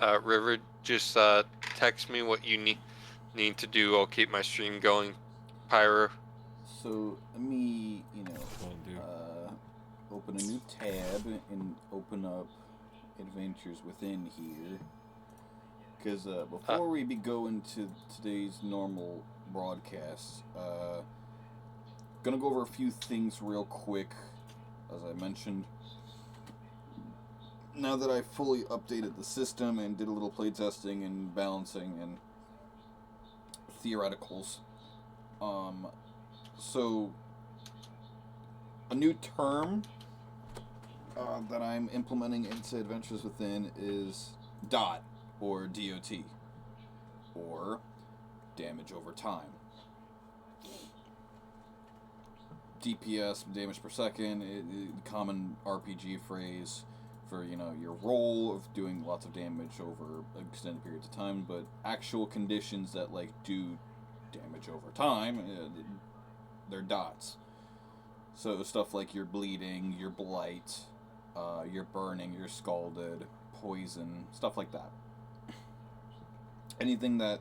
River, just text me what you need to do. I'll keep my stream going. Pyro. So let me, Will do. open a new tab and open up adventures within here. Because before we go into today's normal broadcast, gonna go over a few things real quick. As I mentioned, now that I fully updated the system and did a little playtesting and balancing and theoreticals, so a new term that I'm implementing into Adventures Within is DOT, or DOT, or damage over time. DPS, damage per second, common RPG phrase for your role of doing lots of damage over extended periods of time, but actual conditions that do damage over time, they're dots. So stuff like your bleeding, your blight, your burning, your scalded, poison, stuff like that. Anything that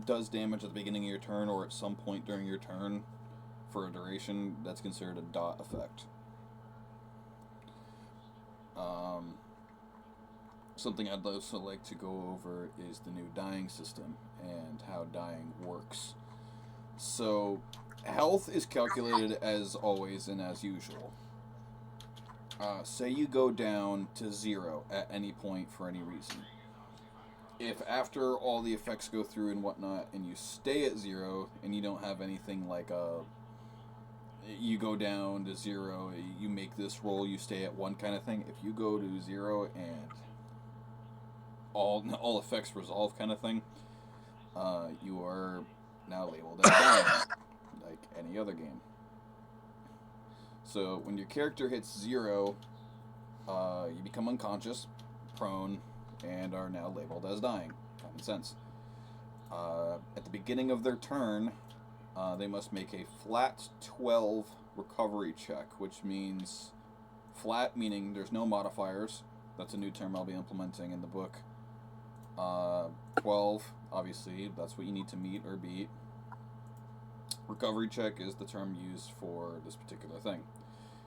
does damage at the beginning of your turn or at some point during your turn for a duration, that's considered a dot effect. Something I'd also like to go over is the new dying system and how dying works. So, health is calculated as always and as usual. Say you go down to 0 at any point for any reason. If after all the effects go through and whatnot, and you stay at 0, and you don't have anything like you go down to 0, you make this roll, you stay at 1 kind of thing. If you go to 0 and all effects resolve kind of thing, you are now labeled as dying, like any other game. So when your character hits 0, you become unconscious, prone, and are now labeled as dying. Common sense. At the beginning of their turn, they must make a flat 12 recovery check, which means flat meaning there's no modifiers. That's a new term I'll be implementing in the book. 12, obviously, that's what you need to meet or beat. Recovery check is the term used for this particular thing.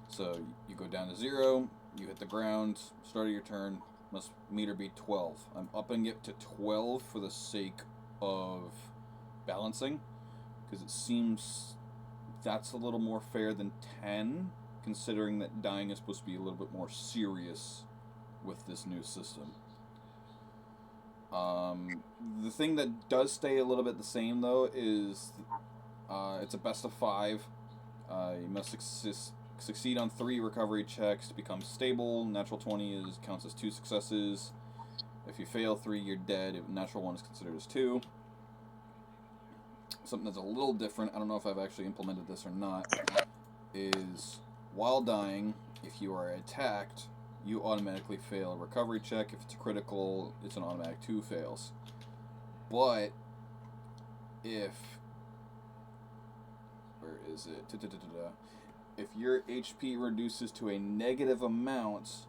So you go down to 0, you hit the ground, start of your turn, must meet or beat 12. I'm upping it to 12 for the sake of balancing, because it seems that's a little more fair than 10, considering that dying is supposed to be a little bit more serious with this new system. The thing that does stay a little bit the same, though, is it's a best of 5. You must succeed on 3 recovery checks to become stable. Natural 20 counts as 2 successes. If you fail 3, you're dead. If natural 1 is considered as 2. Something that's a little different, I don't know if I've actually implemented this or not, is while dying, if you are attacked, you automatically fail a recovery check. If it's critical, it's an automatic 2 fails. But if... where is it? If your HP reduces to a negative amount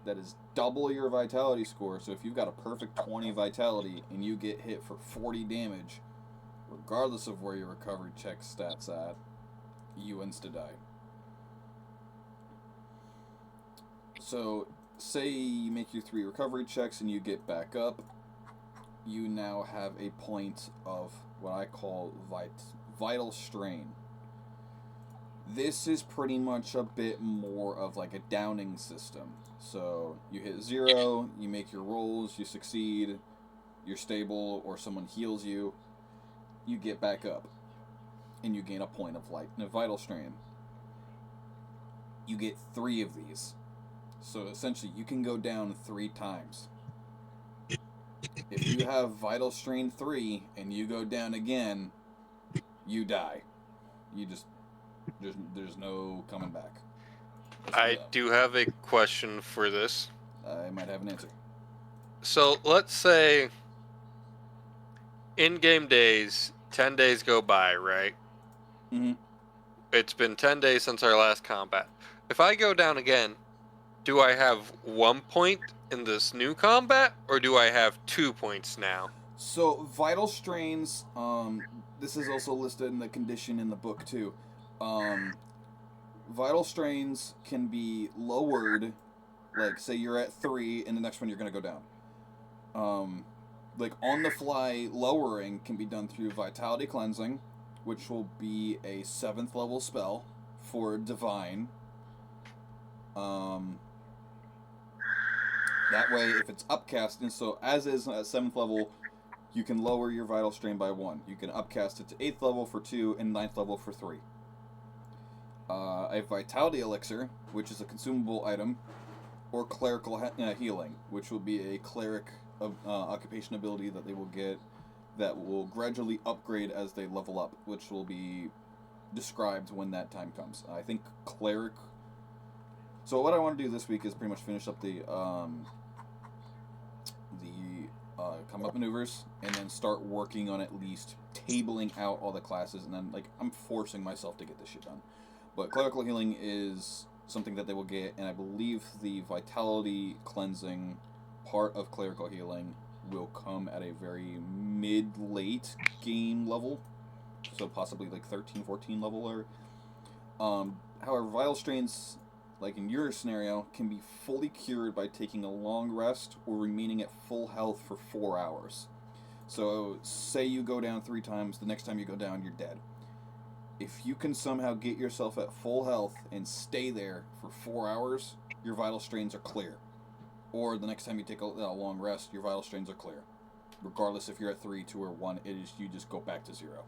that is double your vitality score, so if you've got a perfect 20 vitality and you get hit for 40 damage, regardless of where your recovery check stats at, you insta-die. So, say you make your 3 recovery checks and you get back up, you now have a point of what I call vital strain. This is pretty much a bit more of like a downing system. So, you hit 0, you make your rolls, you succeed, you're stable, or someone heals you, you get back up, and you gain a point of vital strain. You get 3 of these. So essentially, you can go down 3 times. If you have vital strain 3 and you go down again, you die. You just there's no coming back. I do have a question for this. I might have an answer. So let's say in-game days, 10 days go by, right? Mm-hmm. It's been 10 days since our last combat. If I go down again, do I have 1 point in this new combat, or do I have 2 points now? So vital strains. This is also listed in the condition in the book too. Um, Vital strains can be lowered. Like, say you're at 3, and the next one you're gonna go down. Um, like on the fly lowering can be done through vitality cleansing, which will be a 7th level spell for divine. Um, that way, if it's upcast, and so as is at 7th level, you can lower your vital strain by 1. You can upcast it to 8th level for 2 and 9th level for 3. A vitality elixir, which is a consumable item, or clerical healing, which will be a cleric occupation ability that they will get that will gradually upgrade as they level up, which will be described when that time comes. I think cleric. So what I want to do this week is pretty much finish up the combat maneuvers, and then start working on at least tabling out all the classes, and then like I'm forcing myself to get this shit done. But clerical healing is something that they will get, and I believe the vitality cleansing part of clerical healing will come at a very mid-late game level, so possibly like 13, 14 level. Or however, vital strains, like in your scenario, can be fully cured by taking a long rest or remaining at full health for 4 hours. So say you go down 3 times, the next time you go down you're dead. If you can somehow get yourself at full health and stay there for 4 hours, your vital strains are clear. Or the next time you take a long rest, your vital strains are clear. Regardless if you're at 3, 2, or 1, it is you just go back to 0.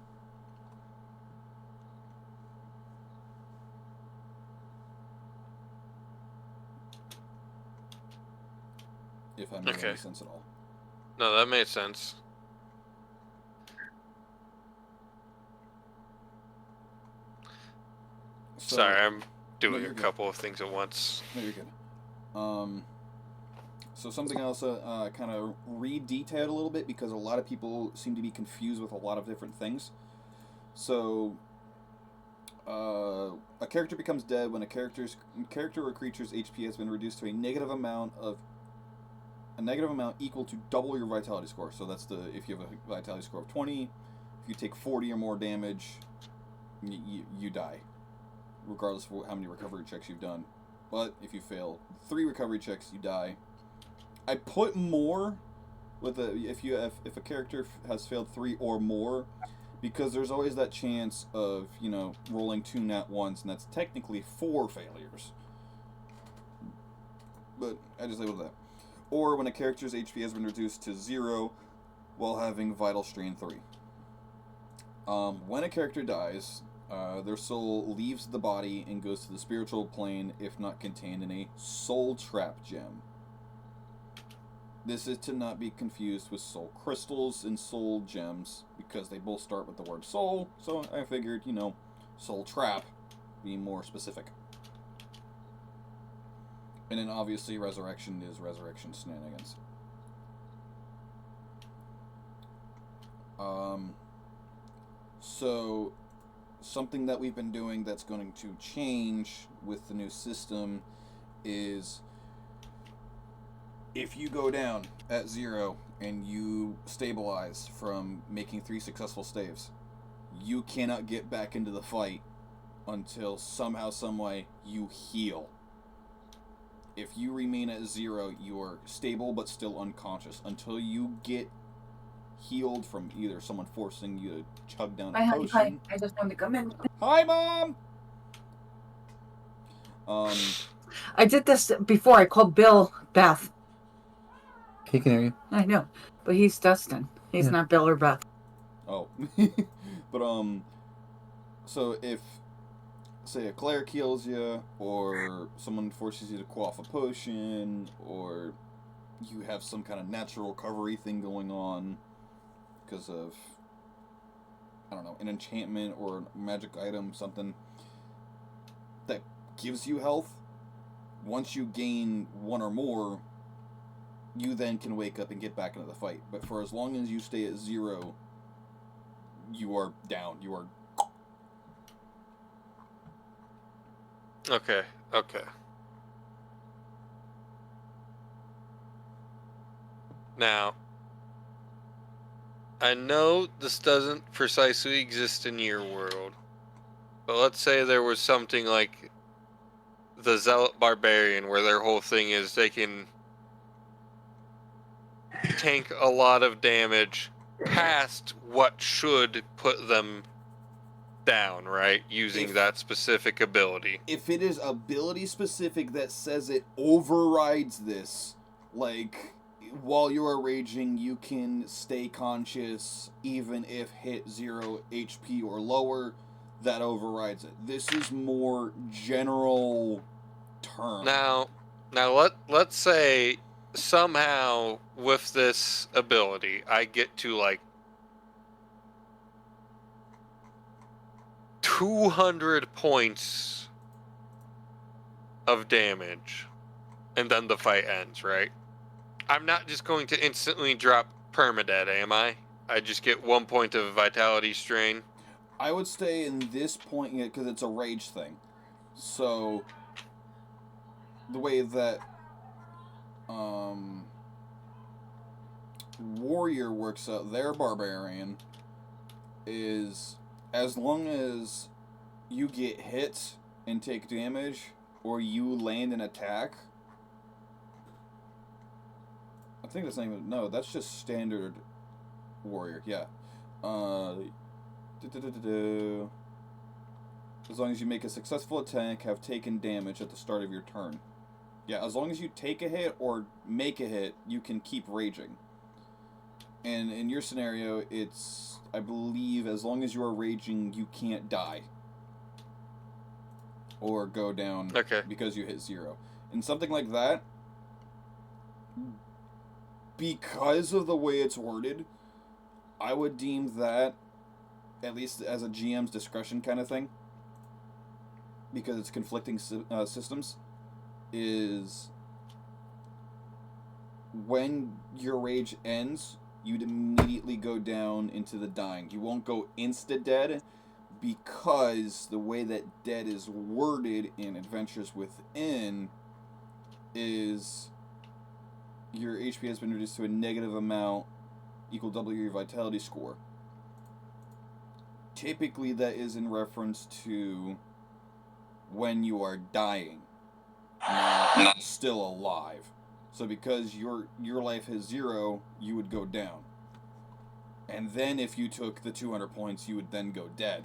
If I'm making any sense at all. No, that made sense. So, sorry, I'm doing no, a couple of things at once. No, you're good. So something else kind of re-detailed a little bit, because a lot of people seem to be confused with a lot of different things. So, a character becomes dead when a character or creature's HP has been reduced to a negative amount equal to double your vitality score. So that's if you have a vitality score of 20, if you take 40 or more damage, you die, regardless of how many recovery checks you've done. But if you fail 3 recovery checks, you die. I put more with if a character has failed 3 or more, because there's always that chance of rolling 2 nat ones, and that's technically 4 failures. But I just labeled that. Or when a character's HP has been reduced to 0 while having vital strain 3. When a character dies, their soul leaves the body and goes to the spiritual plane if not contained in a soul trap gem. This is to not be confused with soul crystals and soul gems, because they both start with the word soul, so I figured, soul trap being more specific. And then obviously resurrection is resurrection shenanigans. So something that we've been doing that's going to change with the new system is, if you go down at 0 and you stabilize from making 3 successful staves, you cannot get back into the fight until somehow, someway, you heal. If you remain at 0, you are stable but still unconscious until you get healed from either someone forcing you to chug down a potion. Hi. I just wanted to come in. Hi, Mom! I did this before. I called Bill Beth. He can hear you. I know, but he's Dustin. He's not Bill or Beth. Oh. But, so if, say, a cleric heals you, or someone forces you to quaff a potion, or you have some kind of natural recovery thing going on because of, I don't know, an enchantment or a magic item, something that gives you health, once you gain 1 or more, you then can wake up and get back into the fight. But for as long as you stay at 0, you are down. You are... Okay. Now, I know this doesn't precisely exist in your world, but let's say there was something like the Zealot Barbarian, where their whole thing is they can tank a lot of damage past what should put them down, right? Using that specific ability. If it is ability specific that says it overrides this, like while you are raging, you can stay conscious even if hit 0 HP or lower, that overrides it. This is more general term. Now let's say somehow with this ability, I get to like 200 points of damage, and then the fight ends, right? I'm not just going to instantly drop permadead, am I? I just get 1 point of vitality strain. I would stay in this point because it's a rage thing. So the way that warrior works out their barbarian is as long as you get hit and take damage or you land an attack. I think that's not even, no, that's just standard warrior. Yeah. As long as you make a successful attack, have taken damage at the start of your turn. Yeah, as long as you take a hit or make a hit, you can keep raging. And in your scenario, it's, I believe, as long as you are raging, you can't die. Or go down because you hit 0. And something like that, because of the way it's worded, I would deem that, at least as a GM's discretion kind of thing, because it's conflicting systems, is when your rage ends, you'd immediately go down into the dying. You won't go insta-dead, because the way that dead is worded in Adventures Within is your HP has been reduced to a negative amount equal double your vitality score. Typically that is in reference to when you are dying, not still alive. So because your life is 0, you would go down. And then if you took the 200 points, you would then go dead.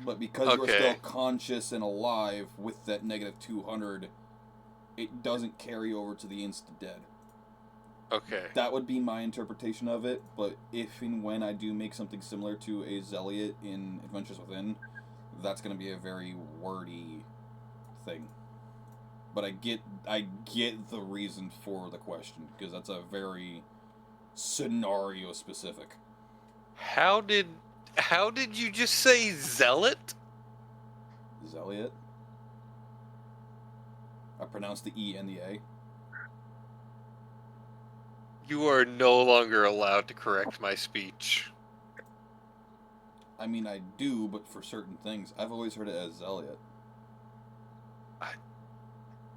But because you're still conscious and alive with that negative 200, it doesn't carry over to the insta-dead. Okay. That would be my interpretation of it, but if and when I do make something similar to a Zealot in Adventures Within, that's going to be a very wordy thing. But I get the reason for the question, because that's a very scenario specific. How did you just say zealot? Zealot? I pronounced the E and the A. You are no longer allowed to correct my speech. I mean, I do, but for certain things. I've always heard it as Zealot.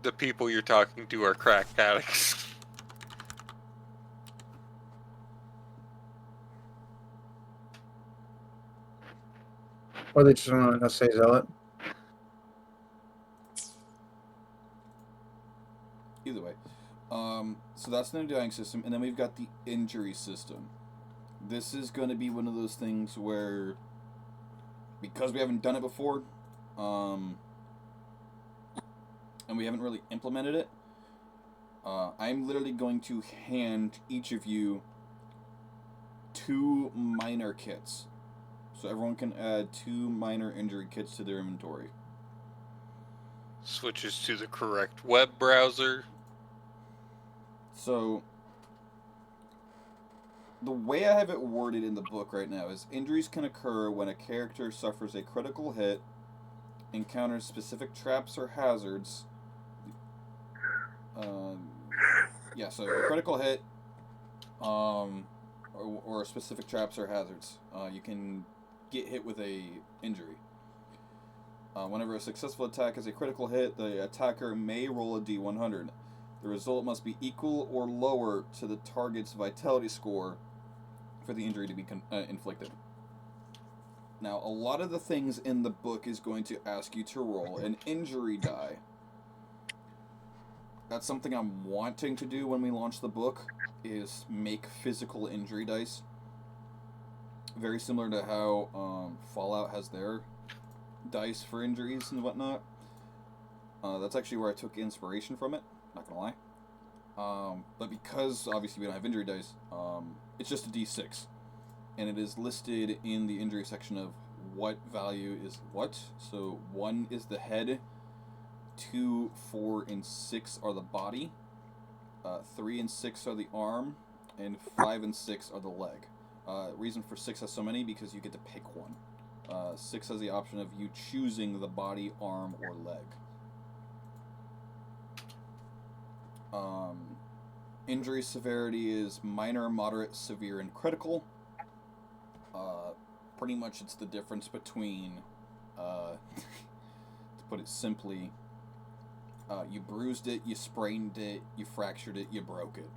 The people you're talking to are crack addicts. Or they just want to say zealot. Either way. So that's the dying system, and then we've got the injury system. This is going to be one of those things where, because we haven't done it before, and we haven't really implemented it, I'm literally going to hand each of you 2 minor kits. So everyone can add 2 minor injury kits to their inventory. Switches to the correct web browser. So, the way I have it worded in the book right now is injuries can occur when a character suffers a critical hit, encounters specific traps or hazards. So a critical hit, or specific traps or hazards. You can get hit with a injury. Whenever a successful attack is a critical hit, the attacker may roll a D100. The result must be equal or lower to the target's vitality score for the injury to be inflicted. Now, a lot of the things in the book is going to ask you to roll an injury die. That's something I'm wanting to do when we launch the book, is make physical injury dice. Very similar to how Fallout has their dice for injuries and whatnot. That's actually where I took inspiration from it, not gonna lie. But because, obviously, we don't have injury dice, it's just a d6. And it is listed in the injury section of what value is what. So 1 is the head, 2, 4, and 6 are the body, 3 and 6 are the arm, and 5 and 6 are the leg. Reason for 6 has so many, because you get to pick one. 6 has the option of you choosing the body, arm, or leg. Injury severity is minor, moderate, severe, and critical. Pretty much it's the difference between, to put it simply, you bruised it, you sprained it, you fractured it, you broke it.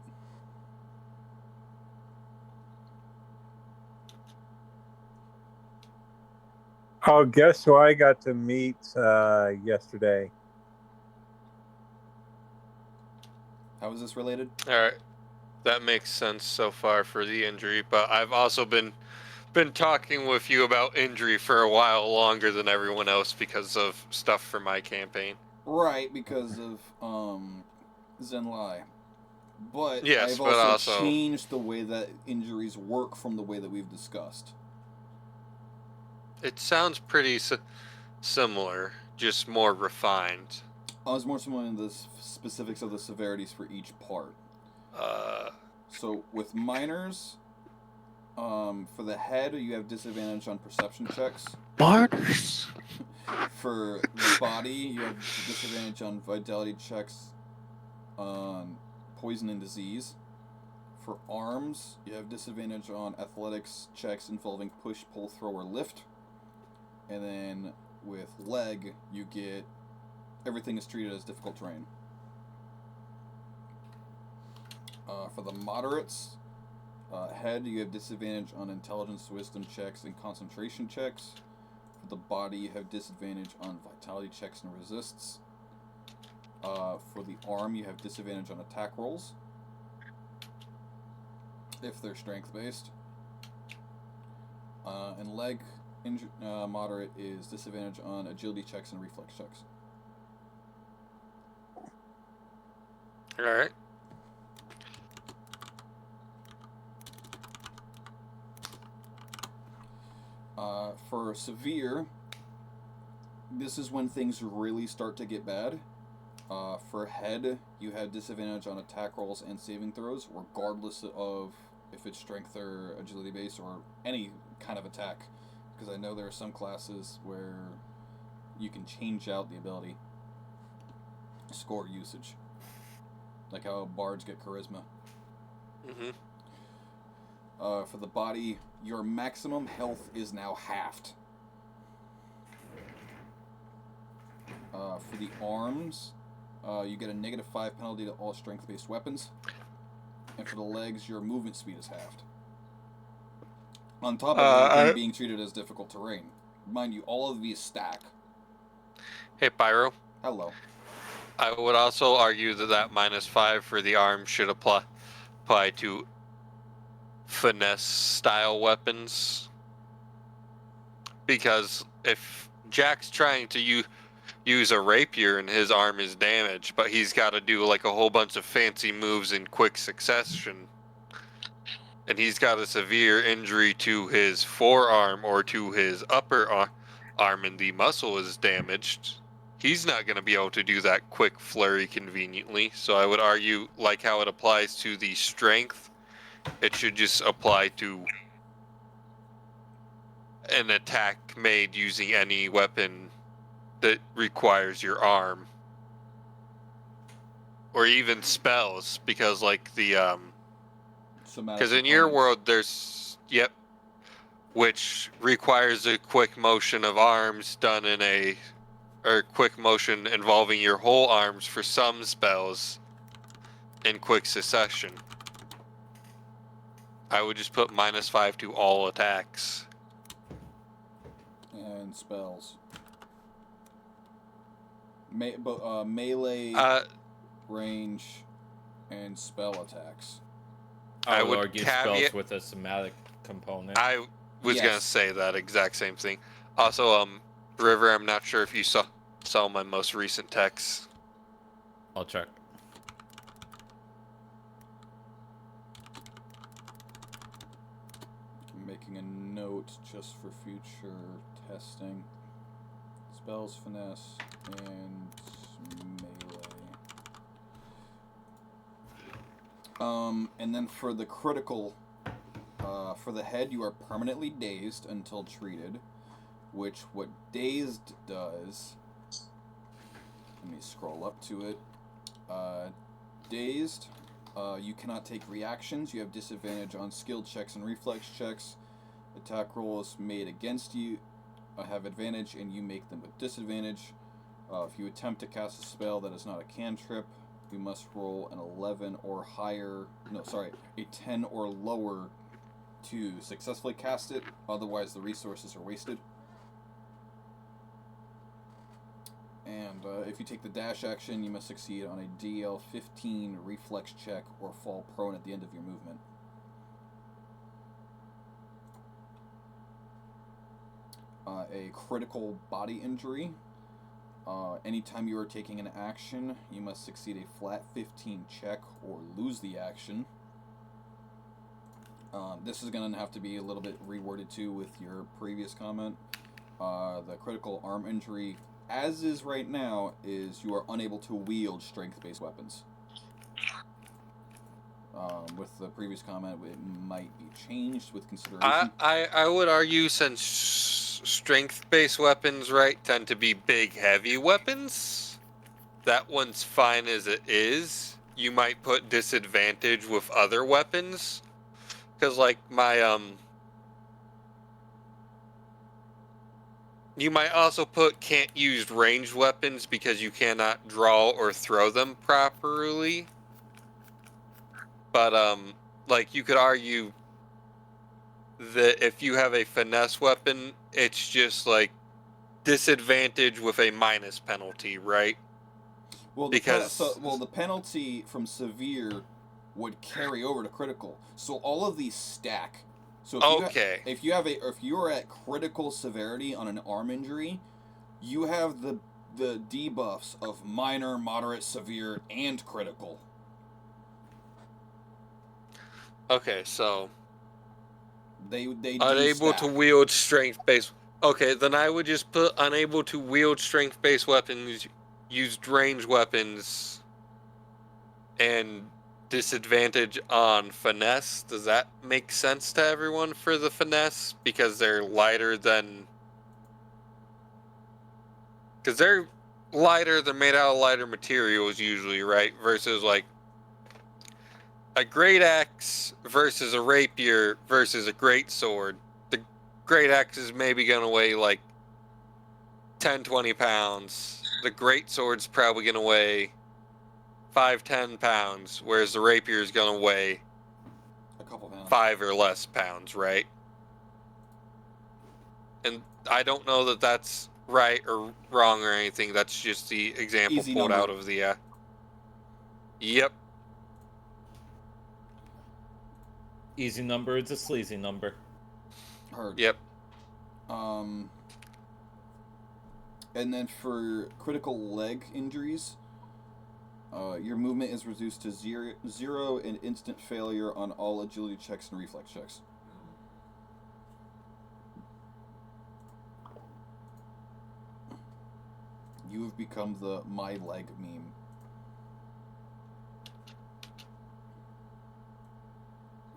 Oh, guess who I got to meet yesterday? How is this related? All right, that makes sense so far for the injury, but I've also been talking with you about injury for a while longer than everyone else because of stuff for my campaign. Right, because of Zenlai. But Yes, I've but also also changed the way that injuries work from the way that we've discussed. it sounds pretty similar, just more refined. I was more similar in the specifics of the severities for each part. So with minors, for the head, you have disadvantage on perception checks. Martyrs. For the body, you have disadvantage on vitality checks on poison and disease. For arms, you have disadvantage on athletics checks involving push, pull, throw, or lift. And then with leg, you get everything is treated as difficult terrain. For the moderates, head, you have disadvantage on intelligence, wisdom checks, and concentration checks. For the body, you have disadvantage on vitality checks and resists. For the arm, you have disadvantage on attack rolls, if they're strength-based. And leg, moderate, is disadvantage on agility checks and reflex checks. Alright. For severe, this is when things really start to get bad. For head, you have disadvantage on attack rolls and saving throws, regardless of if it's strength or agility based or any kind of attack. Because I know there are some classes where you can change out the ability score usage. Like how bards get charisma. Mm-hmm. For the body, your maximum health is now halved. For the arms, you get a -5 penalty to all strength-based weapons. And for the legs, your movement speed is halved. On top of everything being treated as difficult terrain. Mind you, all of these stack. Hey, Pyro. Hello. I would also argue that -5 for the arm should apply to finesse-style weapons. Because if Jack's trying to use a rapier and his arm is damaged, but he's got to do like a whole bunch of fancy moves in quick succession, and he's got a severe injury to his forearm or to his upper arm and the muscle is damaged, he's not going to be able to do that quick flurry conveniently. So I would argue, like how it applies to the strength, it should just apply to an attack made using any weapon that requires your arm. Or even spells, because like the because in your world there's which requires a quick motion of arms done or quick motion involving your whole arms for some spells. in quick succession. I would just put -5 to all attacks. And spells. Melee, range, and spell attacks. I I would would argue caveat- spells with a somatic component. I was gonna Yes. say that exact same thing. Also, River, I'm not sure if you saw my most recent text. I'll check. I'm making a note just for future testing. Spells, finesse, and melee. And then for the critical, for the head, you are permanently dazed until treated. Which, what dazed does... Let me scroll up to it. Dazed, you cannot take reactions. You have disadvantage on skill checks and reflex checks. Attack rolls made against you have advantage, and you make them with disadvantage. If you attempt to cast a spell that is not a cantrip, you must roll an 11 or higher... No, sorry, a 10 or lower to successfully cast it. Otherwise, the resources are wasted. And if you take the dash action, you must succeed on a DL 15 reflex check or fall prone at the end of your movement. A critical body injury. Anytime you are taking an action, you must succeed a flat 15 check or lose the action. This is going to have to be a little bit reworded too with your previous comment. The critical arm injury, as is right now, is you are unable to wield strength-based weapons. With the previous comment, it might be changed with consideration. I would argue, since strength-based weapons, right, tend to be big, heavy weapons, that one's fine as it is. You might put disadvantage with other weapons, because like my you might also put can't use ranged weapons because you cannot draw or throw them properly. But like you could argue that if you have a finesse weapon, it's just like disadvantage with a minus penalty, right? Well, Because the penalty from severe would carry over to critical. So all of these stack. So if you are at critical severity on an arm injury, you have the debuffs of minor, moderate, severe, and critical. okay, so They unable to wield strength-based. Okay, then I would just put unable to wield strength-based weapons, used range weapons, and disadvantage on finesse. Does that make sense to everyone for the finesse? Because they're lighter than... Because they're lighter, they're made out of lighter materials usually, right? Versus like a great axe versus a rapier versus a great sword. The great axe is maybe going to weigh like 10-20 pounds. The great sword's probably going to weigh 5-10 pounds, whereas the rapier is going to weigh a couple pounds. 5 or less pounds, right? And I don't know that that's right or wrong or anything. That's just the example Easy pulled number. out of the... Yep. Easy number, it's a sleazy number. Heard. Yep. And then for critical leg injuries, your movement is reduced to zero and instant failure on all agility checks and reflex checks. You have become the my leg meme.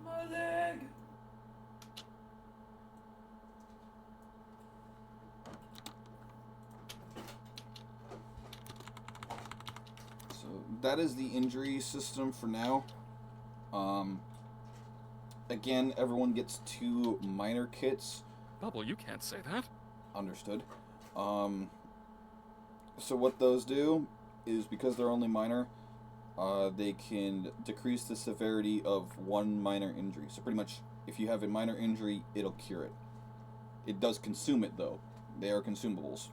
My leg! So that is the injury system for now. Again, everyone gets 2 minor kits. Bubble, you can't say that. Understood. So what those do is, because they're only minor, They can decrease the severity of one minor injury. So pretty much, if you have a minor injury, it'll cure it. It does consume it, though. They are consumables.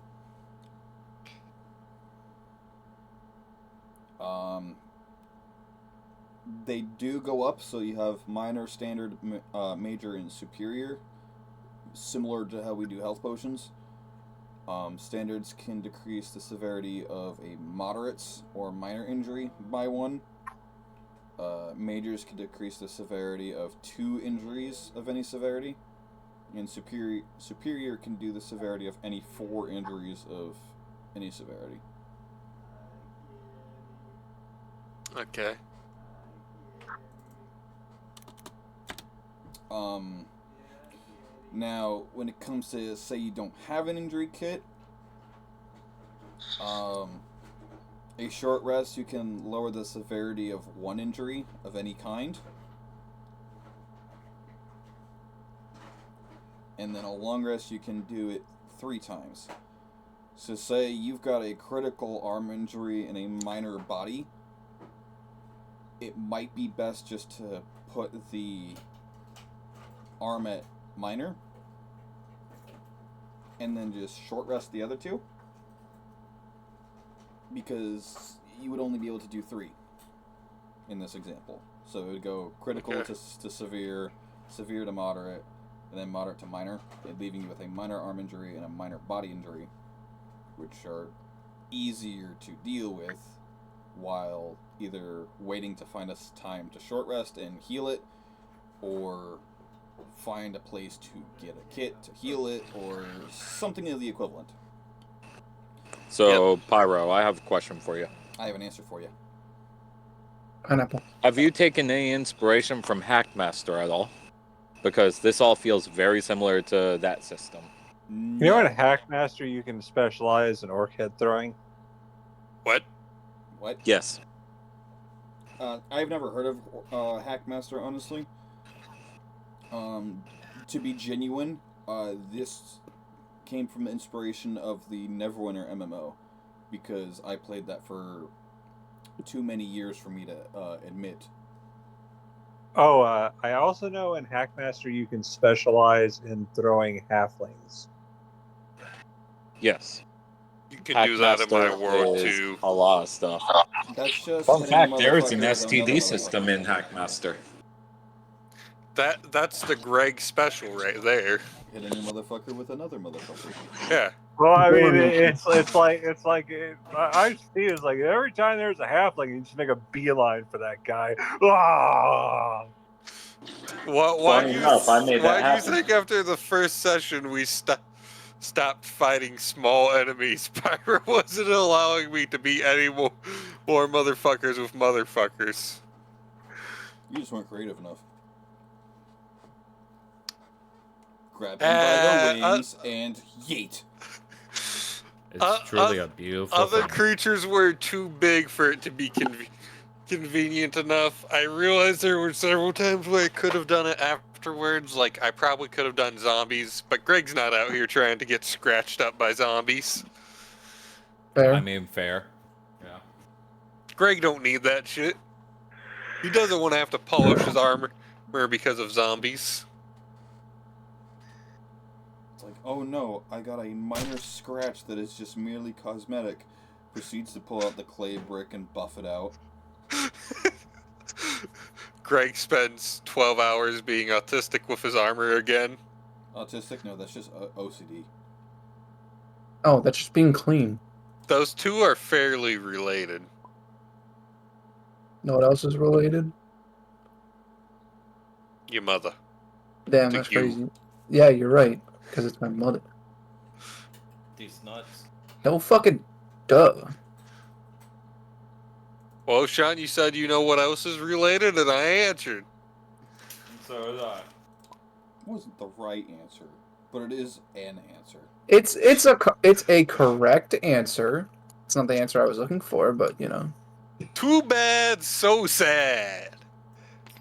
They do go up, so you have minor, standard, major, and superior, similar to how we do health potions. Standards can decrease the severity of a moderate or minor injury by 1. Majors can decrease the severity of 2 injuries of any severity. And superior can do the severity of any 4 injuries of any severity. Okay. Now, when it comes to, say you don't have an injury kit, a short rest, you can lower the severity of 1 injury of any kind. And then a long rest, you can do it 3 times. So say you've got a critical arm injury and a minor body, it might be best just to put the arm at minor and then just short rest the other 2, because you would only be able to do 3 in this example. So it would go critical to severe, severe to moderate, and then moderate to minor, leaving you with a minor arm injury and a minor body injury, which are easier to deal with while either waiting to find a time to short rest and heal it, or find a place to get a kit to heal it, or something of the equivalent. So, Pyro, I have a question for you. I have an answer for you. Pineapple. Have you taken any inspiration from Hackmaster at all? Because this all feels very similar to that system. No. You know, in Hackmaster, you can specialize in orc head throwing. What? What? Yes. I've never heard of Hackmaster, honestly. To be genuine, this came from the inspiration of the Neverwinter MMO, because I played that for too many years for me to admit. Oh, I also know in Hackmaster you can specialize in throwing halflings. Yes. You can do that in my world is too. A lot of stuff. That's just Fun hitting a fact, there is an motherfucker with another STD system motherfucker. in Hackmaster. That's the Greg special right there. Hitting a motherfucker with another motherfucker. Yeah. Well, I mean, Boring. it's like I see it's like every time there's a halfling, you just make a beeline for that guy. Ah! Why Funny do enough, I made that why do you happen. think after the first session we stopped fighting small enemies? Pyro wasn't allowing me to beat any more motherfuckers with motherfuckers. You just weren't creative enough. Grab him by the wings and yeet. It's truly a beautiful Other thing. creatures were too big for it to be convenient enough. I realized there were several times where I could have done it afterwards. Like, I probably could have done zombies, but Greg's not out here trying to get scratched up by zombies. Fair. I mean, fair. Yeah. Greg don't need that shit. He doesn't want to have to polish his armor because of zombies. It's like, oh no, I got a minor scratch that is just merely cosmetic. Proceeds to pull out the clay brick and buff it out. Greg spends 12 hours being autistic with his armor again. Autistic? No, that's just OCD. Oh, that's just being clean. Those two are fairly related. Know what else is related? Your mother. Damn, To that's you. crazy. Yeah, you're right. Because it's my mother. These nuts. No fucking duh. Well, Sean, you said you know what else is related, and I answered. And so is I. Wasn't the right answer, but it is an answer. It's a correct answer. It's not the answer I was looking for, but you know. Too bad, so sad.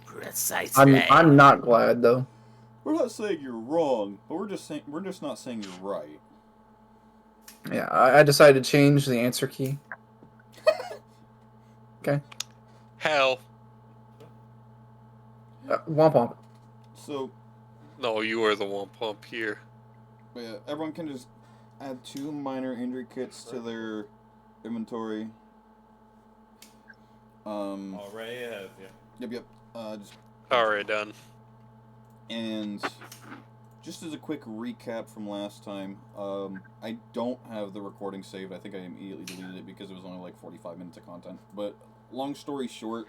Precisely. I'm not glad though. We're not saying you're wrong, but we're just not saying you're right. Yeah, I decided to change the answer key. Okay. Hell, Womp womp. So, no, you are the one pump here. but yeah, everyone can just add 2 minor injury kits to their inventory. Already have you. Yep. Just All right, done. And just as a quick recap from last time, I don't have the recording saved. I think I immediately deleted it because it was only like 45 minutes of content. But long story short,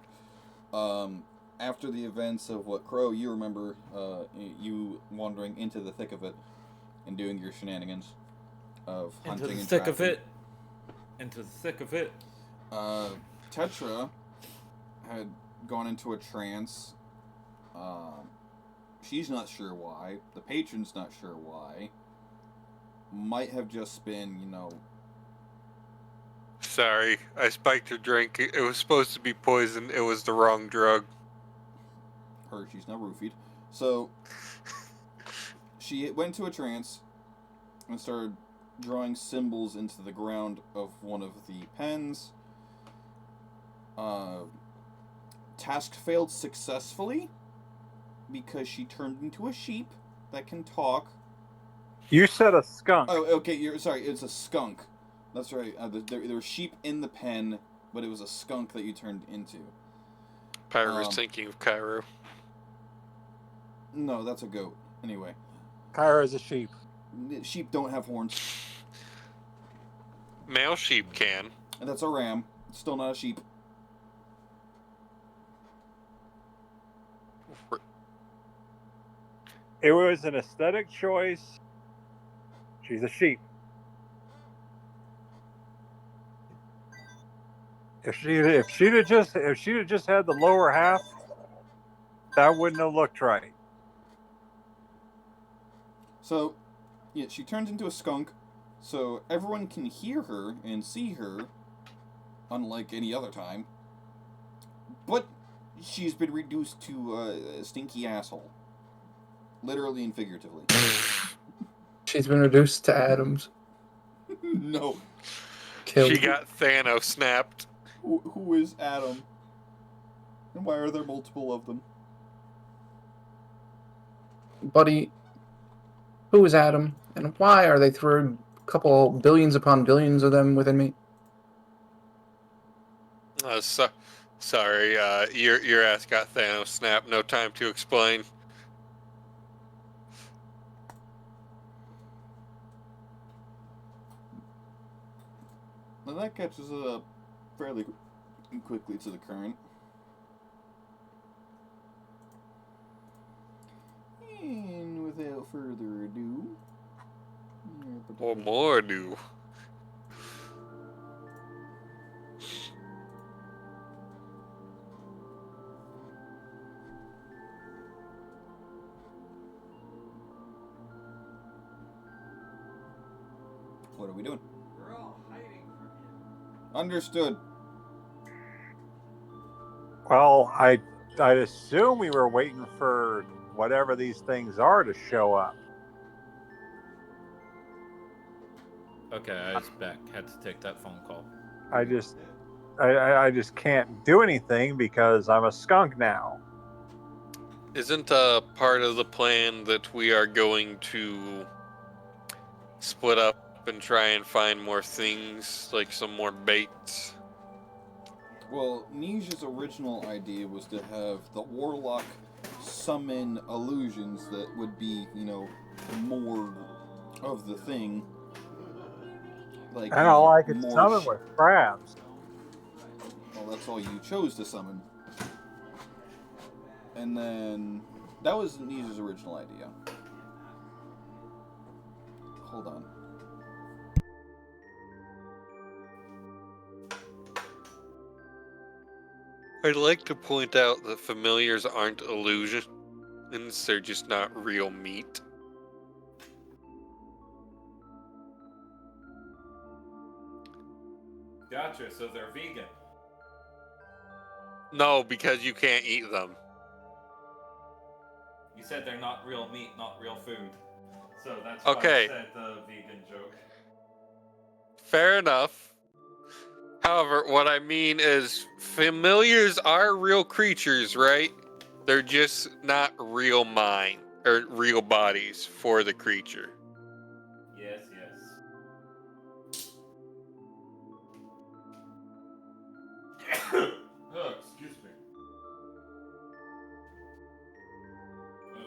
after the events of what Crow, you remember you wandering into the thick of it and doing your shenanigans of hunting Into the and thick of tracking. it. Into the thick of it. Tetra had gone into a trance. She's not sure why. The patron's not sure why. Might have just been, Sorry, I spiked her drink. It was supposed to be poison. It was the wrong drug. she's now roofied. So, she went into a trance and started drawing symbols into the ground of one of the pens. Task failed successfully because she turned into a sheep that can talk. You said a skunk. Oh, okay. You're sorry. It's a skunk. That's right. There were sheep in the pen, but it was a skunk that you turned into. Pyro's thinking of Cairo. No, that's a goat. Anyway, Kyra is a sheep. sheep don't have horns, Male sheep can. and that's a ram. It's still not a sheep. It was an aesthetic choice. She's a sheep. If she'd have just had the lower half, that wouldn't have looked right. So, yeah, she turns into a skunk, so everyone can hear her and see her, unlike any other time. But she's been reduced to a stinky asshole, literally and figuratively. She's been reduced to atoms. No, Killed. She got Thanos snapped. who is Adam? And why are there multiple of them? Buddy, who is Adam? And why are they throwing a couple billions upon billions of them within me? Sorry, your ass got Thanos snapped. No time to explain. Now that catches up fairly quickly to the current. And without further ado... Or more do. What are we doing? We're all hiding from you. Understood. Well, I'd assume we were waiting for whatever these things are to show up. Okay, I was back. Had to take that phone call. I just can't do anything because I'm a skunk now. Isn't part of the plan that we are going to split up and try and find more things, like some more baits? Well, Nija's original idea was to have the warlock summon illusions that would be, more of the thing. Like, And all I could more summon was crabs. Well, that's all you chose to summon. And then that was Nija's original idea. Hold on. I'd like to point out that familiars aren't illusions, they're just not real meat. Gotcha, so they're vegan. No, because you can't eat them. You said they're not real meat, not real food. So that's why Okay. I said the vegan joke. Fair enough. However, what I mean is familiars are real creatures, right? They're just not real mind or real bodies for the creature. Yes. Oh, excuse me. Oh.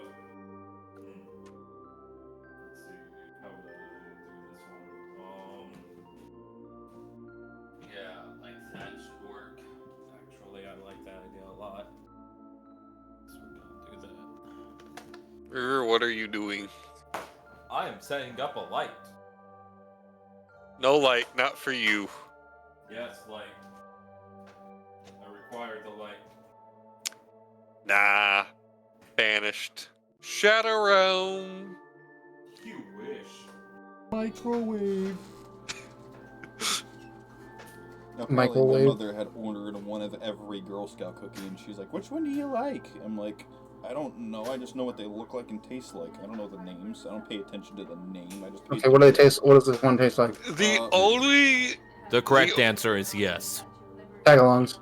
Let's see. How would I do this one? Yeah, like that should work. Actually, I like that idea a lot. So we're gonna do that. What are you doing? I am setting up a light. No light, not for you. Yes, light. I require the light. Nah, banished. Shadow realm. You wish. Microwave. Now, apparently Microwave. my mother had ordered one of every Girl Scout cookie, and she's like, "Which one do you like?" I'm like, "I don't know. I just know what they look like and taste like. I don't know the names. I don't pay attention to the name. I just pay Okay, what do they taste? What does this one taste like? The only The correct The- answer is yes. Tagalongs.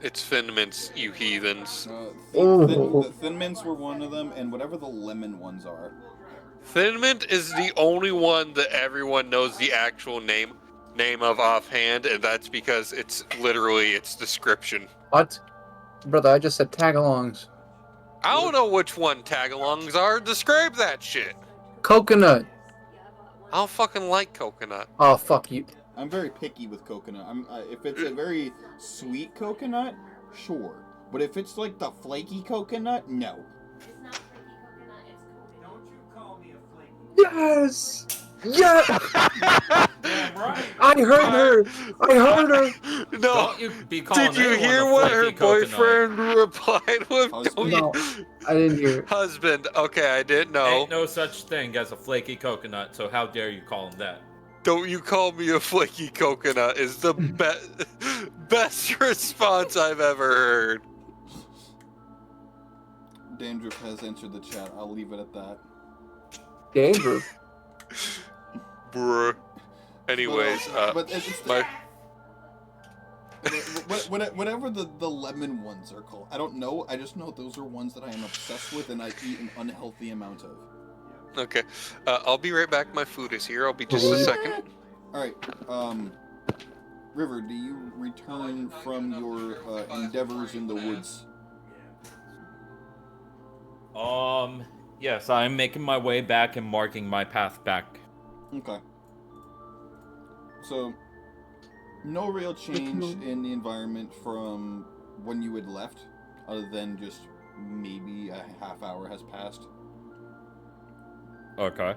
It's Thin Mints, you heathens. The Thin Mints were one of them, and whatever the lemon ones are. Thin Mint is the only one that everyone knows the actual name of offhand, and that's because it's literally its description. What? Brother, I just said tagalongs. I don't know which one tagalongs are. Describe that shit. Coconut. I don't fucking like coconut. Oh, fuck you. I'm very picky with coconut. If it's a very sweet coconut, sure. But if it's like the flaky coconut, no. Yes! Yes! Damn right. I heard her! I heard her! No. Don't you be calling Did you anyone hear a what her flaky coconut. boyfriend replied with? Husband? No, I didn't hear it. Husband. Okay, I didn't know. Ain't no such thing as a flaky coconut, so how dare you call him that? Don't you call me a flaky coconut is the best response I've ever heard. Dandruff has entered the chat. I'll leave it at that. Dandruff. Bruh. Anyways, but it's my whatever the lemon ones are called. I don't know. I just know those are ones that I am obsessed with and I eat an unhealthy amount of. okay. I'll be right back. My food is here. I'll be just a second. All right. River, do you return from your endeavors in the woods? Yes, I'm making my way back and marking my path back. Okay. So, no real change in the environment from when you had left, other than just maybe a half hour has passed. Okay.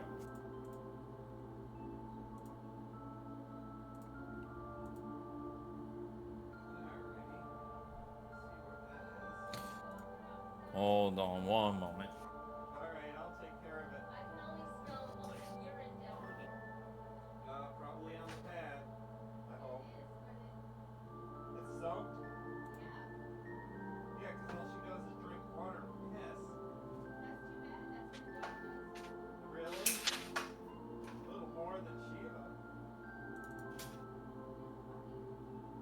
Hold on one moment. Alright, I'll take care of it. Probably on the pad. I hope. It's soaked? Yeah, because all she does is drink water from piss. Really? A little more than Shiva.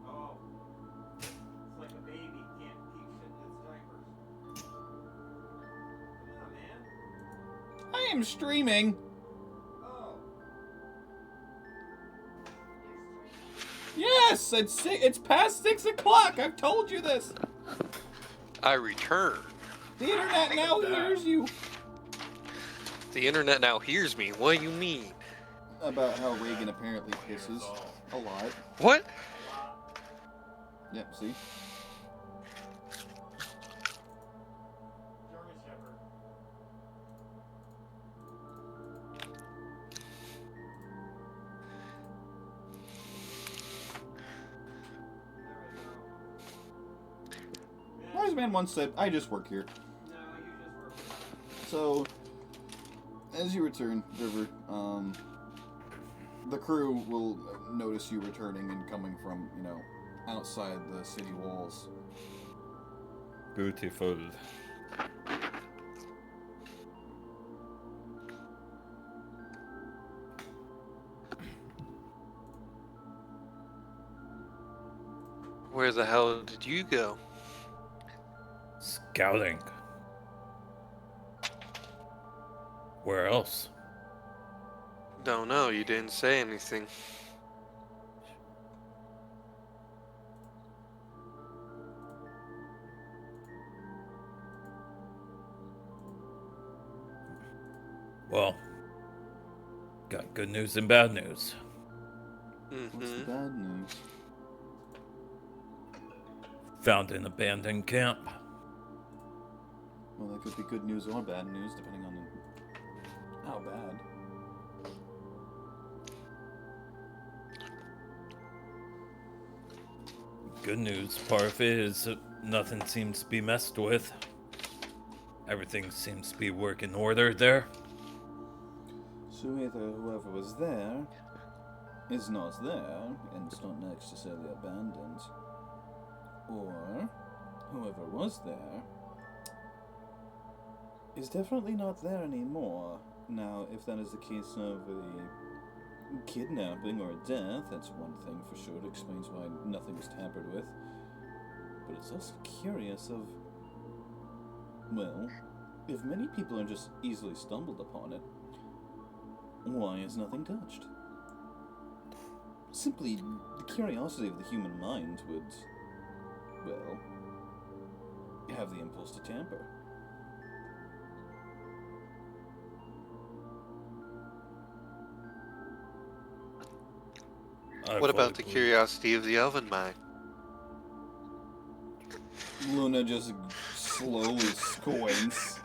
Oh. It's like a baby can't keep shit in its diapers. Come on, man. I am streaming. Oh. Yes, it's past 6 o'clock. I've told you this. I return. The internet now hears you. The internet now hears me. What do you mean? About how Reagan apparently pisses a lot. What? Yep, see? German Shepherd. Wise man once said, I just work here. No, you just work. So, as you return, River, the crew will notice you returning and coming from, outside the city walls. Beautiful. Where the hell did you go? Scouting. Where else? Don't know, you didn't say anything. Well, got good news and bad news. What's the bad news? Found an abandoned camp. Well, that could be good news or bad news, depending on how bad. Good news part of it is that nothing seems to be messed with. Everything seems to be working order there. So either whoever was there is not there, and it's not necessarily abandoned, or whoever was there is definitely not there anymore. Now, if that is the case of a kidnapping or a death, that's one thing for sure. It explains why nothing was tampered with. But it's also curious of, well, if many people are just easily stumbled upon it, why is nothing touched? Simply, the curiosity of the human mind would, well, have the impulse to tamper. What about the curiosity of the elven mind? Luna just slowly squints.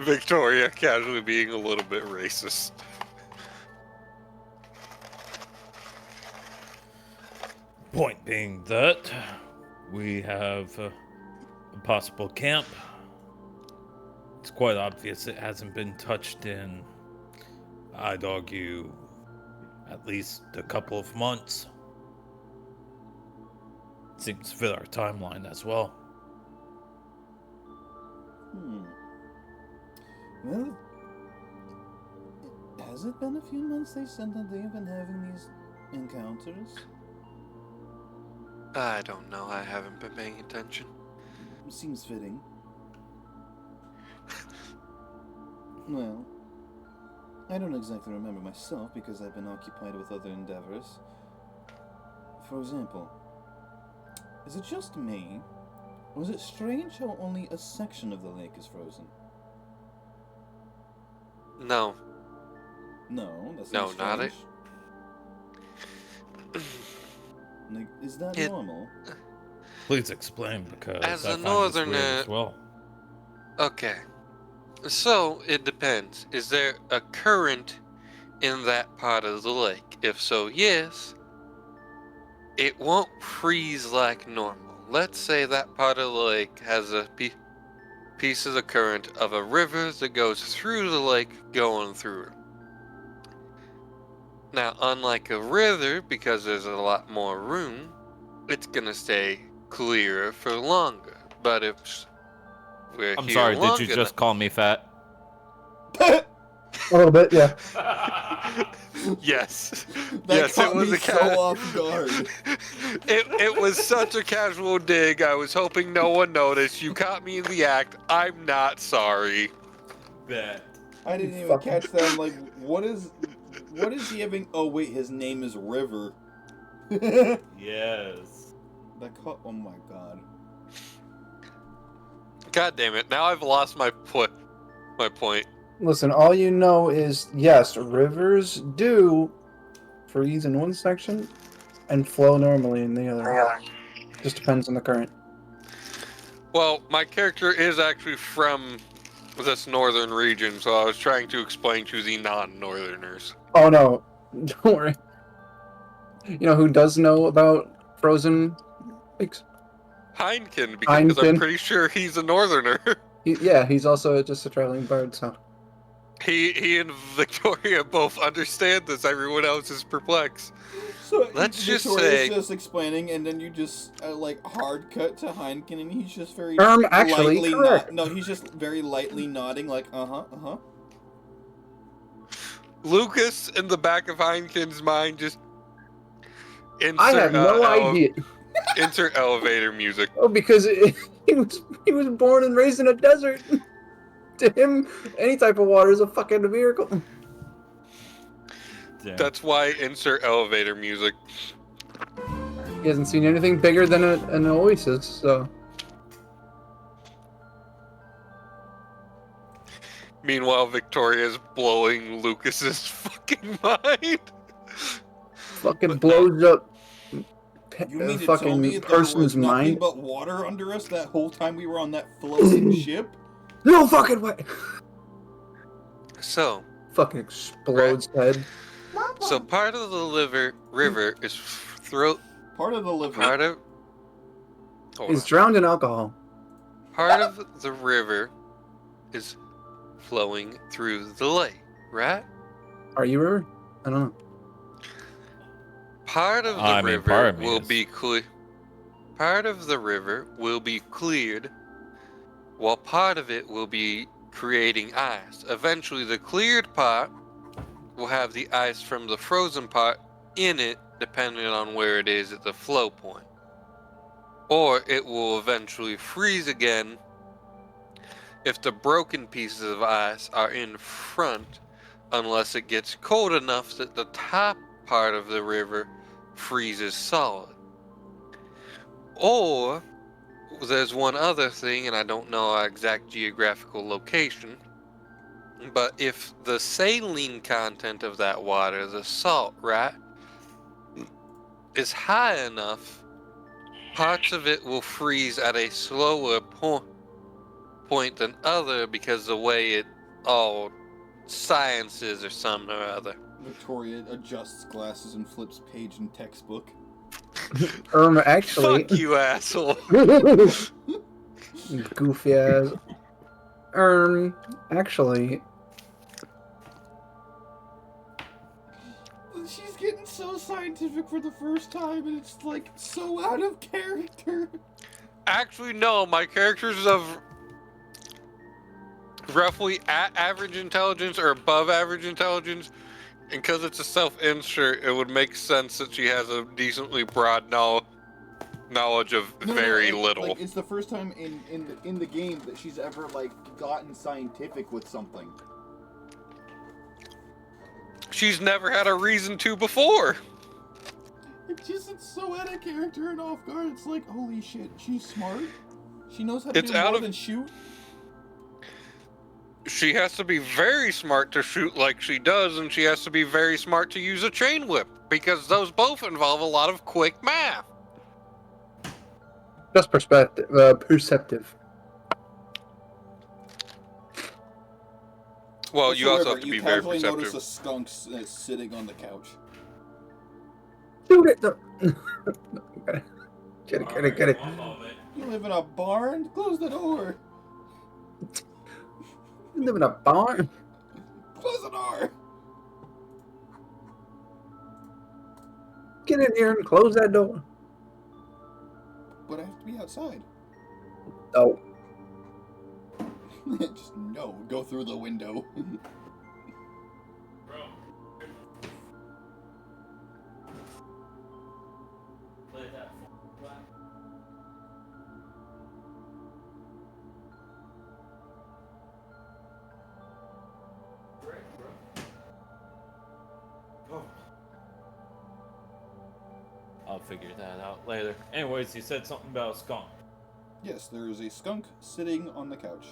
Victoria casually being a little bit racist. Point being that we have a possible camp. It's quite obvious it hasn't been touched in, I'd argue, at least a couple of months. Seems to fit our timeline as well. Well, has it been a few months they said that they've been having these encounters? I don't know, I haven't been paying attention. Seems fitting. Well, I don't exactly remember myself because I've been occupied with other endeavors. For example, is it just me, or is it strange how only a section of the lake is frozen? No. No, that's No, not not strange. it. Like, is that It- normal? Please explain, because As I a find this northerner- weird as well. Okay. So, it depends. Is there a current in that part of the lake? If so, yes. It won't freeze like normal. Let's say that part of the lake has a piece of the current of a river that goes through the lake going through it. Now, unlike a river, because there's a lot more room, it's gonna stay clear for longer. But if we're I'm here sorry, did long you just call me fat? A little bit, yeah. Yes. That Yes, caught it was me a so off guard. It was such a casual dig. I was hoping no one noticed. You caught me in the act. I'm not sorry. Bet. I didn't even catch that. I'm like, what is he having? Oh wait, his name is River. Yes. Oh my god. God damn it! Now I've lost my point. Listen, all you know is, yes, rivers do freeze in one section and flow normally in the other. Just depends on the current. Well, my character is actually from this northern region, so I was trying to explain to the non-northerners. Oh no, don't worry. You know who does know about frozen lakes? Heineken, because I'm Heineken. pretty sure he's a northerner. Yeah, he's also just a traveling bard, so. He and Victoria both understand this. Everyone else is perplexed. So Let's just Victoria's say- just explaining, and then you just like hard cut to Heineken, and he's just very Actually lightly correct. No, he's just very lightly nodding, like uh huh. Lucas, in the back of Heineken's mind, just I had no idea. Insert elevator music. Oh, because he was born and raised in a desert. To him, any type of water is a fucking miracle. Damn. That's why insert elevator music. He hasn't seen anything bigger than an oasis, so. Meanwhile, Victoria's blowing Lucas's fucking mind. Fucking But blows up You mean to tell fucking me there person's was nothing mind. but water under us that whole time we were on that floating ship? No fucking way! So, Fucking explodes head. so part of the river is Part of the liver. part of. Hold He's on. drowned in alcohol. Part of the river is flowing through the lake, right? Are you River? I don't know. Part of the I mean, river part of me will is. be clear. Part of the river will be cleared, while part of it will be creating ice. Eventually, the cleared part will have the ice from the frozen part in it, depending on where it is at the flow point. Or it will eventually freeze again if the broken pieces of ice are in front, unless it gets cold enough that the top part of the river freezes solid. Or there's one other thing, and I don't know our exact geographical location, but if the saline content of that water, the salt, right, is high enough, parts of it will freeze at a slower point than other because the way it all science is or something or other. Victoria adjusts glasses and flips page in textbook. Actually. Fuck you, asshole. Goofy ass. Actually. She's getting so scientific for the first time, and it's like so out of character. Actually, no, my character's of roughly at average intelligence or above average intelligence, and because it's a self-insert, it would make sense that she has a decently broad knowledge of very little. Like, it's the first time in the game that she's ever like gotten scientific with something. She's never had a reason to before. It's so out of character and off guard. It's like, holy shit, she's smart. She knows how to It's do out more of- than shoot. She has to be very smart to shoot like she does, and she has to be very smart to use a chain whip, because those both involve a lot of quick math. Just perspective. Perceptive. Well, you also Whatsoever, have to be you very casually notice perceptive. a skunk sitting on the couch. Shoot it! No. Get it. One moment. You live in a barn? Close the door. You live in a barn? Close the door. Get in here and close that door. But I have to be outside. Oh. Just no, go through the window. Bro. Play that. Great, bro. Oh. I'll figure that out later. Anyways, you said something about a skunk. Yes, there is a skunk sitting on the couch.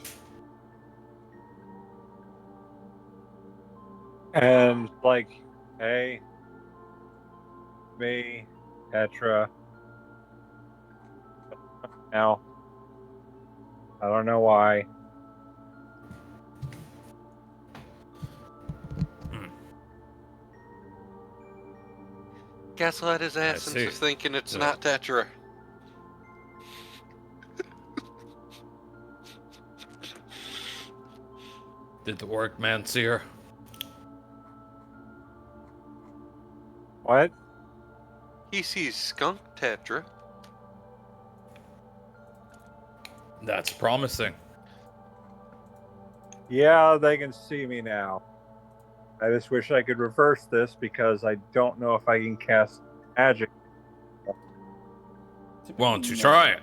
And like, hey, me, Petra. Now, I don't know why. Gaslight his ass see. into thinking it's Yeah. not Tetra. Did the workman see her? What? He sees skunk Tetra. That's promising. Yeah, they can see me now. I just wish I could reverse this because I don't know if I can cast magic Why don't you Typically try not. it?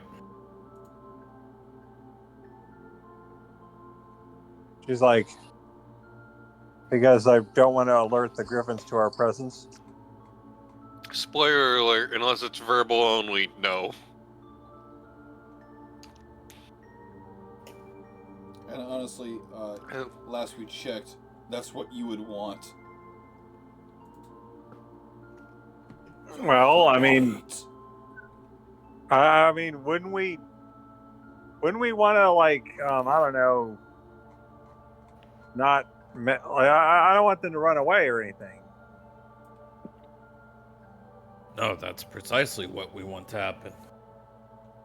She's like, because I don't want to alert the Griffins to our presence. Spoiler alert, unless it's verbal only, no. And honestly, last we checked, that's what you would want. Well, I mean, Right. wouldn't we want to like, I don't know, not, I don't want them to run away or anything. No, that's precisely what we want to happen.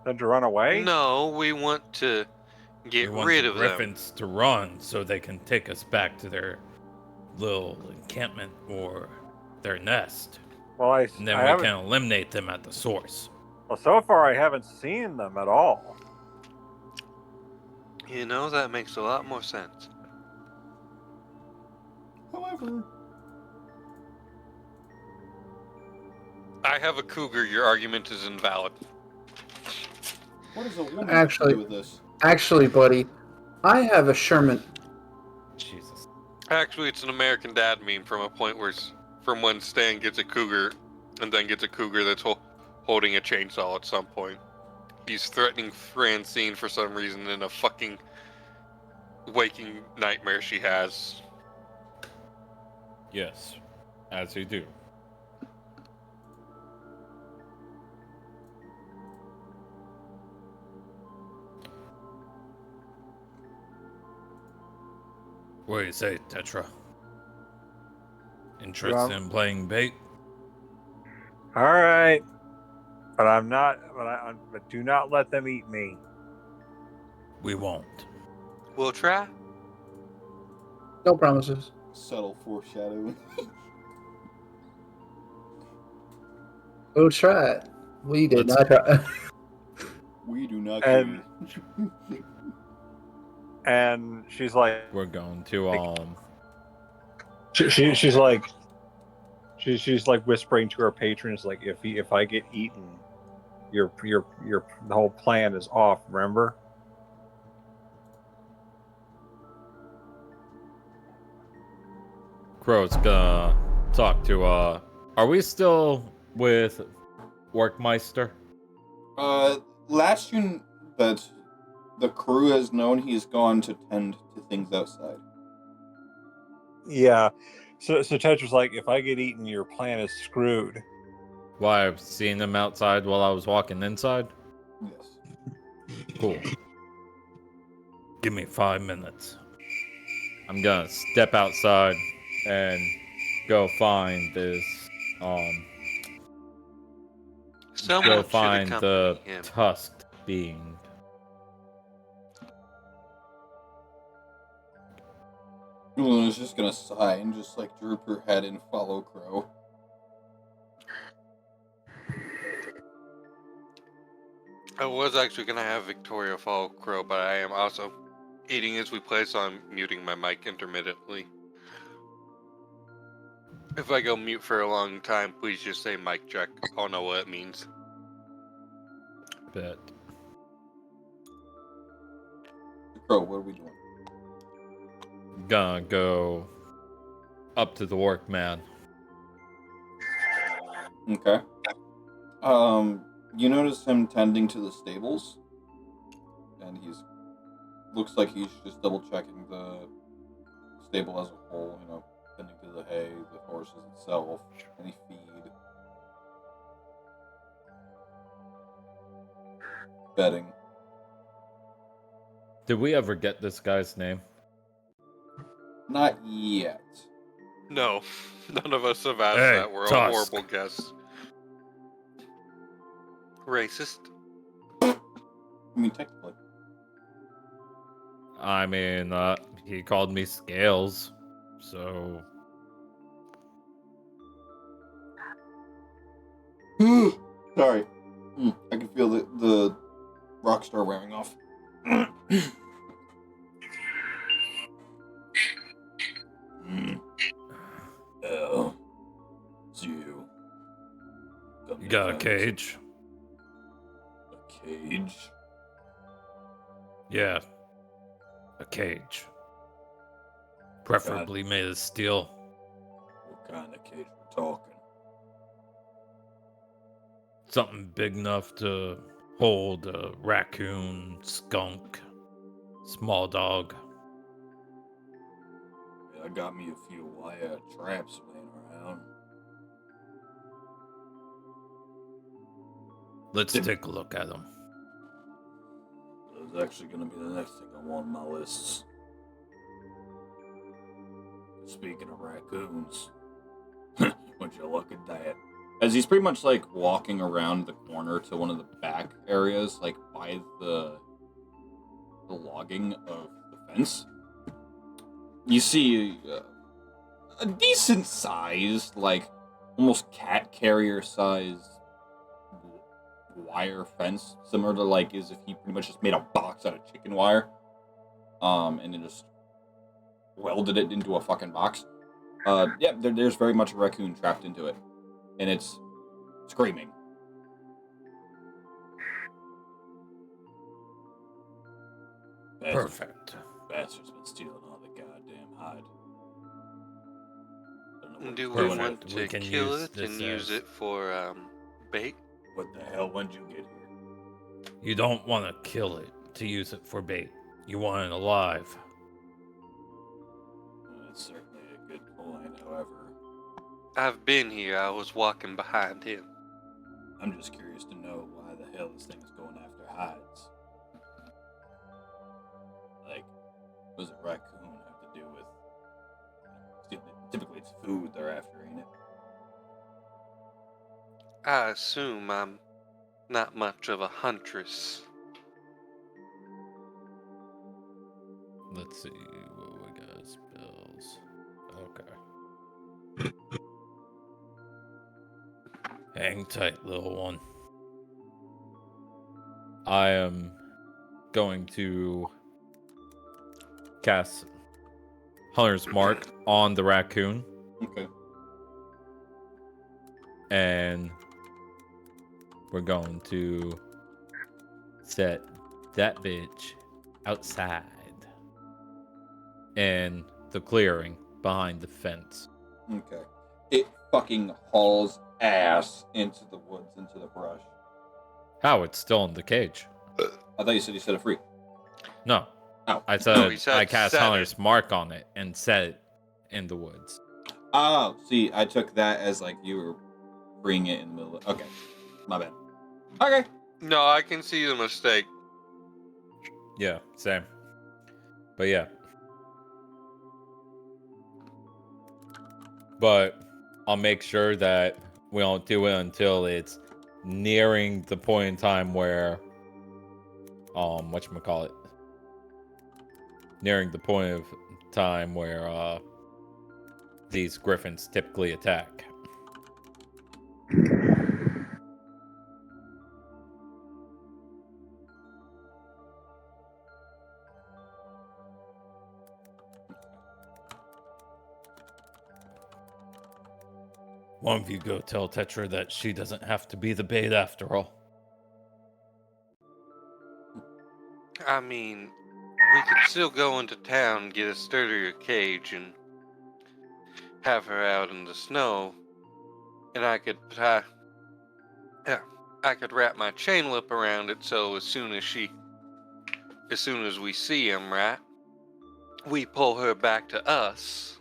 Them to run away? No, we want to get We want rid the of them. Griffins to run so they can take us back to their little encampment or their nest. Well, And then I we haven't. can eliminate them at the source. Well, so far I haven't seen them at all. You know, that makes a lot more sense. However, I have a cougar, your argument is invalid. what does a woman Actually- do with this? Actually, buddy, I have a Sherman. Jesus. Actually, it's an American Dad meme from a point where, from when Stan gets a cougar, and then gets a cougar that's holding a chainsaw at some point. He's threatening Francine for some reason in a fucking waking nightmare she has. Yes, as you do. What do you say, Tetra? Interested in playing bait? All right, but I'm not. But do not let them eat me. We won't. We'll try. No promises. Subtle foreshadowing. We'll try it. We did Let's- not try. We do not And- care. And she's like, We're going to she's like, she's like whispering to her patrons, like, if I get eaten, your the whole plan is off. Remember? Crow's gonna talk to are we still with Workmeister? Last you that the crew has known, he's gone to tend to things outside. Yeah. So Tetra's like, if I get eaten, your plan is screwed. Why, I've seen him outside while I was walking inside? Yes. Cool. Give me 5 minutes. I'm gonna step outside and go find this Someone go should find the accompany him. tusked being. Luna's just gonna sigh and just like droop her head and follow Crow. I was actually gonna have Victoria follow Crow, but I am also eating as we play, so I'm muting my mic intermittently. If I go mute for a long time, please just say mic check. I'll know what it means. Bet. Crow, what are we doing? Gonna go up to the workman. Okay. You notice him tending to the stables, and looks like he's just double checking the stable as a whole. You know, tending to the hay, the horses itself, any feed, bedding. Did we ever get this guy's name? Not yet. No, none of us have asked Hey, that. We're all Tusk. horrible guests. Racist. I mean, technically. I mean, he called me Scales, so Sorry. I can feel the rock star wearing off. Oh. It's you. you got a cage. cage? Yeah. A cage. Preferably made of steel. What kind of cage we're talking? Something big enough to hold a raccoon, skunk, small dog. Yeah, I got me a few wire traps laying around. Let's take a look at them. That's actually going to be the next thing I want on my lists. Speaking of raccoons, would you look at that? As he's pretty much like walking around the corner to one of the back areas, like by the logging of the fence, you see a decent sized, like almost cat carrier sized wire fence, similar to like as if he pretty much just made a box out of chicken wire, and then just welded it into a fucking box. Yeah, there's very much a raccoon trapped into it, and it's screaming. Perfect. Bastard's been stealing all the goddamn hide. Don't know what Do he's we doing want with We to can kill use it this and use as- it for bait? What the hell? When'd you get here? You don't want to kill it to use it for bait. You want it alive. That's certainly a good point. However, I've been here. I was walking behind him. I'm just curious to know why the hell this thing is going after hides. Like, what does a raccoon have to do with? Typically, it's food they're after, ain't it? I assume I'm not much of a huntress. Let's see what we got. Spells. Okay. Hang tight, little one. I am going to cast Hunter's Mark on the raccoon, Okay. and we're going to set that bitch outside in the clearing behind the fence. Okay. It fucking hauls ass into the woods, into the brush. How? It's still in the cage. I thought you said you set it free. No. Oh. I No, said he said I cast set it. Hunter's Mark on it and set it in the woods. Oh, see, I took that as like you were freeing it in the middle of... Okay. My bad. Okay. No, I can see the mistake. Yeah, same. But yeah. But I'll make sure that we don't do it until it's nearing the point in time where whatchamacallit? Nearing the point of time where these griffins typically attack. One of you go tell Tetra that she doesn't have to be the bait after all. I mean, we could still go into town, get a sturdier cage, and have her out in the snow. And I could I could wrap my chain whip around it so as soon as we see him, right, we pull her back to us.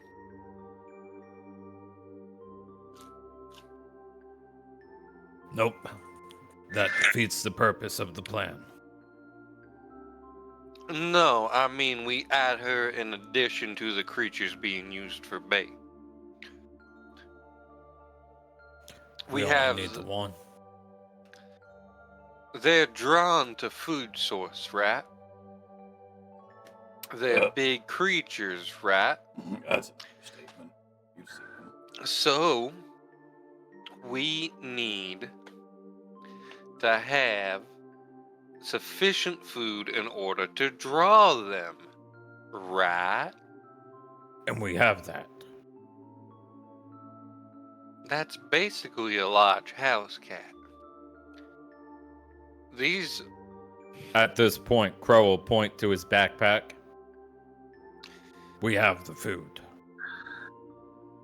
Nope. That defeats the purpose of the plan. No, I mean we add her in addition to the creatures being used for bait. We only have need the one. They're drawn to food source, right? They're Yeah. big creatures, right? That's an understatement. You've seen them. So we need to have sufficient food in order to draw them, right? And we have that. That's basically a large house cat. These At this point, Crow will point to his backpack. We have the food.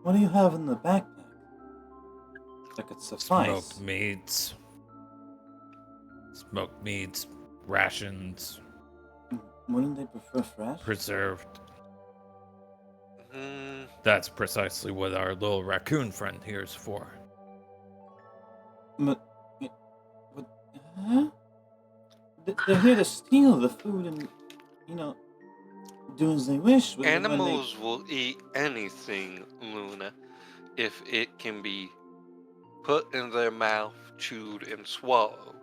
What do you have in the backpack? That could suffice. Smoked meats. Smoked meats, rations, Wouldn't they prefer fresh? preserved. Mm, That's precisely what our little raccoon friend here is for. But, huh? They're here to steal the food and, do as they wish. when they- animals will eat anything, Luna, if it can be put in their mouth, chewed, and swallowed.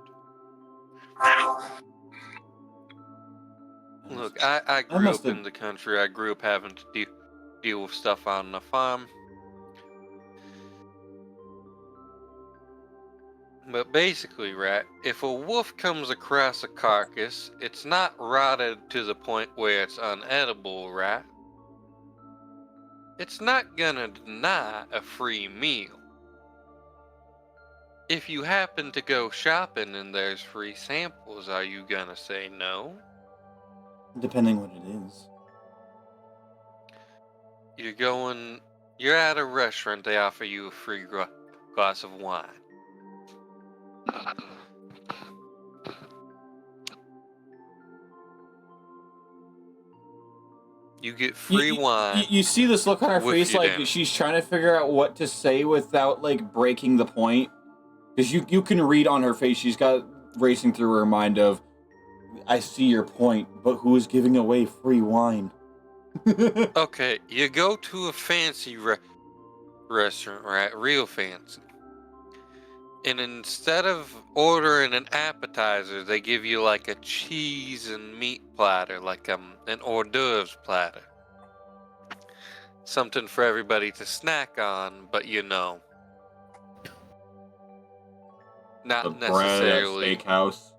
Look, I grew must up in have- the country. I grew up having to deal with stuff on the farm. But basically, right, if a wolf comes across a carcass, it's not rotted to the point where it's unedible, right? It's not gonna deny a free meal. If you happen to go shopping and there's free samples, are you gonna say no? Depending what it is. You're at a restaurant, they offer you a free glass of wine. You get free wine. You see this look on her with face, your like dinner. she's trying to figure out what to say without like breaking the point. Because you can read on her face, she's got racing through her mind of, I see your point, but who is giving away free wine? Okay, you go to a fancy restaurant, right? Real fancy. And instead of ordering an appetizer, they give you like a cheese and meat platter, like an hors d'oeuvres platter. Something for everybody to snack on, but not necessarily. Steakhouse.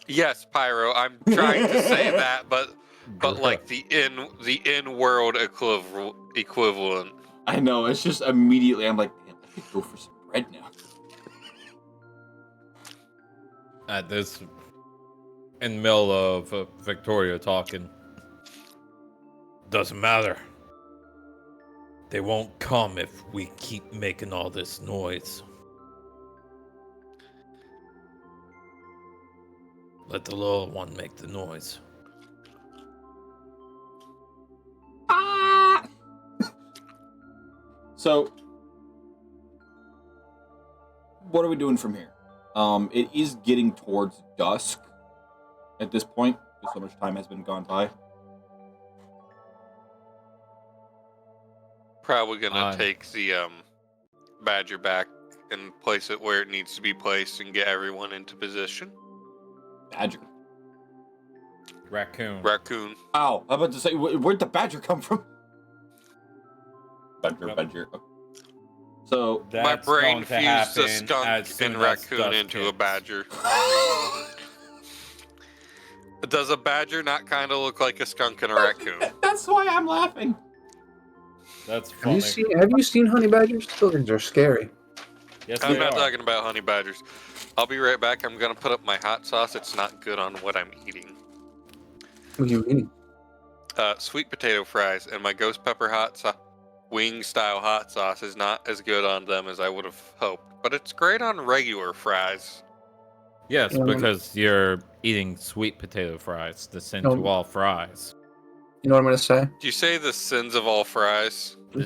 Yes, Pyro, I'm trying to say that, but like the in-world equivalent. I know, it's just immediately I'm like, man, I could go for some bread now. At this, in the middle of Victoria talking, doesn't matter. They won't come if we keep making all this noise. Let the little one make the noise. So, what are we doing from here? It is getting towards dusk at this point, because so much time has been gone by. Probably gonna take the badger back and place it where it needs to be placed and get everyone into position. Badger. Raccoon. Raccoon. Ow, I'm about to say, where'd the badger come from? Badger. Okay. So, My That's brain going to fused a happen as skunk soon and as raccoon dusk into a hits. badger. Does a badger not kind of look like a skunk and a raccoon? that's why I'm laughing. That's Have funny. you seen honey badgers? Those things are scary. Yes, I'm they not are. talking about honey badgers. I'll be right back. I'm gonna put up my hot sauce. It's not good on what I'm eating. What do you mean? Sweet potato fries and my ghost pepper wing style hot sauce is not as good on them as I would have hoped, but it's great on regular fries. Yes, Yeah. because you're eating sweet potato fries, the sin No. to all fries. You know what I'm gonna say? Do you say the sins of all fries? The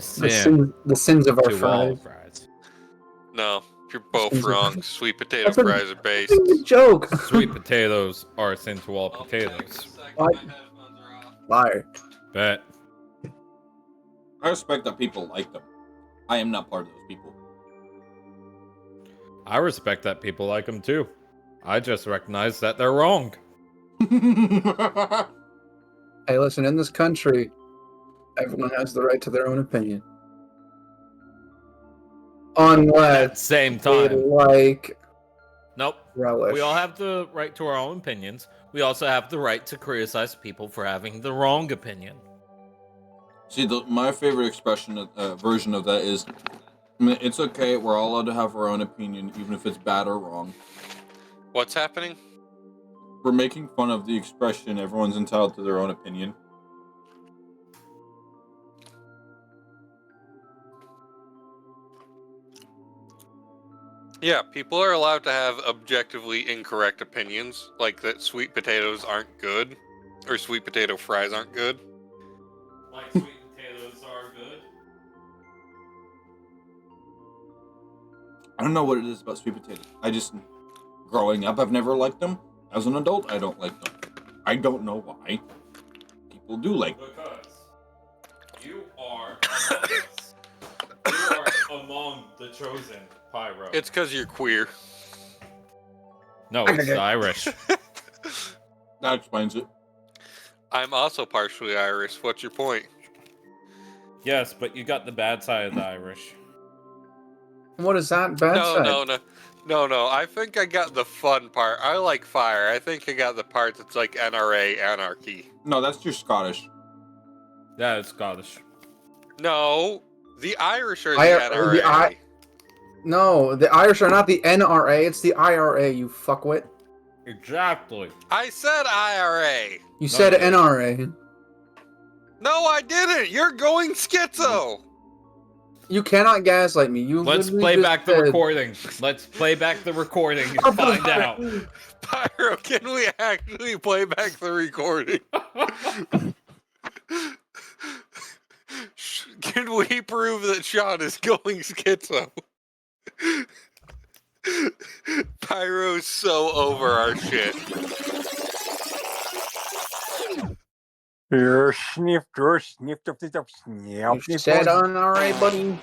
The sins of our to all fries. fries. No, you're both Sins of- wrong. Sweet potato That's a- fries are based. It's a joke. Sweet potatoes are sin to all potatoes. What? Liar. Bet. I respect that people like them. I am not part of those people. I respect that people like them too. I just recognize that they're wrong. Hey, listen, in this country, everyone has the right to their own opinion. At the Unless same they time, like nope. relish. We all have the right to our own opinions. We also have the right to criticize people for having the wrong opinion. See, my favorite expression, version of that is, I mean, it's okay, we're all allowed to have our own opinion, even if it's bad or wrong. What's happening? We're making fun of the expression, everyone's entitled to their own opinion. Yeah, people are allowed to have objectively incorrect opinions, like that sweet potatoes aren't good, or sweet potato fries aren't good. Like sweet potatoes are good. I don't know what it is about sweet potatoes. Growing up, I've never liked them. As an adult, I don't like them. I don't know why. People do like them. Because you are among us. You are among the chosen, Pyro. It's because you're queer. No, it's the Irish. That explains it. I'm also partially Irish. What's your point? Yes, but you got the bad side of the Irish. What is that bad side? No. I think I got the fun part. I like fire. I think I got the part that's like NRA anarchy. No, that's just Scottish. Yeah, it's Scottish. No, the Irish are the NRA. No, the Irish are not the NRA. It's the IRA. You fuckwit. Exactly. I said IRA. You said NRA. No, I didn't. You're going schizo. You cannot gaslight me. Let's play back the recording. Let's play back the recording and find out. Pyro, can we actually play back the recording? Can we prove that Sean is going schizo? Pyro's so over our shit. You're sniffed or sniffed up the snap. You said NRA, buddy.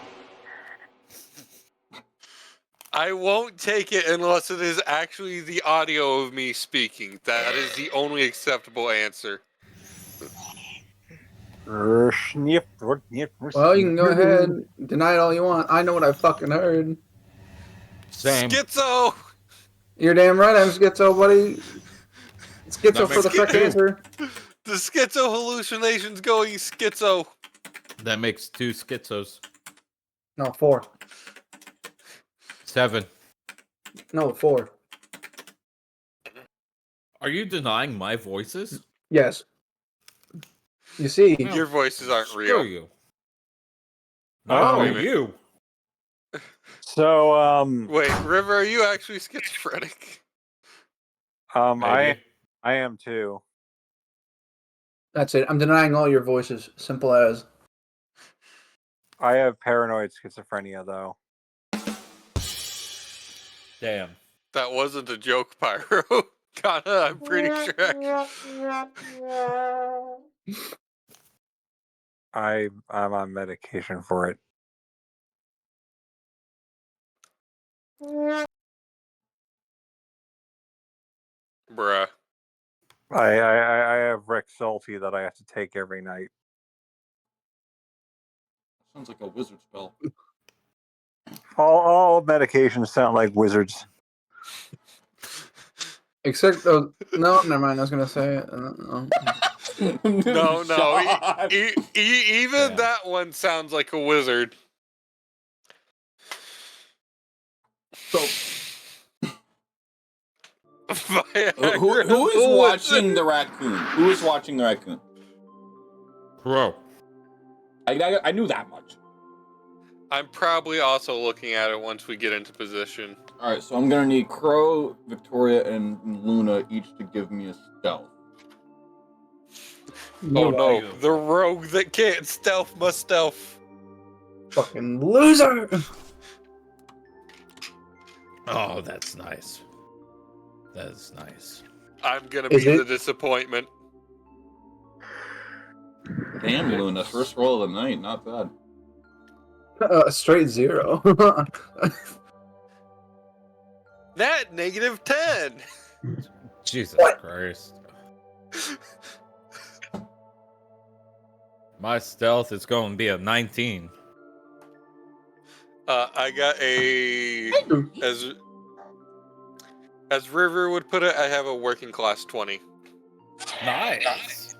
I won't take it unless it is actually the audio of me speaking. That is the only acceptable answer. Well, you can go ahead, deny it all you want. I know what I fucking heard. Same. Schizo! You're damn right, I'm schizo, buddy. Schizo for the correct answer. The schizo hallucination's going schizo. That makes 2 schizos. No, 4. 7. No, 4. Are you denying my voices? Yes. You see, Your voices aren't Screw real. you. Oh, No, you. So, Wait, River, are you actually schizophrenic? I am too. that's it. I'm denying all your voices. Simple as. I have paranoid schizophrenia, though. Damn. That wasn't a joke, Pyro. Kinda, I'm pretty sure. I'm on medication for it. Bruh. I have Rexulti that I have to take every night. Sounds like a wizard spell. All medications sound like wizards. Except those. No, never mind. I was gonna say it. No. Shot. Even Yeah. that one sounds like a wizard. So, Viagra who is the watching wizard. the raccoon? Who is watching the raccoon? Bro. I knew that much. I'm probably also looking at it once we get into position. All right, so I'm gonna need Crow, Victoria, and Luna each to give me a stealth. Oh no, the rogue that can't stealth must stealth. Fucking loser! Oh, that's nice. That's nice. I'm gonna Is be it? the disappointment. Damn, Luna, first roll of the night, not bad. Straight 0. That -10. Jesus What? Christ. My stealth is going to be a 19. I got a as River would put it, I have a working class 20. Nice.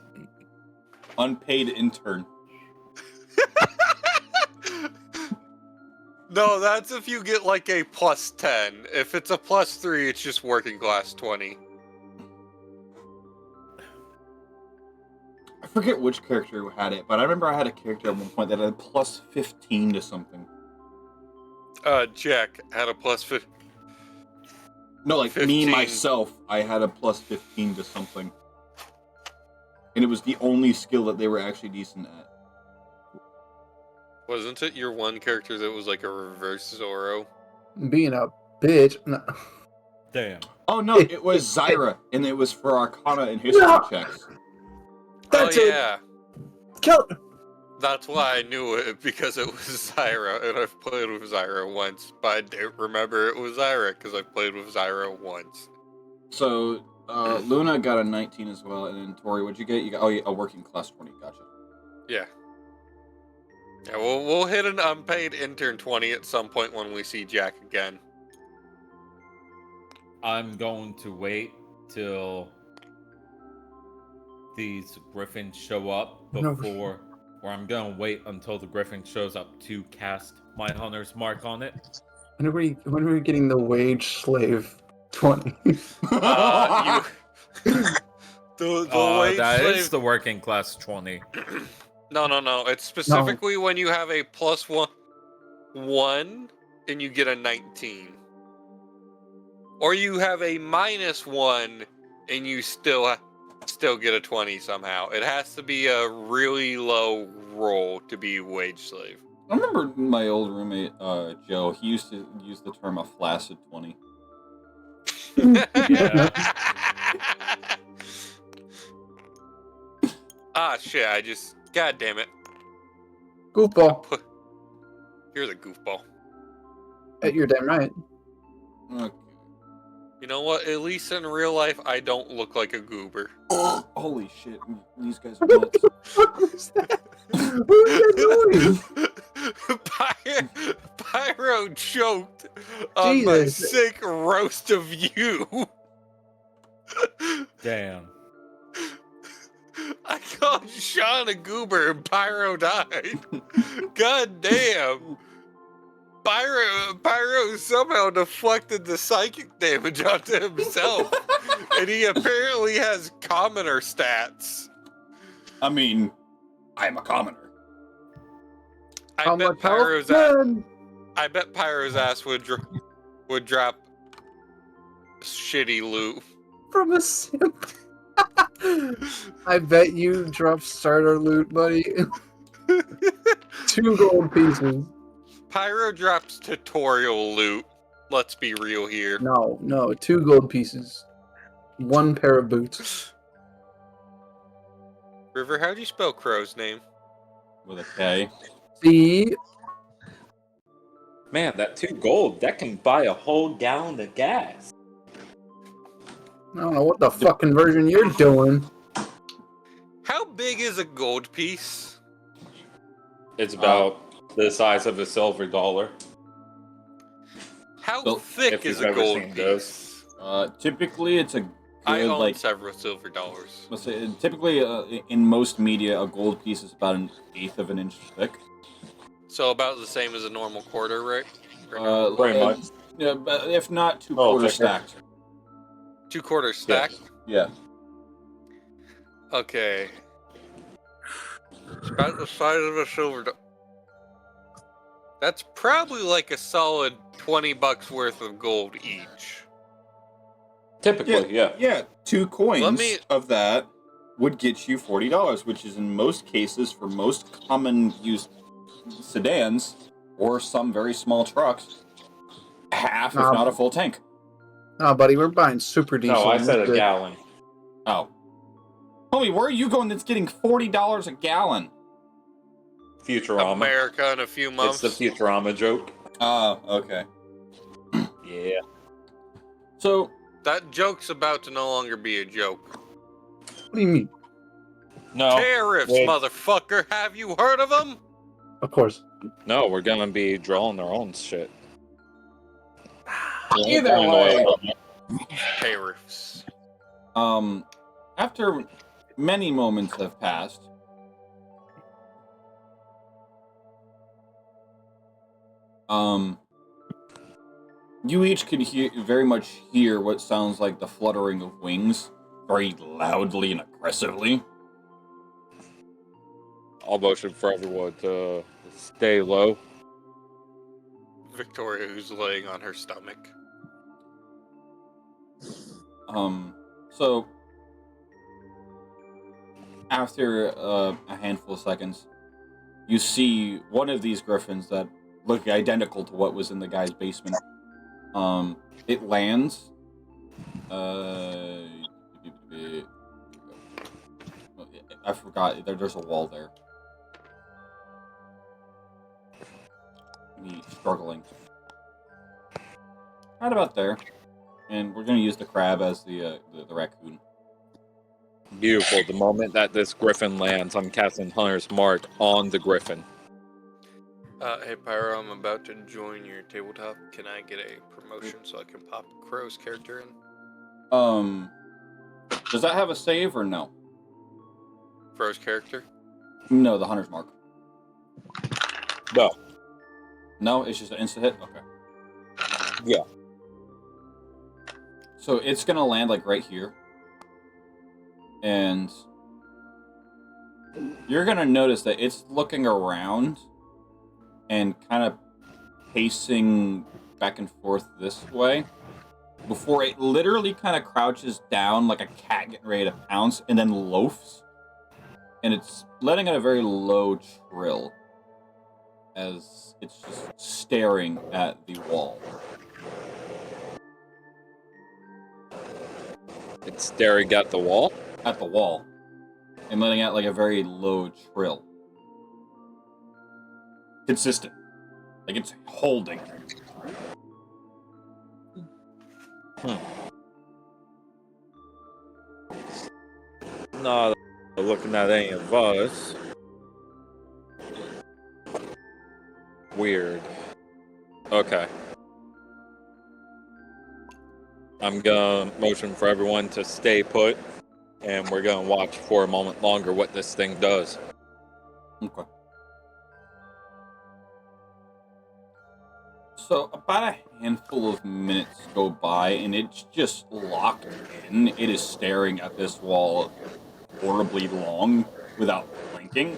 Unpaid intern. No, that's if you get like a +10. If it's a +3, it's just working class 20. forget which character had it, but I remember I had a character at one point that had plus 15 to something. Jack had a plus 15. No, like 15. me, myself, I had a plus 15 to something. And it was the only skill that they were actually decent at. Wasn't it your one character that was like a reverse Zoro? Being a bitch. No. Damn. Oh no, it was Zyra, and it was for Arcana and history No! checks. That's oh it. yeah, Kill. that's why I knew it, because it was Zyra, and I've played with Zyra once, but I didn't remember it was Zyra because I played with Zyra once. So, Luna got a 19 as well, and then Tori, what'd you get? You got a working class 20. Gotcha. Yeah. Yeah, we'll hit an unpaid intern 20 at some point when we see Jack again. I'm going to wait till these griffins show up No. before, or I'm going to wait until the griffin shows up to cast my hunter's mark on it. When are we getting the wage slave 20? The wage That slave. is the working class 20. No. It's specifically when you have a plus one and you get a 19. Or you have a -1 and you still get a 20 somehow. It has to be a really low roll to be wage slave. I remember my old roommate, Joe, he used to use the term a flaccid 20. Yeah. Ah, shit, God damn it. Goofball. You're the goofball. You're damn right. Okay. You know what? At least in real life, I don't look like a goober. Holy shit, these guys are nuts. What was that? What was that noise? Pyro choked on my Jesus. sick roast of you. Damn. I called Sean a goober and Pyro died. God damn. Pyro somehow deflected the psychic damage onto himself. And he apparently has commoner stats. I mean, I'm a commoner. I bet much health? Pyro's ass would drop shitty loot. From a simp. I bet you dropped starter loot, buddy. 2 gold pieces. Pyro drops tutorial loot. Let's be real here. No, 2 gold pieces. 1 pair of boots. River, how do you spell Crow's name? With a K. See? Man, that 2 gold, that can buy a whole gallon of gas. I don't know what the fucking version you're doing. How big is a gold piece? It's about the size of a silver dollar. How Well, thick if is you've a ever gold seen piece? those. Typically, it's a good, I own like, several silver dollars. let's say, typically, in most media, a gold piece is about 1/8 of an inch thick. So about the same as a normal quarter, right? Pretty much. Yeah, but if not 2 Oh, quarters thicker. stacked. 2 quarters stacked? Yeah. Okay. It's about the size of a silver dollar. That's probably like a solid $20 worth of gold each. Typically, yeah. Yeah, 2 coins Let me- of that would get you $40, which is in most cases, for most common use sedans or some very small trucks, half, if not a full tank. Oh, buddy, we're buying super diesel. No, I said a Good. gallon. Oh. Homie, where are you going that's getting $40 a gallon? Futurama. America in a few months. It's the Futurama joke. Oh, okay. Yeah. So, That joke's about to no longer be a joke. What do you mean? No. Tariffs, wait. motherfucker. Have you heard of them? Of course. No, we're gonna be drawing our own shit. Either way. Tariffs. After many moments have passed, you each can very much hear what sounds like the fluttering of wings, very loudly and aggressively. I'll motion for everyone to stay low. Victoria, who's laying on her stomach. So after a handful of seconds, you see one of these griffins that look identical to what was in the guy's basement. It lands. I forgot. There's a wall there. Me struggling. Right about there. And we're going to use the crab as the raccoon. Beautiful. The moment that this griffin lands, I'm casting Hunter's Mark on the griffin. Hey Pyro, I'm about to join your tabletop. Can I get a promotion so I can pop Crow's character in? Does that have a save or no? Crow's character? No, the Hunter's Mark. No. No, it's just an instant hit? Okay. Yeah. So it's going to land like right here. And you're going to notice that it's looking around and kind of pacing back and forth this way before it literally kind of crouches down like a cat getting ready to pounce and then loafs. And it's letting out a very low trill as it's just staring at the wall. It's staring at the wall? At the wall. And letting out like a very low trill. Consistent. Like it's holding. Not looking at any of us. Weird. Okay. I'm gonna motion for everyone to stay put, and we're gonna watch for a moment longer what this thing does. Okay. So about a handful of minutes go by, and it's just locked in. It is staring at this wall horribly long without blinking,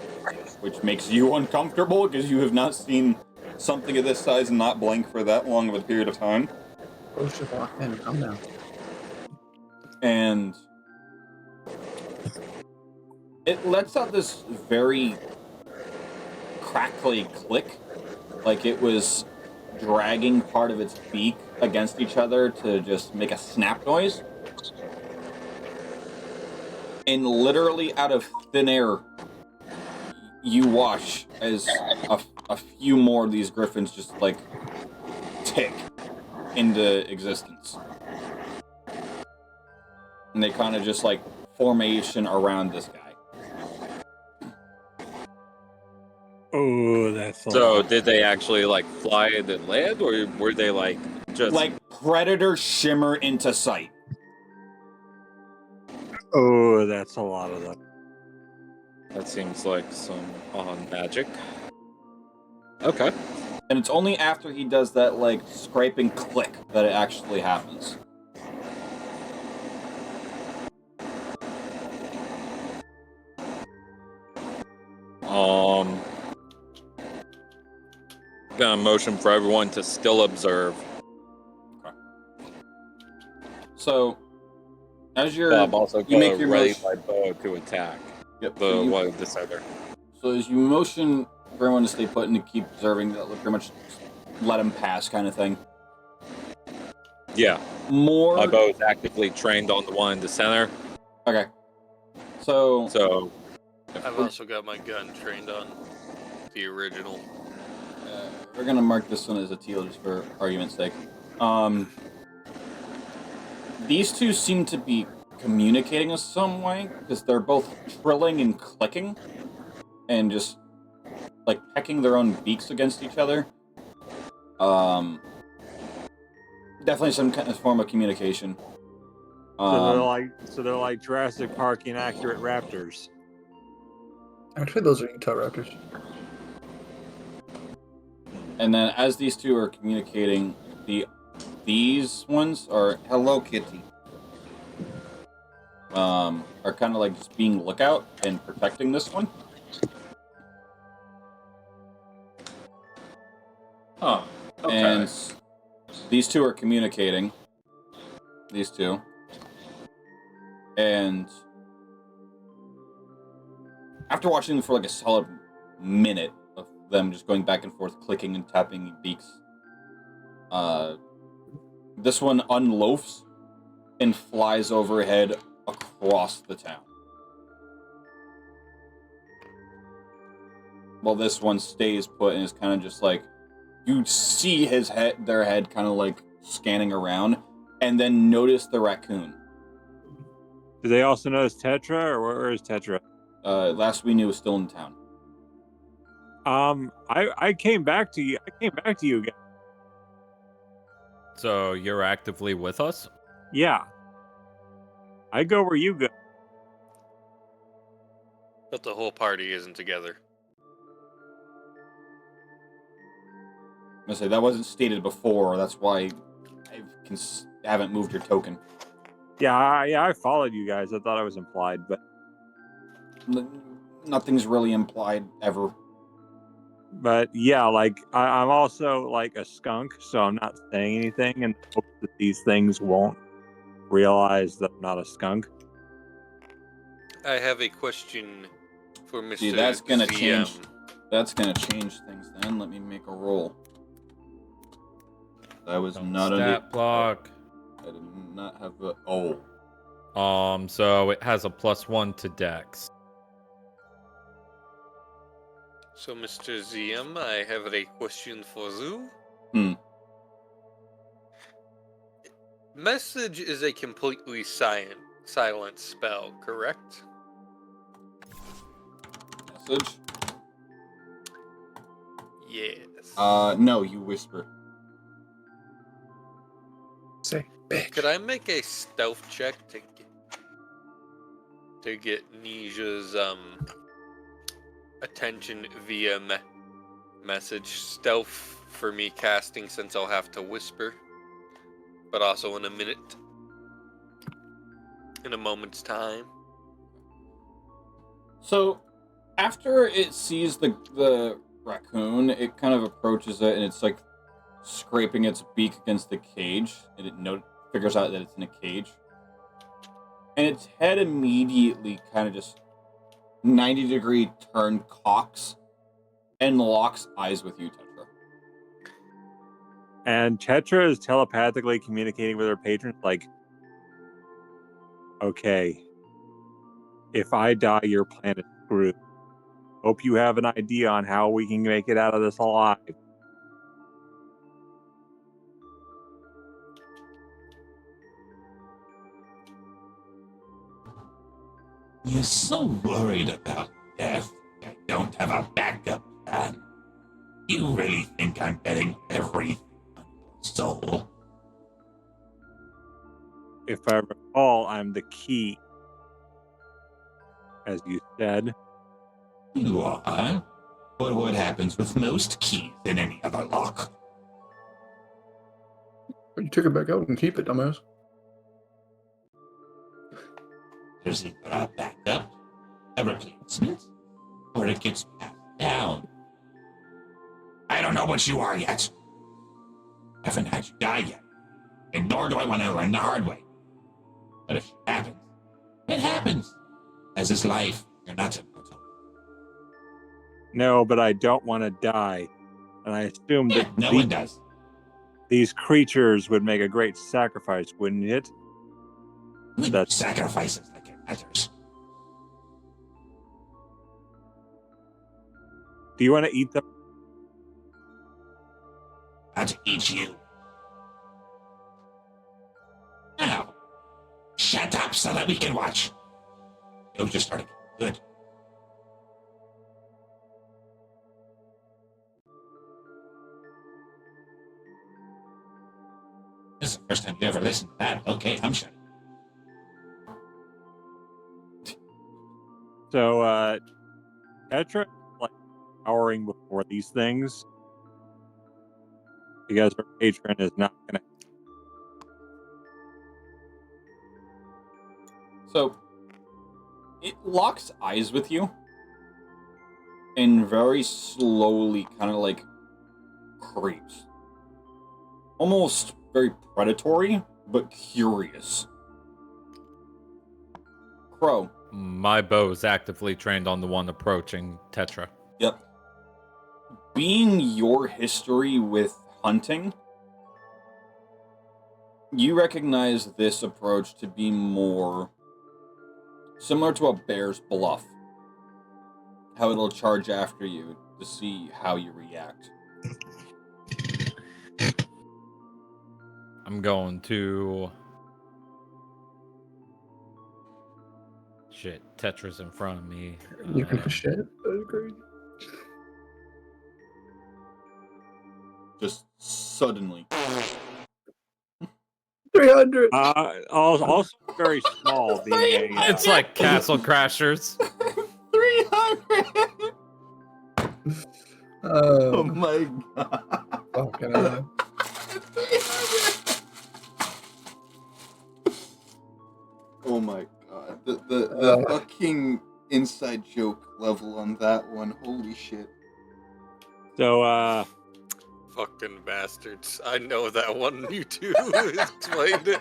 which makes you uncomfortable because you have not seen something of this size and not blink for that long of a period of time. Oh, shit, locked in. Calm down. And it lets out this very crackly click, like it was dragging part of its beak against each other to just make a snap noise. And literally out of thin air, you watch as a few more of these griffins just like tick into existence. And they kind of just like formation around this guy. Oh, that's So, did they actually like fly and then land, or were they like just Like predator shimmer into sight. Oh, that's a lot of them. That seems like some magic. Okay. And it's only after he does that like scraping click that it actually happens. Gonna motion for everyone to still observe. Okay. So, as you're, I'm also you gonna make your ready motion. my bow to attack Yep. the one of the center. So as you motion for everyone to stay put and to keep observing, that pretty much let him pass kind of thing. Yeah. More. My bow is actively trained on the one in the center. Okay. So. I've also got my gun trained on the original. We're gonna mark this one as a teal just for argument's sake. These two seem to be communicating in some way because they're both trilling and clicking and just like pecking their own beaks against each other. Definitely some kind of form of communication. So they're like Jurassic Park inaccurate raptors. Actually, those are Utah Raptors. And then as these two are communicating, these ones are Hello Kitty. Are kind of like just being lookout and protecting this one. Huh. Okay. And these two are communicating. These two. And after watching them for like a solid minute of them just going back and forth, clicking and tapping beaks, this one unloafs and flies overhead across the town. While this one stays put and is kind of just like, you see their head kind of like scanning around, and then notice the raccoon. Do they also notice Tetra, or where is Tetra? Last we knew was still in town. I came back to you. I came back to you guys. So you're actively with us? Yeah. I go where you go. But the whole party isn't together. I say that wasn't stated before. That's why I haven't moved your token. Yeah, I followed you guys. I thought it was implied, but Nothing's really implied ever. yeah, like I'm also like a skunk, so I'm not saying anything, and hope that these things won't realize that I'm not a skunk. I have a question for Mr. See, that's gonna ZM. change. That's gonna change things. Then let me make a roll. That was not Stat block. I did not have a. Oh. So it has a +1 to Dex. So, Mr. ZM, I have a question for you. Message is a completely silent spell, correct? Message? Yes. No, you whisper. Say, bitch. Could I make a stealth check to get Nisha's attention via message? Stealth for me casting, since I'll have to whisper, but also in a minute, in a moment's time. So, after it sees the raccoon, it kind of approaches it, and it's like scraping its beak against the cage, and it figures out that it's in a cage. And its head immediately kind of just 90-degree turn cocks and locks eyes with you, Tetra. And Tetra is telepathically communicating with her patrons, like, okay, if I die, your plan is screwed. Hope you have an idea on how we can make it out of this alive. You're so worried about death, I don't have a backup plan. You really think I'm betting everything on your soul? If I recall, I'm the key, as you said. You are. But what happens with most keys in any other lock? You took it back out and keep it, dumbass. There's either a backup, a replacement, or it gets passed down. I don't know what you are yet. I haven't had you die yet, and nor do I want to learn the hard way. But if it happens, it happens. As is life, you're not immortal. No, but I don't want to die. And I assume Yeah, that no one does. these creatures would make a great sacrifice, wouldn't it? We make That's- sacrifices like it matters. Do you want to eat them? How to eat you. Now, shut up so that we can watch. You'll just start to get good. This is the first time you ever listened to that. Okay, I'm shutting. So, Tetra, like, cowering before these things. Because her patron is not going to. So, it locks eyes with you and very slowly kind of like creeps. Almost very predatory, but curious. Crow. My bow is actively trained on the one approaching Tetra. Yep. Being your history with hunting, you recognize this approach to be more similar to a bear's bluff. How it'll charge after you to see how you react. I'm going to... Shit, Tetra's in front of me. You can shit. That's crazy. Just suddenly. 300. Also very small, being a. It's like Castle Crashers. 300! Oh my god. Fucking hell. 300! Oh my god. The fucking inside joke level on that one. Holy shit. So, Fucking bastards. I know that one. You two explained it.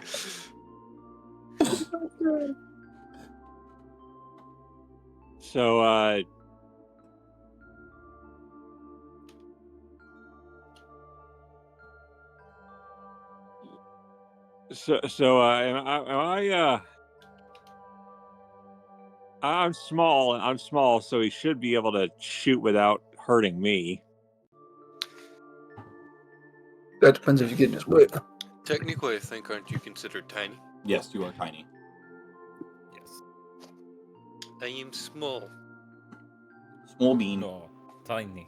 so, I'm small, so he should be able to shoot without hurting me. That depends if you get in his way. Technically, I think, aren't you considered tiny? Yes, you are tiny. Yes. I am small. Small bean. Oh, tiny.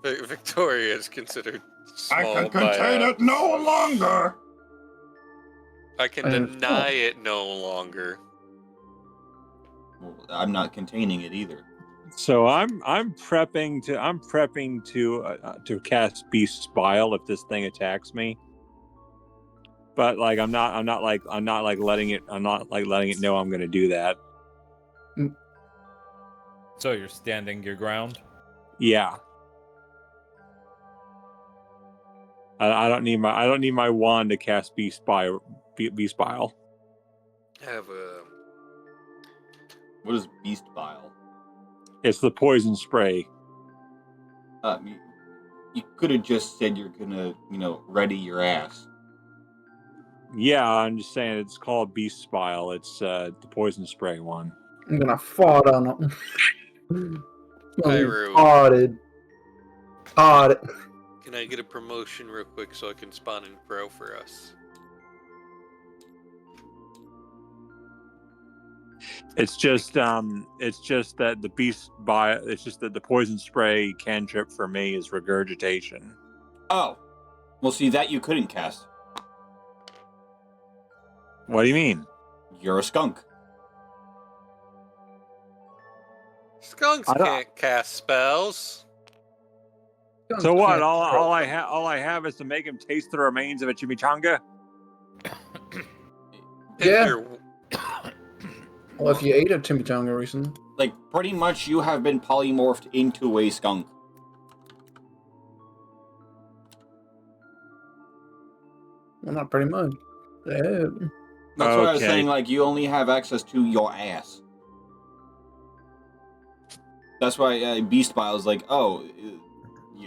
Victoria is considered small. I can contain it no longer. I can deny it no longer. Well, I'm not containing it either. So I'm prepping to cast Beast's Bile if this thing attacks me. But like I'm not letting it know I'm going to do that. So you're standing your ground? Yeah. I don't need my wand to cast Beast Bile. I have a... What is Beast Bile? It's the poison spray. You could have just said you're gonna, ready your ass. Yeah, I'm just saying it's called Beast Bile. It's the poison spray one. I'm gonna fart on him. Pyro. Farted. Can I get a promotion real quick so I can spawn in Pro for us? It's just that the Beast Bile. It's just that the poison spray cantrip for me is regurgitation. Oh. Well, see, that you couldn't cast. What do you mean? You're a skunk. Skunks can't cast spells. So what? All I have is to make him taste the remains of a chimichanga. Yeah. Well, if you ate a chimichanga recently. Like, pretty much you have been polymorphed into a skunk. Well, not pretty much. Yeah. That's what I was saying, like, you only have access to your ass. That's why Beast Bile is like, oh,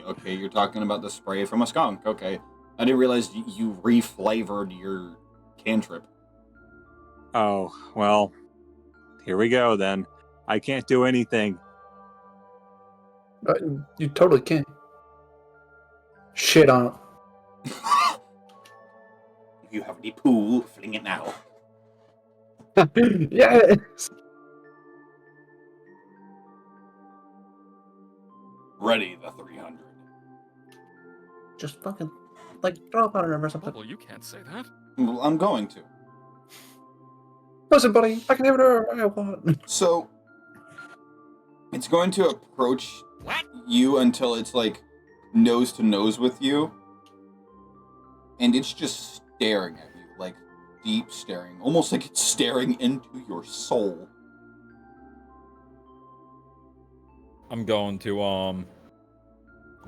okay, you're talking about the spray from a skunk. Okay. I didn't realize you reflavored your cantrip. Oh, well, here we go then. I can't do anything. You totally can. Shit on it. You have the pool, fling it now. Yes. Ready the 300. Just fucking, throw up on him or something. Well, you can't say that. Well, I'm going to. Listen, buddy, I can have whatever I want. So, it's going to approach you until it's, nose to nose with you. And it's just staring at you, deep staring. Almost like it's staring into your soul. I'm going to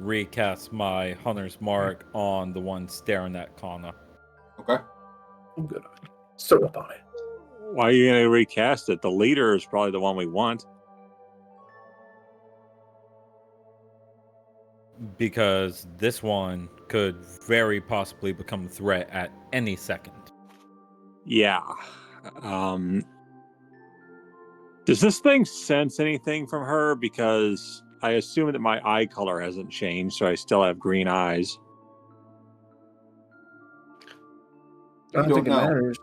recast my hunter's mark on the one staring at Kana. Okay. I'm good on it. So up on it. Why are you going to recast it? The leader is probably the one we want. Because this one could very possibly become a threat at any second. Yeah. Does this thing sense anything from her? Because I assume that my eye color hasn't changed, so I still have green eyes. I don't don't think it know. matters.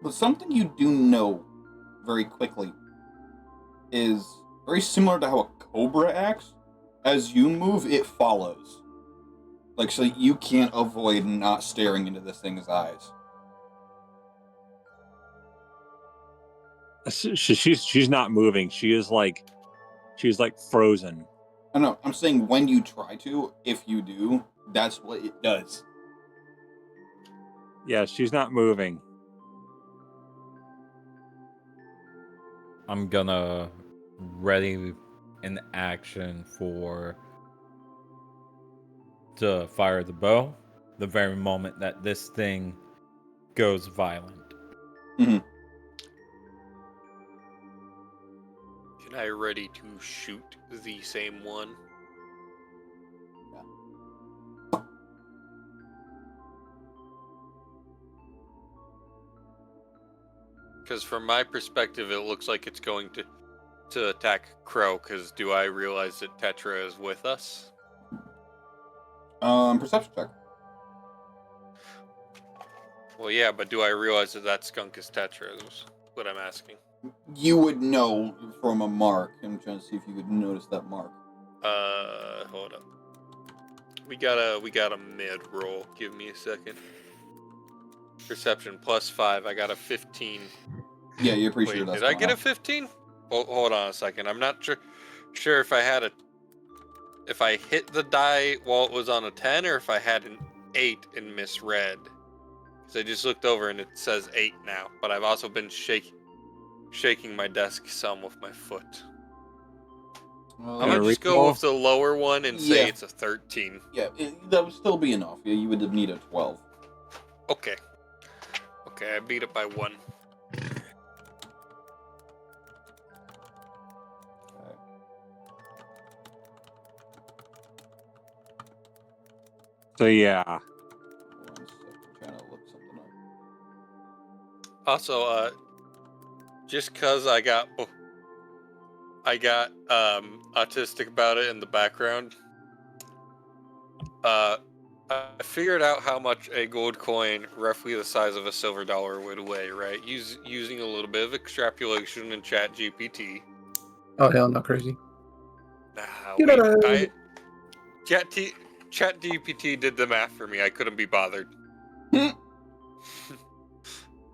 But something you do know very quickly is very similar to how a cobra acts. As you move, it follows. Like, so you can't avoid not staring into this thing's eyes. She's not moving. She's like frozen. I know, I'm saying when you try to, if you do, that's what it does. Yeah, she's not moving. I'm gonna ready an action to fire the bow the very moment that this thing goes violent. Mm-hmm. Can I ready to shoot the same one? Because from my perspective, it looks like it's going to attack Crow. Because do I realize that Tetra is with us? Perception check. Well, yeah, but do I realize that skunk is Tetra? Is what I'm asking. You would know from a mark. I'm trying to see if you could notice that mark. Hold up. We got a mid roll. Give me a second. Perception +5. I got a 15. Yeah, you're pretty Wait, sure that's did I going get a up. 15? Hold on a second. I'm not sure if I hit the die while it was on a 10 or if I had an 8 and misread. Because I just looked over and it says 8 now, but I've also been shaking my desk some with my foot. I'm gonna just go with the lower one and say it's a 13. Yeah, that would still be enough. Yeah, you would need a 12. Okay. Okay, I beat it by 1. So yeah. One second, I'm trying to look something up. Also, just cause I got autistic about it in the background. I figured out how much a gold coin, roughly the size of a silver dollar, would weigh. Right, using a little bit of extrapolation in ChatGPT. Oh hell, not crazy. ChatGPT did the math for me. I couldn't be bothered.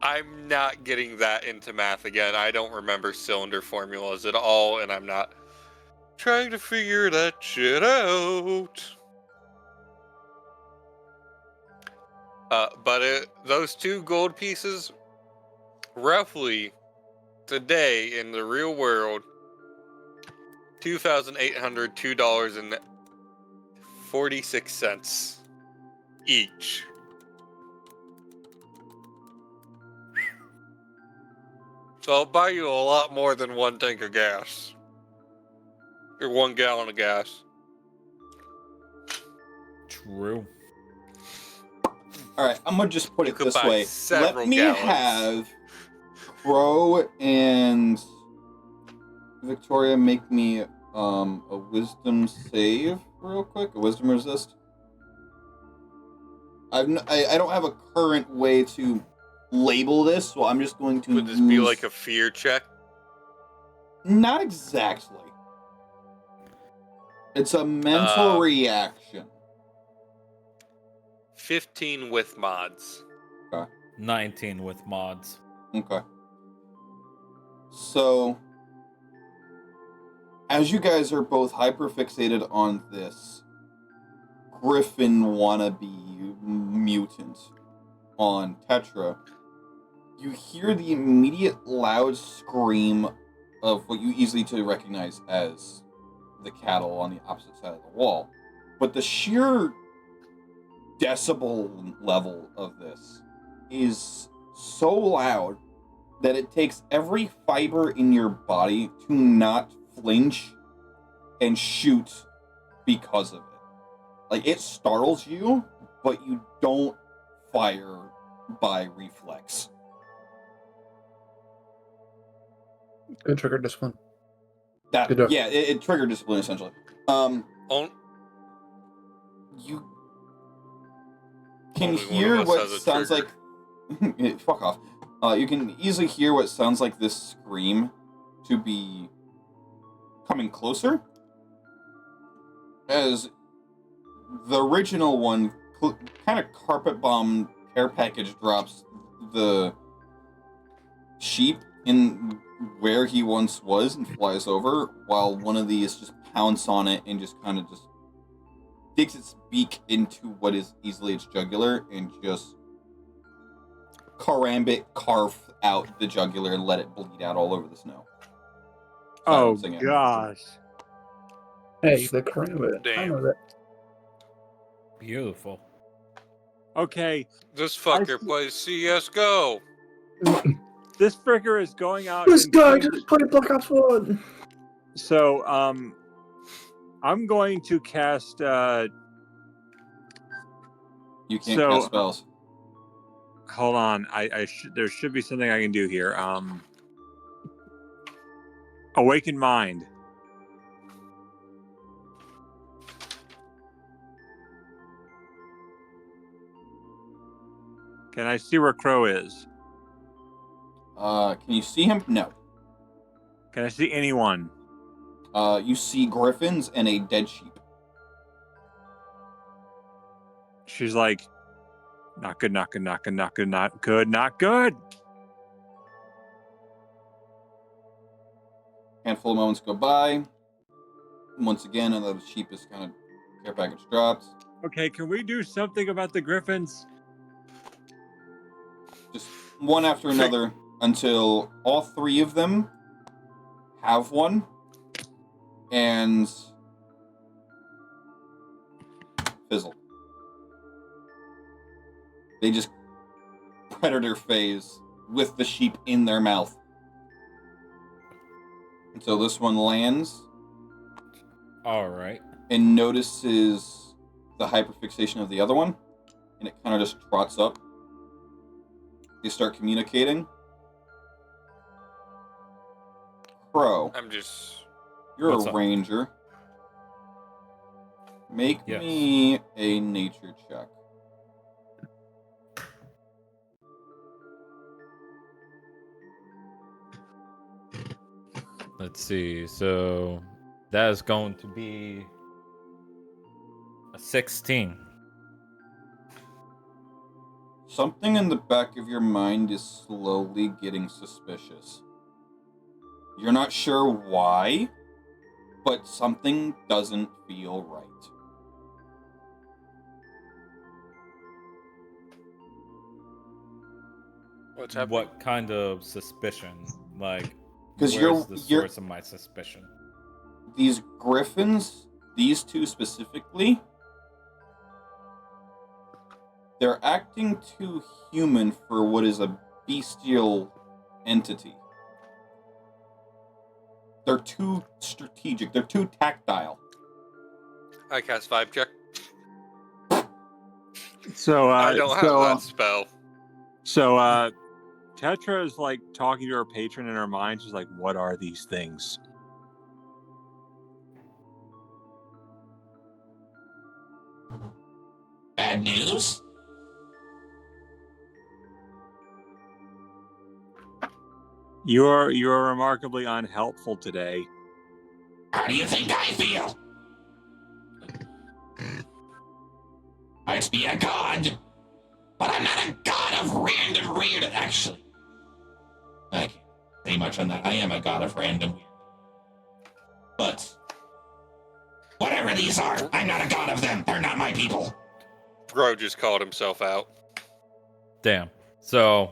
I'm not getting that into math again. I don't remember cylinder formulas at all, and I'm not trying to figure that shit out. But those 2 gold pieces, roughly, today in the real world, $2,802.46 each. So I'll buy you a lot more than 1 tank of gas. Or 1 gallon of gas. True. Alright, I'm gonna just put You it could this buy way. several Let me gallons. have Crow and Victoria make me a wisdom save real quick. A wisdom resist. I don't have a current way to label this, so I'm just going to Would this be like a fear check? Not exactly. It's a mental reaction. 15 with mods. 19 with mods. Okay. So, as you guys are both hyper-fixated on this Griffin wannabe mutant on Tetra, you hear the immediate loud scream of what you easily to recognize as the cattle on the opposite side of the wall. But the sheer decibel level of this is so loud that it takes every fiber in your body to not flinch and shoot because of it. Like, it startles you, but you don't fire by reflex. Good trigger discipline. That, Good job. yeah, it triggered discipline, essentially. On- You can Only one hear of us what has a sounds trigger. like... Fuck off. You can easily hear what sounds like this scream to be coming closer. As the original one kind of carpet bomb care package drops the sheep in where he once was and flies over, while one of these just pounce on it and just kind of just digs its beak into what is easily its jugular and just carve out the jugular and let it bleed out all over the snow. Oh Silencing it. gosh. Hey, the karambit. I Damn. know that. Beautiful. Okay, This fucker plays CS:GO. this fricker is going out. This and guy killing- just played Black Ops 1. So, I'm going to cast. You can't So- cast spells. Hold on, there should be something I can do here. Awaken Mind. Can I see where Crow is? Can you see him? No. Can I see anyone? You see griffins and a dead sheep. She's like, not good, not good, not good, not good, not good, not good. Handful of moments go by. Once again, another sheep is kind of care package dropped. Okay, can we do something about the griffins? Just one after another until all three of them have one. And fizzle. They just predator phase with the sheep in their mouth. And so this one lands All right. and notices the hyperfixation of the other one, and it kind of just trots up. They start communicating. Crow, I'm just. you're What's a up? ranger. Make Yes. me a nature check. Let's see. So that is going to be a 16. Something in the back of your mind is slowly getting suspicious. You're not sure why, but something doesn't feel right. What's happening? What kind of suspicion? Like, 'Cause where's the you're- source of my suspicion? These griffins, these two specifically, they're acting too human for what is a bestial entity. They're too strategic. They're too tactile. I cast vibe check. So, I don't have that spell. So, Tetra is like talking to her patron in her mind. She's like, "What are these things?" Bad news? You're remarkably unhelpful today. How do you think I feel? Might be a god, but I'm not a god of random weird, actually. I can't say much on that. I am a god of random weird. But whatever these are, I'm not a god of them. They're not my people. Bro just called himself out. Damn. So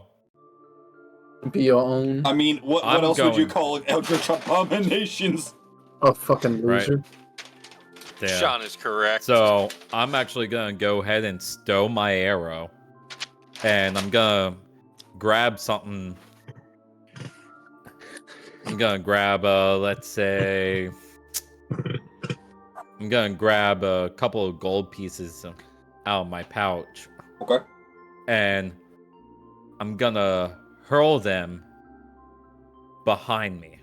Be your own. I mean, what I'm else would you going- call Eldritch Abominations? A fucking Right. loser. Yeah. Sean is correct. So I'm actually gonna go ahead and stow my arrow, and I'm gonna grab something. I'm gonna grab let's say I'm gonna grab a couple of gold pieces out of my pouch, Okay. and I'm gonna hurl them behind me.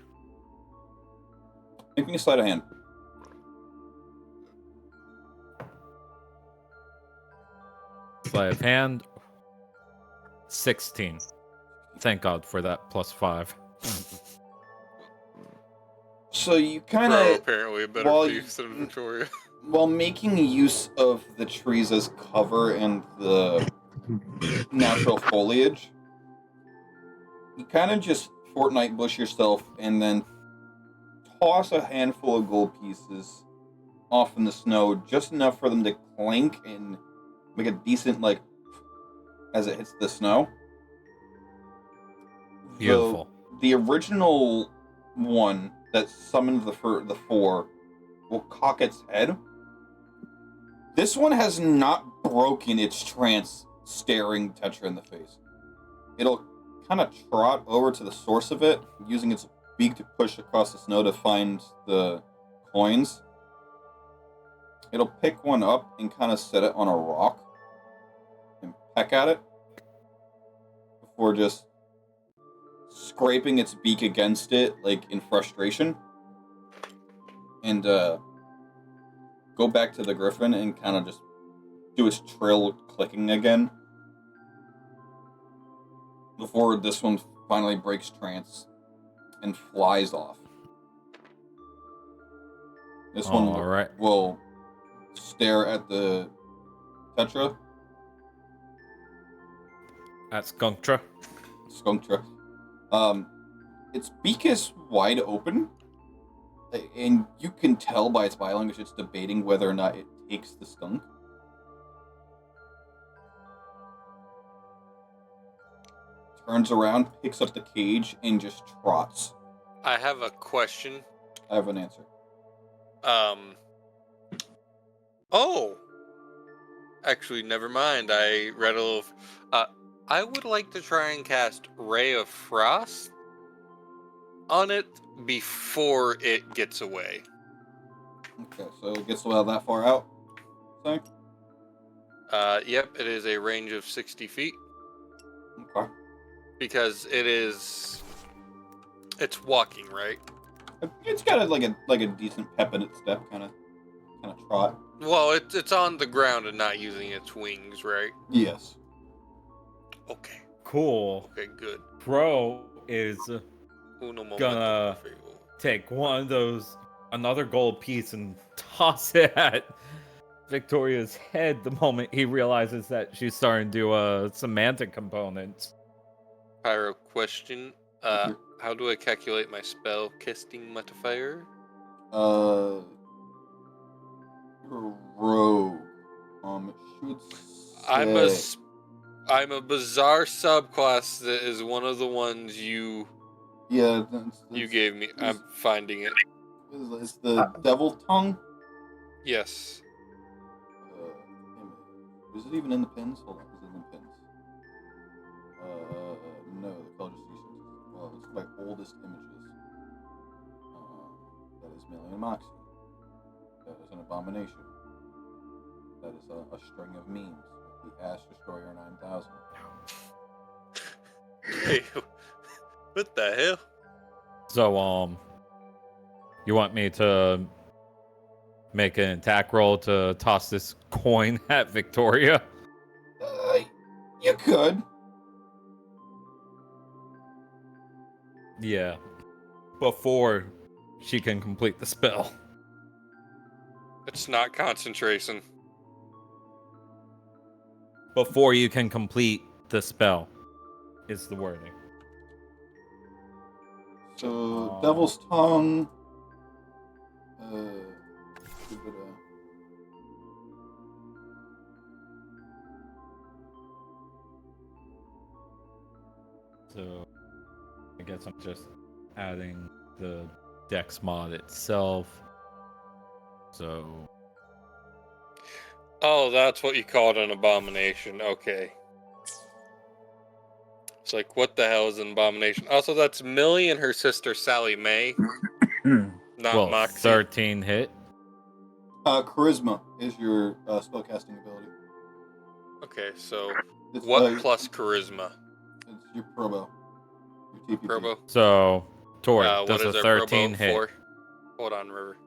Make me a sleight of hand. Sleight of hand. 16. Thank God for that +5. So you kind Bro, of, apparently a better while thief than Victoria. while making use of the trees as cover and the natural foliage, you kind of just Fortnite bush yourself and then toss a handful of gold pieces off in the snow, just enough for them to clink and make a decent, like, as it hits the snow. Beautiful. The original one that summoned the four will cock its head. This one has not broken its trance, staring Tetra in the face. It'll kind of trot over to the source of it, using its beak to push across the snow to find the coins. It'll pick one up and kind of set it on a rock and peck at it before just scraping its beak against it, like in frustration, and go back to the griffin and kind of just do its trill clicking again before this one finally breaks trance and flies off. This one Alright. will stare at the Tetra, At Skunktra. Skunktra. Its beak is wide open, and you can tell by its body language it's debating whether or not it takes the skunk. Turns around, picks up the cage, and just trots. I have a question. I have an answer. Oh. Actually, never mind. I read a little. I would like to try and cast Ray of Frost on it before it gets away. Okay, so it gets about that far out. Sorry? Yep, it is a range of 60 feet Okay. because it's walking, right? It's got a decent pep in its step, kind of trot. Well, it's on the ground and not using its wings, right? Yes. Okay. Cool. Okay, good. Pro is Uno momento, Gonna- por favor. take another gold piece, and toss it at Victoria's head the moment he realizes that she's starting to do semantic components. Pyro question. How do I calculate my spell casting modifier? You're a rogue. It should say... I'm a bizarre subclass that is one of the ones you gave me. I'm finding it. It's the devil tongue. Yes. Is it even in the pins? Hold on, is it in the pins? No, the color just well, it's my oldest images. That is Million Moxie. That is an abomination. That is a string of memes with the Ash Destroyer 9000. Hey, what the hell? So, you want me to make an attack roll to toss this coin at Victoria? You could. Yeah. Before she can complete the spell. It's not concentration. Before you can complete the spell is the wording. So, Devil's Tongue. Give it a... So I guess I'm just adding the Dex mod itself. So Oh, that's what you called an abomination. Okay. It's like, what the hell is an abomination? Also, that's Millie and her sister Sally Mae, not Moxie. 13 hit. Charisma is your spellcasting ability. Okay, so It's, what plus charisma? It's your probo. Your TPP. Probo? So Tori What does is a our 13 probo hit. for? Hold on, River.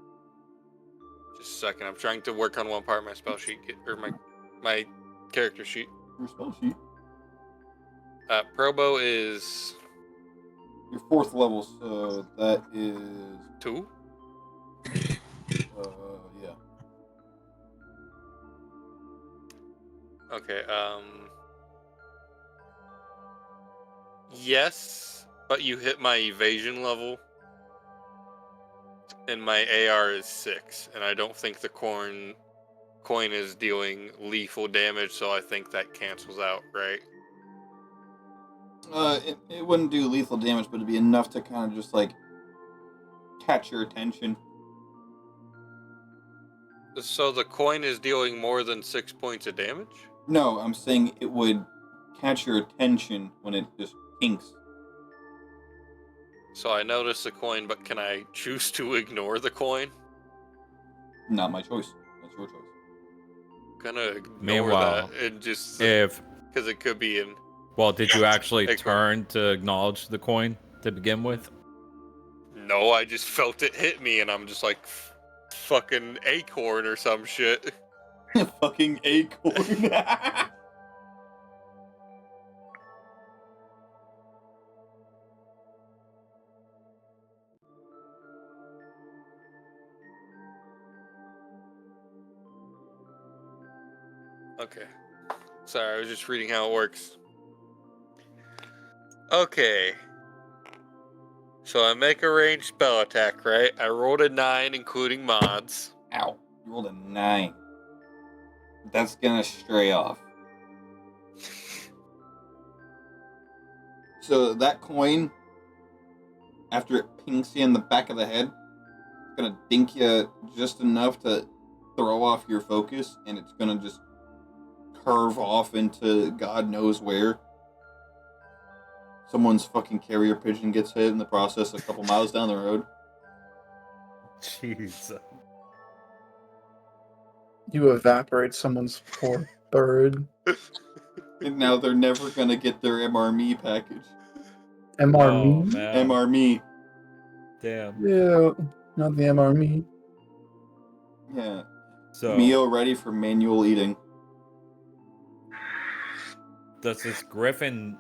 Just a second. I'm trying to work on one part of my spell sheet, or my character sheet. Your spell sheet. Probo is Your 4th level, so that is 2. Yeah. Okay. Yes, but you hit my evasion level, and my AR is 6, and I don't think the coin is dealing lethal damage, so I think that cancels out, right? It wouldn't do lethal damage, but it'd be enough to kind of just like catch your attention. So the coin is dealing more than 6 points of damage? No, I'm saying it would catch your attention when it just kinks. So I notice the coin, but can I choose to ignore the coin? Not my choice. That's your choice. Gonna ignore Meanwhile, that and just If because it could be in. well, did you actually Hey, turn to acknowledge the coin to begin with? No, I just felt it hit me, and I'm just like, fucking acorn or some shit. Fucking acorn. Okay. Sorry, I was just reading how it works. Okay. So I make a ranged spell attack, right? I rolled a 9, including mods. Ow. You rolled a 9. That's gonna stray off. So that coin, after it pinks you in the back of the head, it's gonna dink you just enough to throw off your focus, and it's gonna just curve off into God knows where. Someone's fucking carrier pigeon gets hit in the process a couple miles down the road. Jeez. You evaporate someone's poor bird. And now they're never gonna get their MRME package. MR Oh, me? man. MRME. Damn. Yeah, not the MR me. Yeah. So Meal ready for manual eating. does this griffin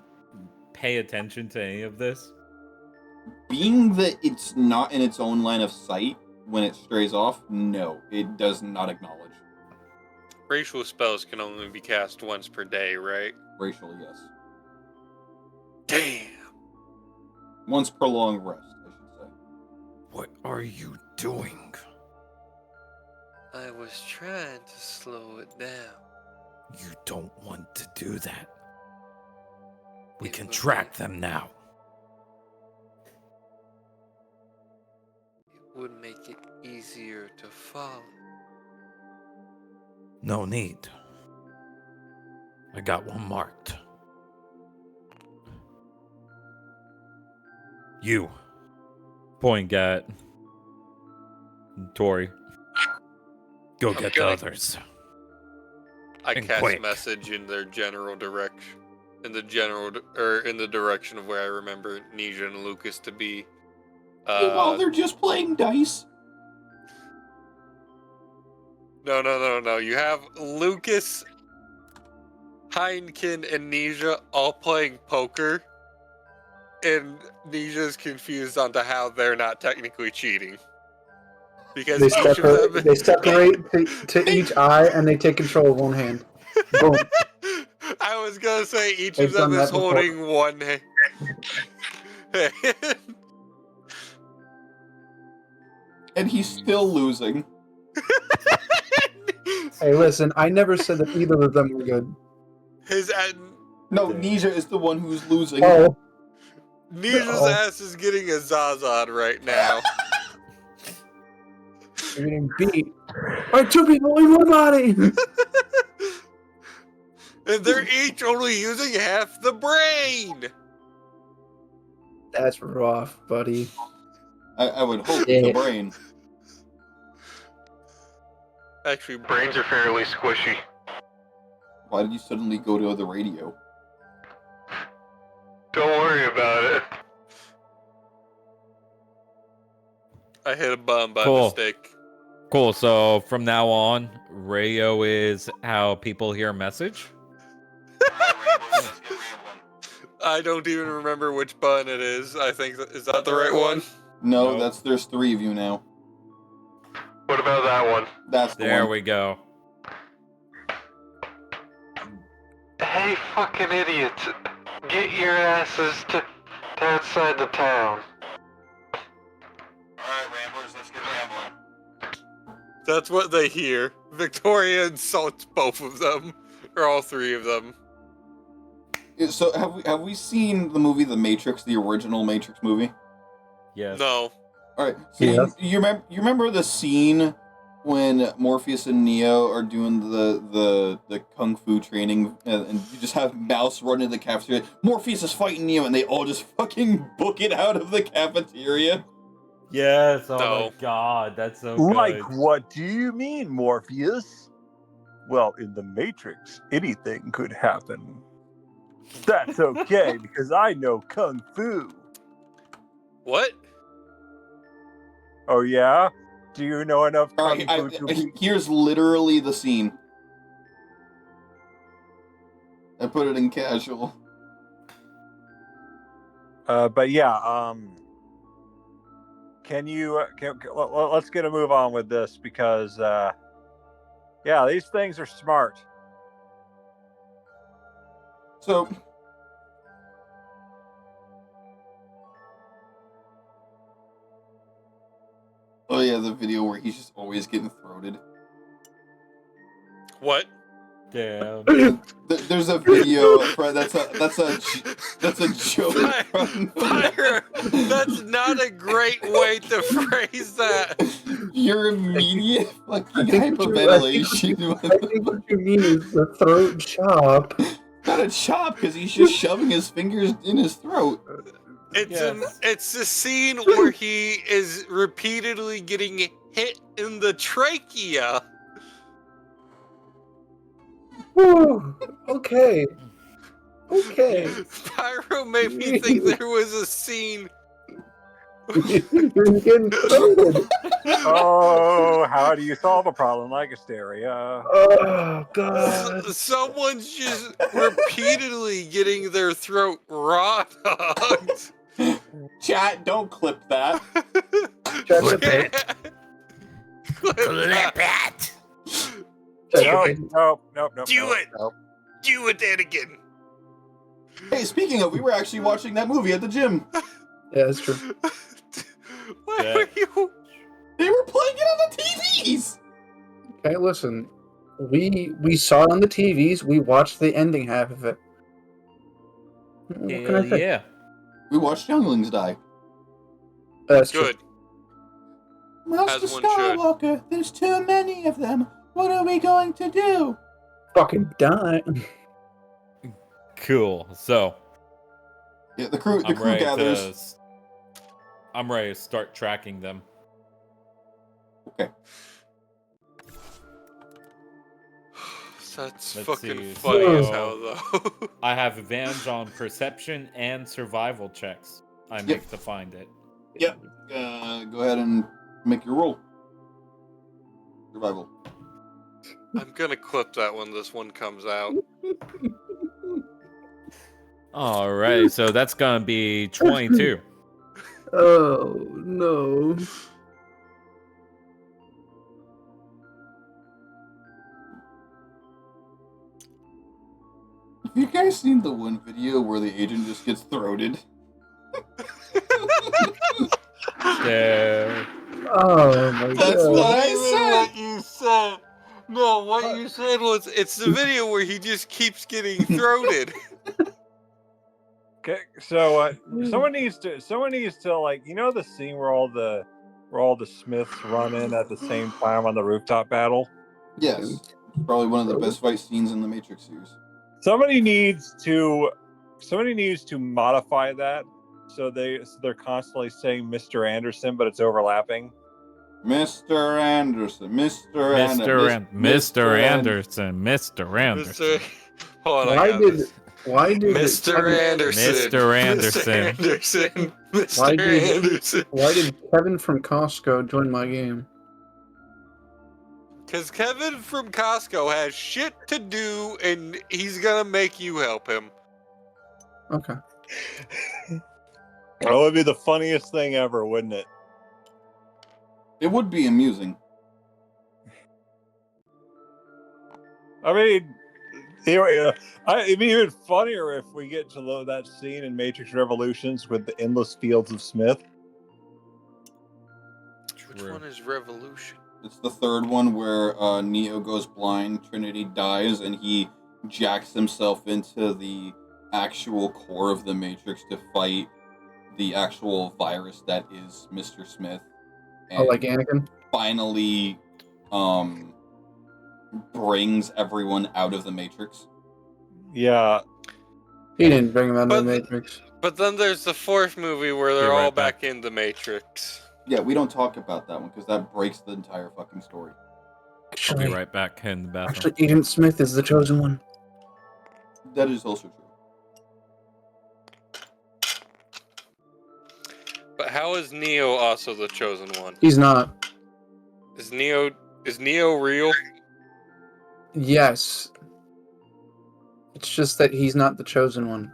pay attention to any of this? Being that it's not in its own line of sight when it strays off, no, it does not acknowledge. Racial spells can only be cast once per day, right? Racial, yes. Damn. Once per long rest, I should say. What are you doing? I was trying to slow it down. You don't want to do that. We It can would track be- them now. It would make it easier to follow. No need. I got one marked. You. Point at Tori. Go get the gonna- others. I And cast quick. message in their general direction. In the direction of where I remember Nisha and Lucas to be. Meanwhile, they're just playing dice. No. You have Lucas, Heineken, and Nisha all playing poker. And Nisha's confused onto how they're not technically cheating. Because They separate to each eye and they take control of one hand. Boom. I was gonna say each They've of them done is that before. holding one hand. And he's still losing. Hey, listen, I never said that either of them were good. His No, Nisha is the one who's losing. Oh, Nisha's ass is getting a Zazad right now. You're getting beat by two people in one body. And they're each only using half the brain. That's rough, buddy. I would hope Yeah. the brain. Actually, brains are fairly squishy. Why did you suddenly go to the radio? Don't worry about it. I hit a bum by Cool. mistake. Cool. So from now on, radio is how people hear a message. I don't even remember which button it is. I think is that the right one? No, Nope. there's 3 of you now. What about that one? That's the There one. we go. Hey, fucking idiots! Get your asses to outside the town. Alright, Ramblers, let's get rambling. That's what they hear. Victoria insults both of them, or all 3 of them. So have we seen the movie The Matrix, the original Matrix movie? Yes. No. All right. So Yes. you remember the scene when Morpheus and Neo are doing the kung fu training, and you just have Mouse run into the cafeteria. Morpheus is fighting Neo, and they all just fucking book it out of the cafeteria. Yes. Oh No. my god, that's so Like, good. what do you mean, Morpheus? Well, in the Matrix, anything could happen. That's okay, because I know Kung Fu. What? Oh, yeah? Do you know enough All Kung right. Fu to be... Here's literally the scene. I put it in casual. But yeah, can you... let's get a move on with this, because, yeah, these things are smart. So. Oh yeah, the video where he's just always getting throated. What? Damn. There's a video that's a joke from Fire! That's not a great way to phrase that. your immediate fucking I think hyperventilation. I think what you mean is the throat chop. Not a chop, because he's just shoving his fingers in his throat. It's a scene where he is repeatedly getting hit in the trachea. Whew. Okay. Okay. Pyro made me think there was a scene. You're getting throated. Oh, how do you solve a problem like hysteria? Oh god. Someone's just repeatedly getting their throat raw dogged. Chat, don't clip that. Clip it. Clip it. Nope. Do it. Do it, Anakin. Hey, speaking of, we were actually watching that movie at the gym. Yeah, that's true. Why were you? They were playing it on the TVs. Okay, listen. We saw it on the TVs. We watched the ending half of it. What can I Hell say? yeah. We watched younglings die. That's true. Good. Master As one should. Skywalker, there's too many of them. What are we going to do? Fucking die. Cool. So Yeah, the crew I'm ready gathers. I'm ready to start tracking them. Okay. That's Let's fucking see, funny as so- hell, though. I have advantage on perception and survival checks. I make to find it. Yep. Go ahead and make your roll. Survival. I'm gonna clip that when this one comes out. All right, so that's gonna be 22. Oh no. Have you guys seen the one video where the agent just gets throated? There. Oh my That's god. what I Even said. what you said. No, what you said was it's the video where he just keeps getting throated. Okay, so someone needs to like the scene where all the Smiths run in at the same time on the rooftop battle. Yes, probably one of the best fight scenes in the Matrix series. Somebody needs to modify that so they're constantly saying Mr. Anderson, but it's overlapping. Mr. Anderson, Mr. Mr. Anderson, Mr. Anderson. Hold on, Why I got did this. Mr. Mr. Anderson. Mr. Anderson. Mr. Anderson. Why Mr. did- Anderson. Why did Kevin from Costco join my game? Because Kevin from Costco has shit to do, and he's gonna make you help him. Okay. That would be the funniest thing ever, wouldn't it? It would be amusing. I mean, it'd be even funnier if we get to that scene in Matrix Revolutions with the endless fields of Smith. Which one is Revolution? It's the third one where Neo goes blind, Trinity dies, and he jacks himself into the actual core of the Matrix to fight the actual virus that is Mr. Smith. Oh, like Anakin? Finally brings everyone out of the Matrix. Yeah. He didn't bring him out of But- the Matrix. But then there's the fourth movie where they're Be right all back. back in the Matrix. Yeah, we don't talk about that one because that breaks the entire fucking story. I'll be Actually, right back in the bathroom. actually, Agent Smith is the chosen one. That is also true. But how is Neo also the chosen one? He's not. Is Neo real? Yes. It's just that he's not the chosen one.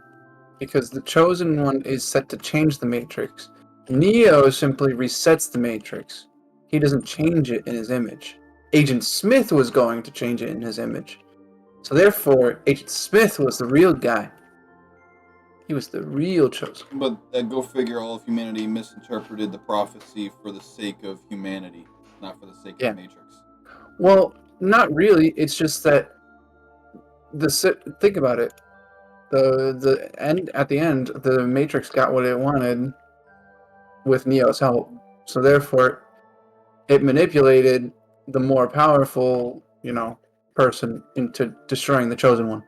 Because the chosen one is set to change the Matrix. Neo simply resets the Matrix. He doesn't change it in his image. Agent Smith was going to change it in his image. So therefore, Agent Smith was the real guy. He was the real chosen. But go figure, all of humanity misinterpreted the prophecy for the sake of humanity, not for the sake Yeah. of Matrix. Well, not really. It's just that think about it. The end at the end, the Matrix got what it wanted with Neo's help. So therefore, it manipulated the more powerful, person into destroying the chosen one.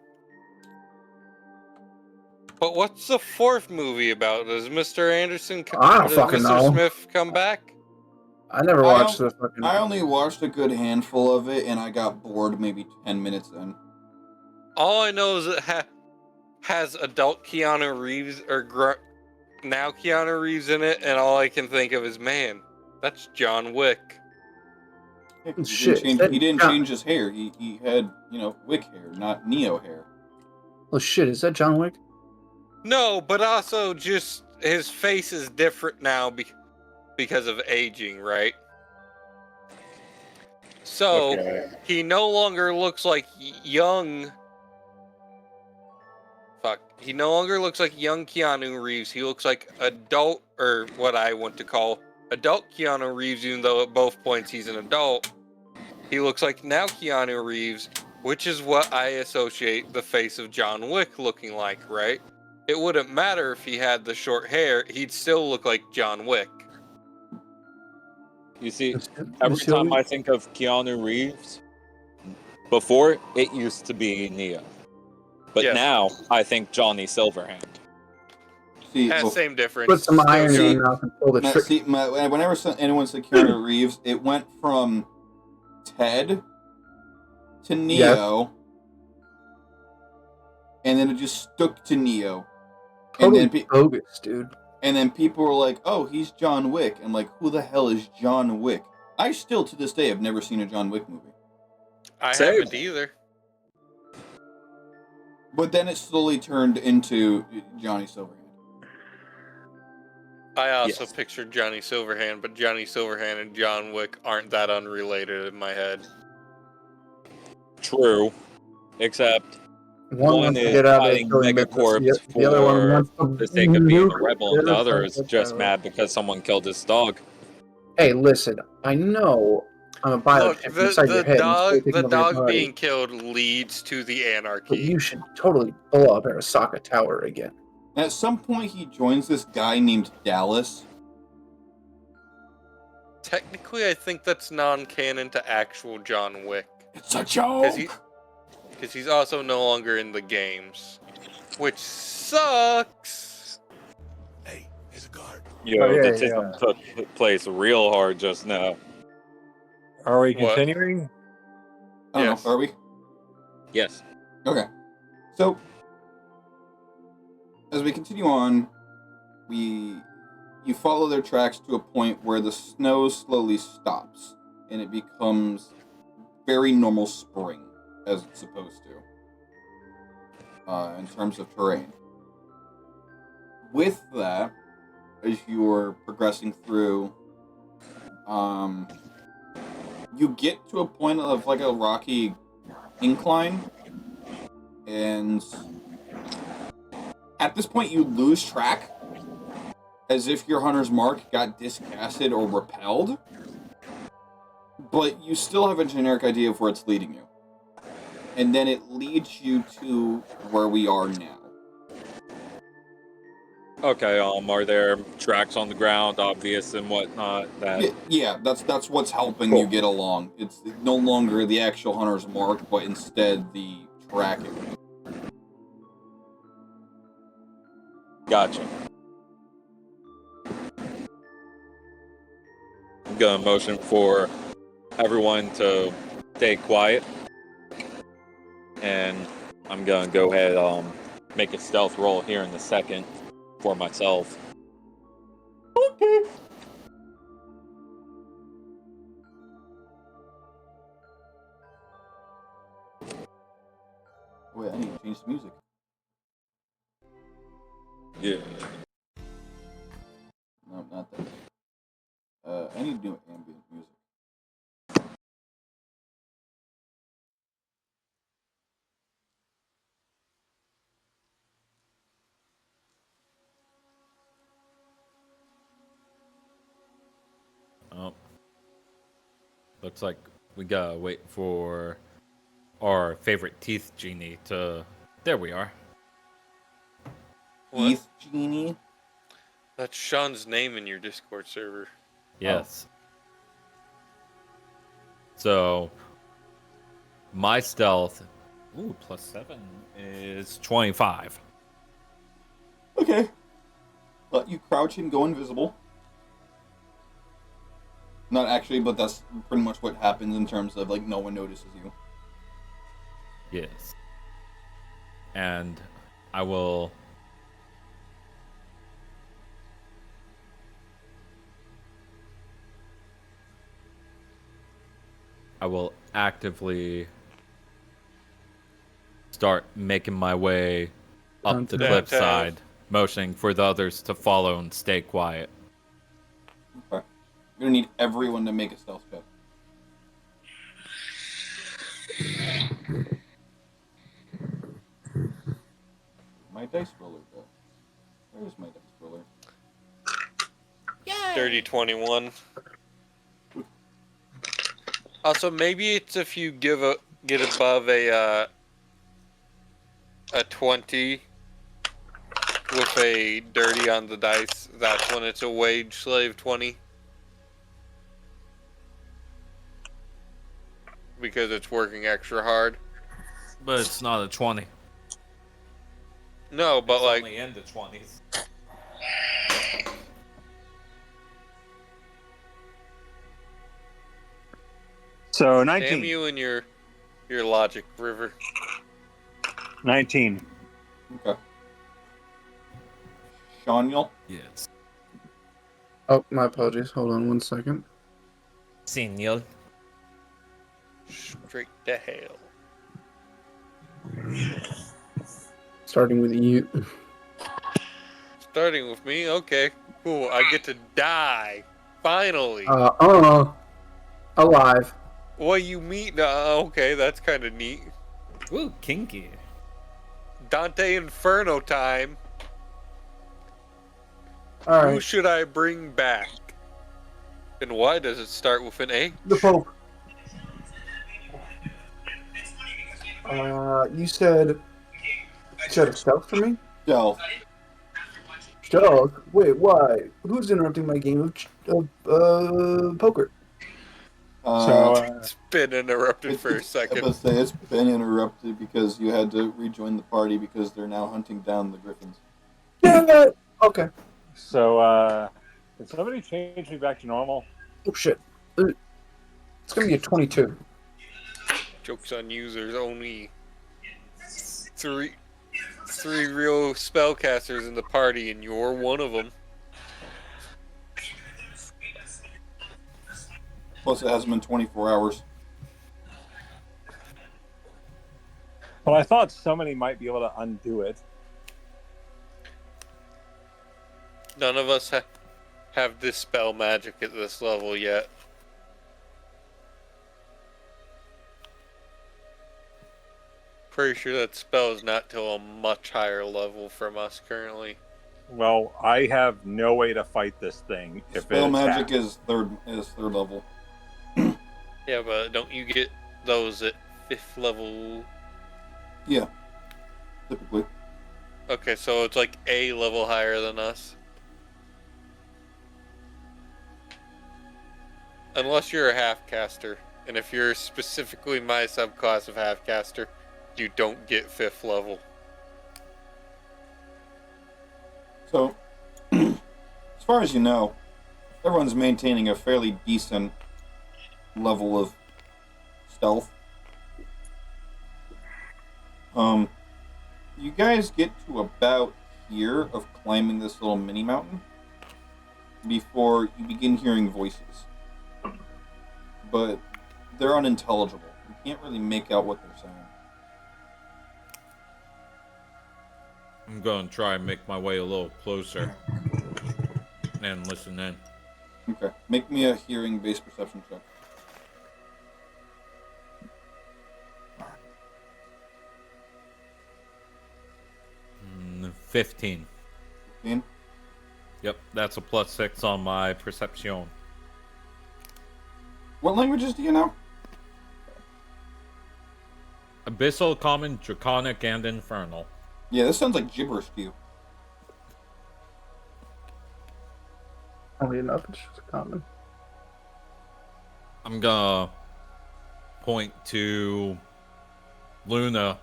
But what's the fourth movie about? Does Mr. Anderson I don't does fucking Mr. know. Smith come back? I never I watched the fucking. I only watched a good handful of it, and I got bored maybe 10 minutes in. All I know is it has adult Keanu Reeves now Keanu Reeves in it, and all I can think of is, man, that's John Wick. Yeah, 'cause Shit, he didn't change his hair. He had, Wick hair, not Neo hair. Oh shit! Is that John Wick? No, but also just his face is different now because of aging, right? So he no longer looks like young. Fuck. He no longer looks like young Keanu Reeves. He looks like adult, or what I want to call adult Keanu Reeves, even though at both points he's an adult. He looks like now Keanu Reeves, which is what I associate the face of John Wick looking like, right? It wouldn't matter if he had the short hair, he'd still look like John Wick. You see, Is every he time always- I think of Keanu Reeves, before it used to be Neo, but Yes. now I think Johnny Silverhand. See, Yeah, well, same difference. Put some Still irony John- in mouth and pull the trick. whenever anyone said Keanu Reeves, it went from Ted to Neo, and then it just stuck to Neo. Totally And then, bogus, dude. and then people were like, "Oh, he's John Wick," and like, who the hell is John Wick? I still, to this day, have never seen a John Wick movie. I Same. haven't either. But then it slowly turned into Johnny Silverhand. I also Yes. pictured Johnny Silverhand, but Johnny Silverhand and John Wick aren't that unrelated in my head. True, except One one wants to is get out of fighting killing business, Megacorp the other one for wants to the sake of being a nuke rebel, and the other is Zetithia. just mad because someone killed his dog. Hey, listen, I know I'm a Look, biochip inside your head. and it's taking the over your dog body, being killed leads to the but anarchy. you should totally blow up Arasaka Tower again. And at some point, he joins this guy named Dallas. Technically, I think that's non-canon to actual John Wick. It's a joke! Because he's also no longer in the games. Which sucks! Hey, there's a guard. Yo, Oh, yeah, the yeah. tism took place real hard just now. Are we What? continuing? I don't Yes. know, are we? Yes. Okay. So, as we continue on, you follow their tracks to a point where the snow slowly stops, and it becomes very normal spring, as it's supposed to, in terms of terrain. With that, as you're progressing through, you get to a point of like a rocky incline, and at this point you lose track, as if your hunter's mark got discasted or repelled, but you still have a generic idea of where it's leading you. And then it leads you to where we are now. Okay, are there tracks on the ground, obvious and whatnot? Yeah, that's what's helping you get along. It's no longer the actual hunter's mark, but instead the tracking. Gotcha. I'm gonna motion for everyone to stay quiet, and I'm gonna go ahead make a stealth roll here in a second for myself. Okay. Wait, I need to change the music. Yeah. No, not that. I need to do ambient music. Oh. Looks like we gotta wait for our favorite teeth genie to. There we are. What? Heath Genie. That's Sean's name in your Discord server. Yes. So, my stealth, +7 is 25. Okay. Let you crouch and go invisible. Not actually, but that's pretty much what happens in terms of, like, no one notices you. Yes. And I will. Actively start making my way up the Downtown. cliffside, motioning for the others to follow and stay quiet. Okay. You're gonna need everyone to make a stealth check. My dice roller go. Where's my dice roller? Dirty 21. Also, maybe it's if you get above a 20 with a dirty on the dice, that's when it's a wage slave 20. Because it's working extra hard. But it's not a 20. No, but It's like only in the 20s. So 19. damn you and your logic, River. 19. Okay. Shaniel? Yes. Oh, my apologies. Hold on 1 second. Senor. Straight to hell. Starting with you. Starting with me? Okay. Cool. I get to die. Finally. Alive. What you mean? Okay, that's kind of neat. Ooh, kinky. Dante Inferno time. Who Alright. should I bring back? And why does it start with an A? The Pope. You said a stealth for me? Stealth. Dog. Wait, why? Who's interrupting my game of poker? It's been interrupted for a I second. was say it's been interrupted because you had to rejoin the party because they're now hunting down the griffins. Yeah. Okay. So, can somebody change me back to normal? Oh shit. It's gonna be a 22. Joke's on you, there's only three real spellcasters in the party, and you're one of them. Plus, it hasn't been 24 hours. But I thought somebody might be able to undo it. None of us have dispel magic at this level yet. Pretty sure that spell is not till a much higher level from us currently. Well, I have no way to fight this thing if Spell it magic attacks. is third level. Yeah, but don't you get those at 5th level? Yeah, typically. Okay, so it's like a level higher than us. Unless you're a half-caster. And if you're specifically my subclass of half-caster, you don't get 5th level. So, as far as you know, everyone's maintaining a fairly decent level of stealth. You guys get to about here of climbing this little mini mountain before you begin hearing voices. But they're unintelligible. You can't really make out what they're saying. I'm going to try and make my way a little closer and listen in. Okay. Make me a hearing-based perception check. 15. 15? Yep, that's a +6 on my perception. What languages do you know? Abyssal, Common, Draconic, and Infernal. Yeah, this sounds like gibberish to you. Only enough, it's just common. I'm gonna point to Luna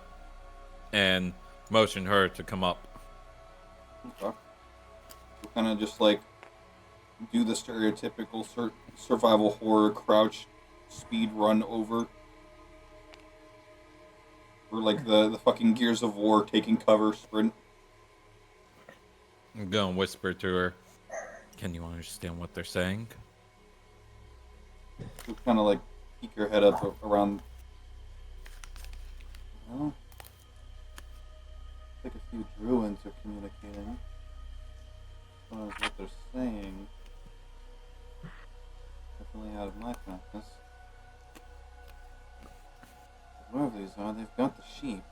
and motion her to come up. Okay. You kind of just like do the stereotypical survival horror crouch speed run over. Or like the fucking Gears of War taking cover sprint. I'm gonna whisper to her, "Can you understand what they're saying?" You kind of like peek your head up around. Well, I think a few druids are communicating. As far as what they're saying, definitely out of my practice. Whoever these are, they've got the sheep.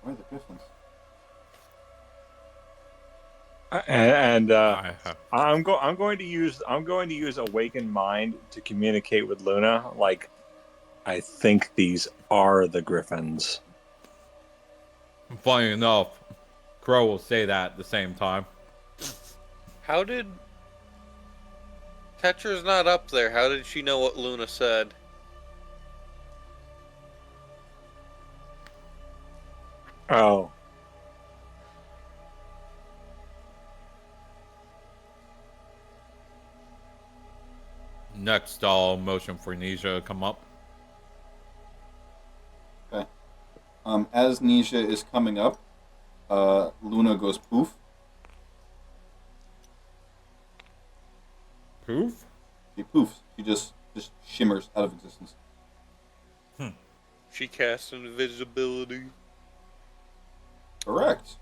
Where are the griffins? I'm going to use Awakened Mind to communicate with Luna. Like, I think these are the griffins. Funny enough, Crow will say that at the same time. How did... Tetra's not up there. How did she know what Luna said? Oh. Next, I'll motion for Nisha to come up. Okay. As Nisha is coming up, Luna goes poof. Poof? She poofs. She just shimmers out of existence. She casts invisibility. Correct.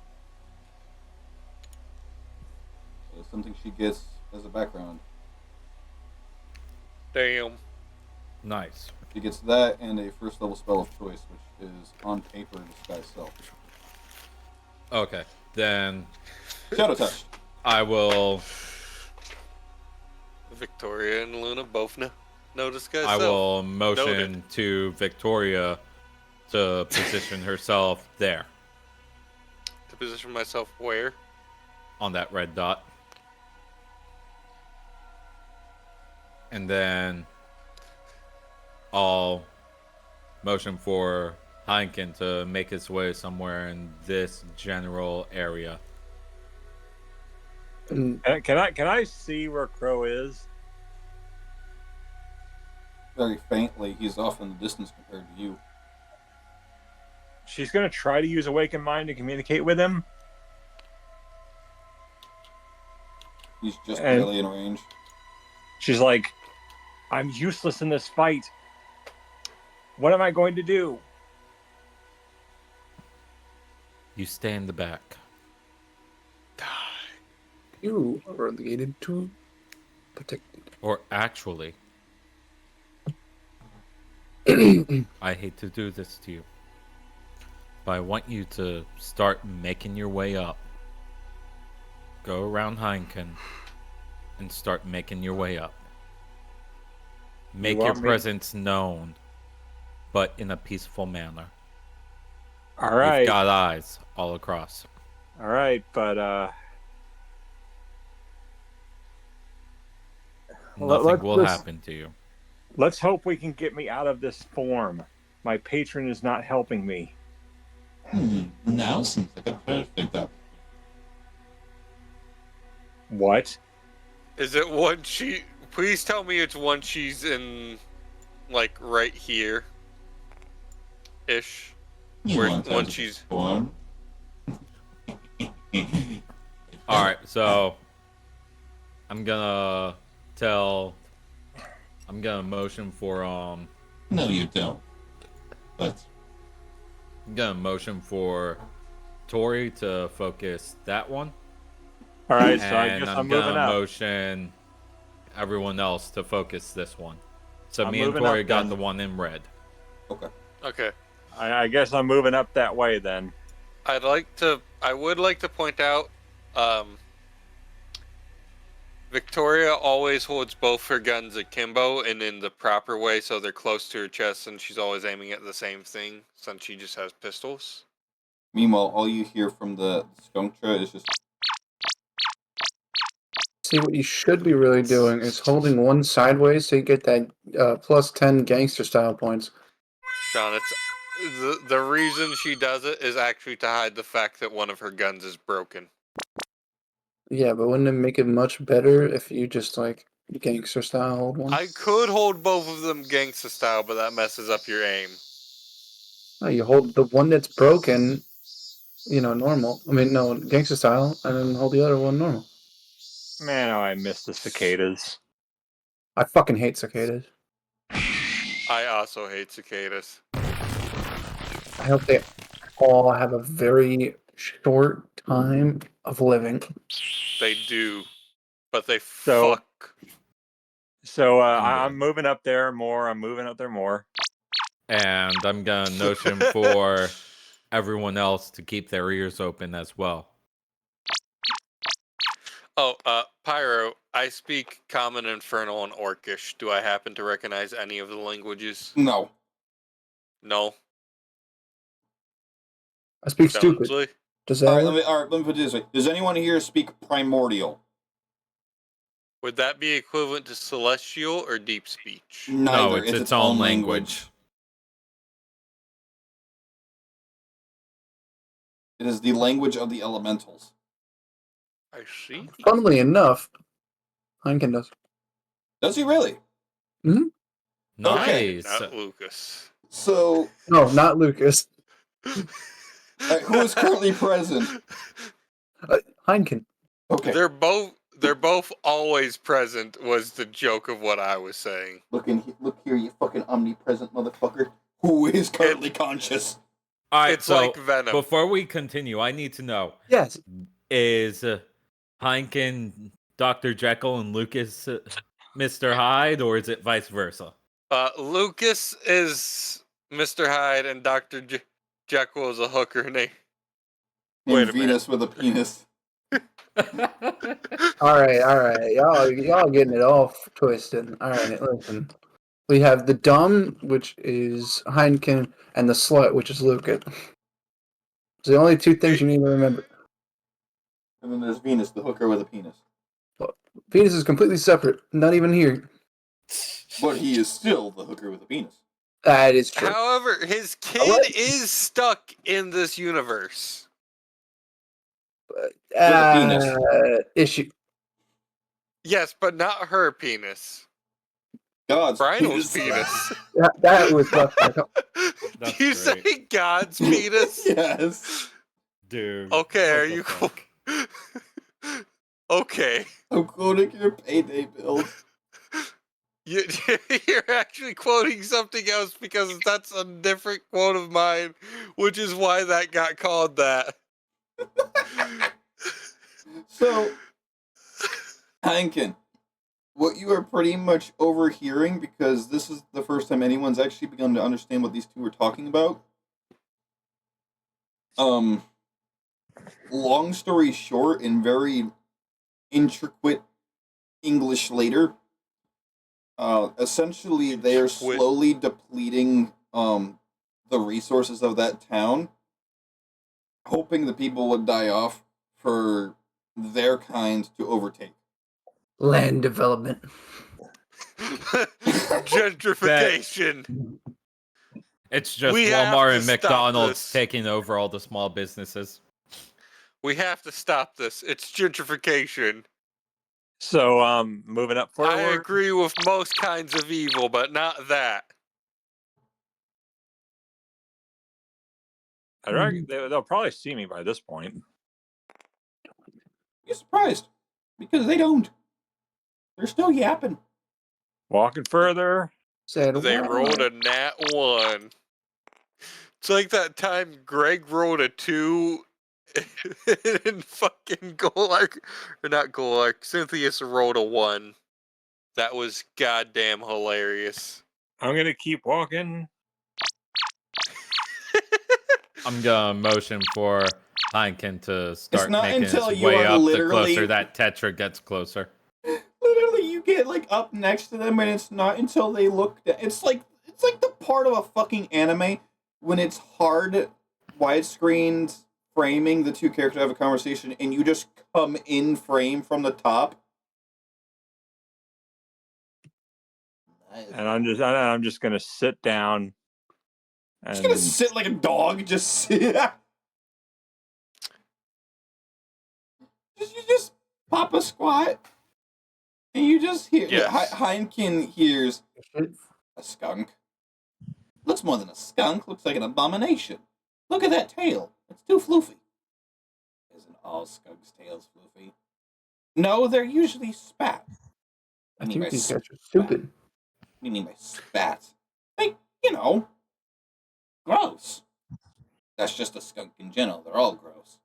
So something she gets as a background. Damn. Nice. She gets that and a first level spell of choice, which is on paper disguise self. Okay, then Shadow touch. I will. Victoria and Luna both know disguise I self. will motion Noted. to Victoria to position herself there. position myself where? On that red dot. And then I'll motion for Heineken to make his way somewhere in this general area. And Can I see where Crow is? Very faintly, he's off in the distance compared to you. She's gonna try to use Awaken Mind to communicate with him. He's just And- barely in range. She's like, I'm useless in this fight. What am I going to do? You stay in the back. you are relegated to protected. Or actually, I hate to do this to you, but I want you to start making your way up. Go around Heineken and start making your way up. Make your want me- presence known, but in a peaceful manner. All right, You've got eyes all across. all right, but Nothing will let's- happen to you. let's hope we can get me out of this form. My patron is not helping me. Now seems like a perfect opportunity. What? Is it one she? Please tell me it's one she's in, like right here. Ish. You Where- want when to she's- perform? All right, so I'm gonna motion for No, you don't. But I'm gonna motion for Tori to focus that one. All right, so I And guess I'm I'm moving gonna up. motion everyone else to focus this one. So I'm me and moving Tori up got then. the one in red. Okay. Okay. I guess I'm moving up that way then. I would like to point out, Victoria always holds both her guns akimbo and in the proper way, so they're close to her chest, and she's always aiming at the same thing, since she just has pistols. Meanwhile, all you hear from the Skunktra is just See, what you should be really doing is holding one sideways so you get that plus 10 gangster style points. Sean, it's the reason she does it is actually to hide the fact that one of her guns is broken. Yeah, but wouldn't it make it much better if you just like gangster style hold one? I could hold both of them gangsta style, but that messes up your aim. No, you hold the one that's broken, normal. I mean, no, gangster style, and then hold the other one normal. Man, oh, I miss the cicadas. I fucking hate cicadas. I also hate cicadas. I hope they all have a very short time of living. They do, but they So- fuck. So I'm I'm moving up there more. I'm moving up there more. And I'm gonna motion for everyone else to keep their ears open as well. Oh, Pyro, I speak Common, Infernal, and Orcish. Do I happen to recognize any of the languages? no. No. I speak Sounds stupid. like- Does that All right, work? let me put it this way. Does anyone here speak Primordial? Would that be equivalent to Celestial or Deep Speech? Neither. No, it's its own language. It is the language of the elementals. I see. Funnily enough, Heineken does. Does he really? Nice. Not Lucas. So, No, not Lucas. who is currently present? Heineken. Okay. They're both always present was the joke of what I was saying. Look here, you fucking omnipresent motherfucker. Who is currently conscious? All right, It's so like Venom. before we continue, I need to know: Yes. is Heineken Dr. Jekyll and Lucas Mr. Hyde, or is it vice versa? Lucas is Mr. Hyde and Dr. Jekyll is a hooker name. Wait Named a minute. Venus with a penis. All right. Y'all getting it all twisted. All right, listen. We have the dumb, which is Heineken, and the slut, which is Lucas. It's the only two things you need to remember. And then there's Venus, the hooker with a penis. Venus is completely separate. Not even here. But he is still the hooker with a penis. That is true. However, his kid What? is stuck in this universe. a penis. Issue. Yes, but not her penis. God's Rhino's penis. That was rough. That's Do you great. say God's penis? Yes. Dude. Okay, what are the you fuck? Okay. I'm quoting your payday bill. You're actually quoting something else because that's a different quote of mine, which is why that got called that. So, Heineken, what you are pretty much overhearing, because this is the first time anyone's actually begun to understand what these two are talking about. Long story short, in very intricate English later, essentially they are Intricate. slowly depleting the resources of that town, hoping the people would die off for their kind to overtake. Land development. Gentrification. It's just We have Walmart to and stop McDonald's this. taking over all the small businesses. We have to stop this. It's gentrification. So, moving up forward. I agree with most kinds of evil, but not that. They'll probably see me by this point. You're surprised, because they don't. They're still yapping. Walking further. Said They what? rolled a nat 1. It's like that time Greg rolled a 2 in fucking Golark. Or not Golark. Cynthia's rolled a 1. That was goddamn hilarious. I'm gonna keep walking. I'm gonna motion for Heineken to start not making until his you way are up the literally- closer that Tetra gets closer. Literally, you get like up next to them, and it's not until they look. It's like the part of a fucking anime when it's hard widescreen framing the two characters have a conversation, and you just come in frame from the top. And I'm just gonna sit down. And Just gonna sit like a dog. Just sit. You just pop a squat, and you just hear. Yes. Heineken hears a skunk. Looks more than a skunk. Looks like an abomination. Look at that tail. It's too floofy. Isn't all skunks' tails floofy? No, they're usually spat. I think these guys are stupid. What do you mean by spat? Like, gross. That's just a skunk in general. They're all gross.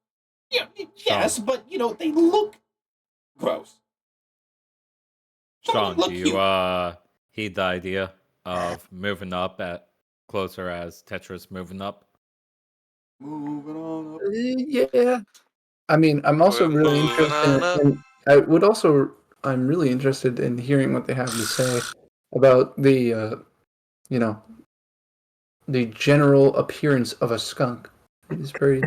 Yeah, yes, but, they look gross. Some of Sean, them look do you cute. heed the idea of moving up at closer as Tetra's moving up? Moving on up. Yeah. I mean, I'm also We're really moving on interested. I'm really interested in hearing what they have to say about the, the general appearance of a skunk. It is pretty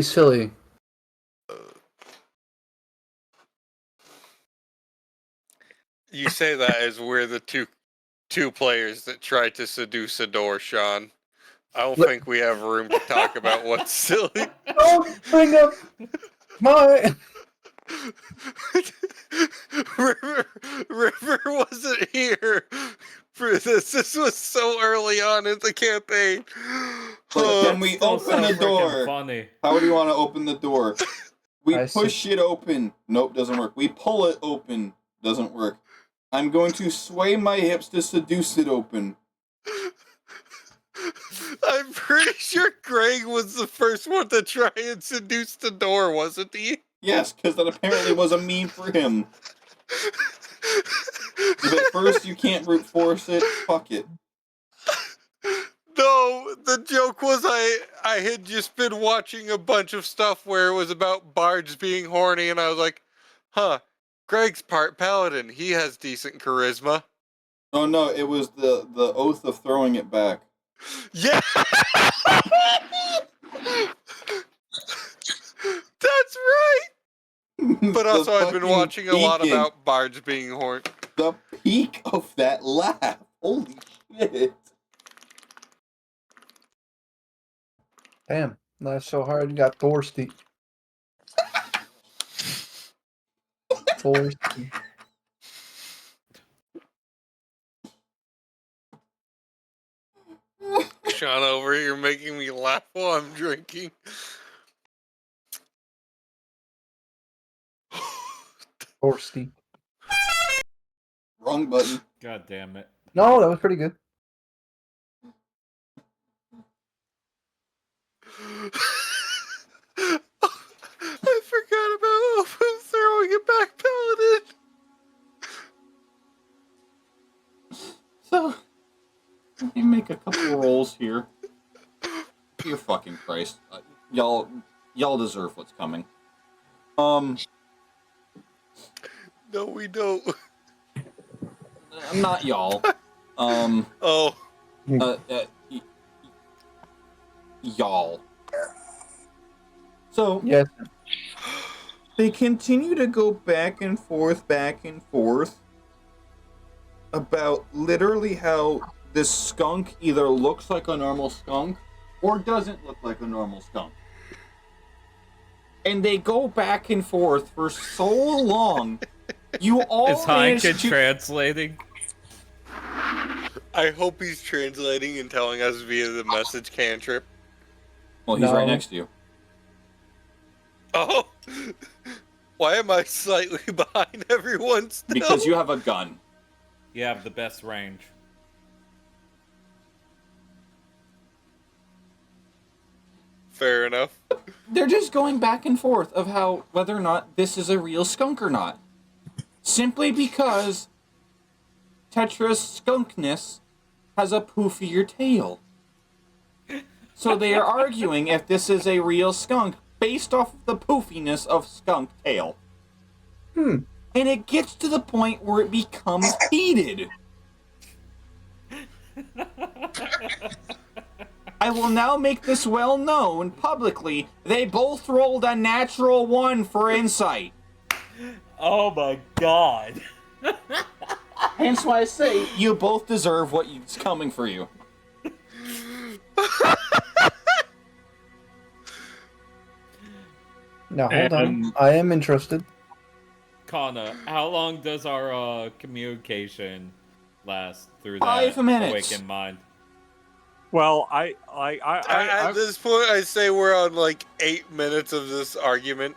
silly. You say that as we're the two players that tried to seduce a door, Sean. I don't Look- think we have room to talk about what's silly. Don't bring up my. River wasn't here for this. This was so early on in the campaign. Can we open the door? Funny. How do you want to open the door? We I see. push it open. Nope, doesn't work. We pull it open. Doesn't work. I'm going to sway my hips to seduce it open. I'm pretty sure Greg was the first one to try and seduce the door, wasn't he? Yes, because that apparently was a meme for him. If at first you can't brute force it, fuck it. No, the joke was I had just been watching a bunch of stuff where it was about bards being horny, and I was like, huh, Greg's part paladin. He has decent charisma. Oh no, it was the oath of throwing it back. Yeah! That's right! But also, I've been fucking watching a lot peaking. about bards being horned. The peak of that laugh. Holy shit. Damn, laughed so hard you got thirsty. Thirsty. Sean over here making me laugh while I'm drinking. Thirsty. Wrong button. God damn it. No, that was pretty good. I forgot about throwing it back, Paladin. So, let me make a couple of rolls here. Dear fucking Christ. Y'all deserve what's coming. No, we don't. Not y'all. Oh. Y'all. So, Yes. they continue to go back and forth about literally how this skunk either looks like a normal skunk or doesn't look like a normal skunk. And they go back and forth for so long. You all Is Heineken translating? I hope he's translating and telling us via the message cantrip. Well, he's No. right next to you. Oh! Why am I slightly behind everyone still? Because you have a gun. You have the best range. Fair enough. They're just going back and forth of how whether or not this is a real skunk or not. Simply because Tetra's skunkness has a poofier tail. So they are arguing if this is a real skunk based off of the poofiness of skunk tail. And it gets to the point where it becomes heated. I will now make this well known publicly. They both rolled a natural 1 for insight. Oh my god. Hence why I say you both deserve what is coming for you. Now hold on. I am interested. Kana, how long does our communication last through 5 that minutes. awakened mind? Well, At this point, I say we're on like 8 minutes of this argument.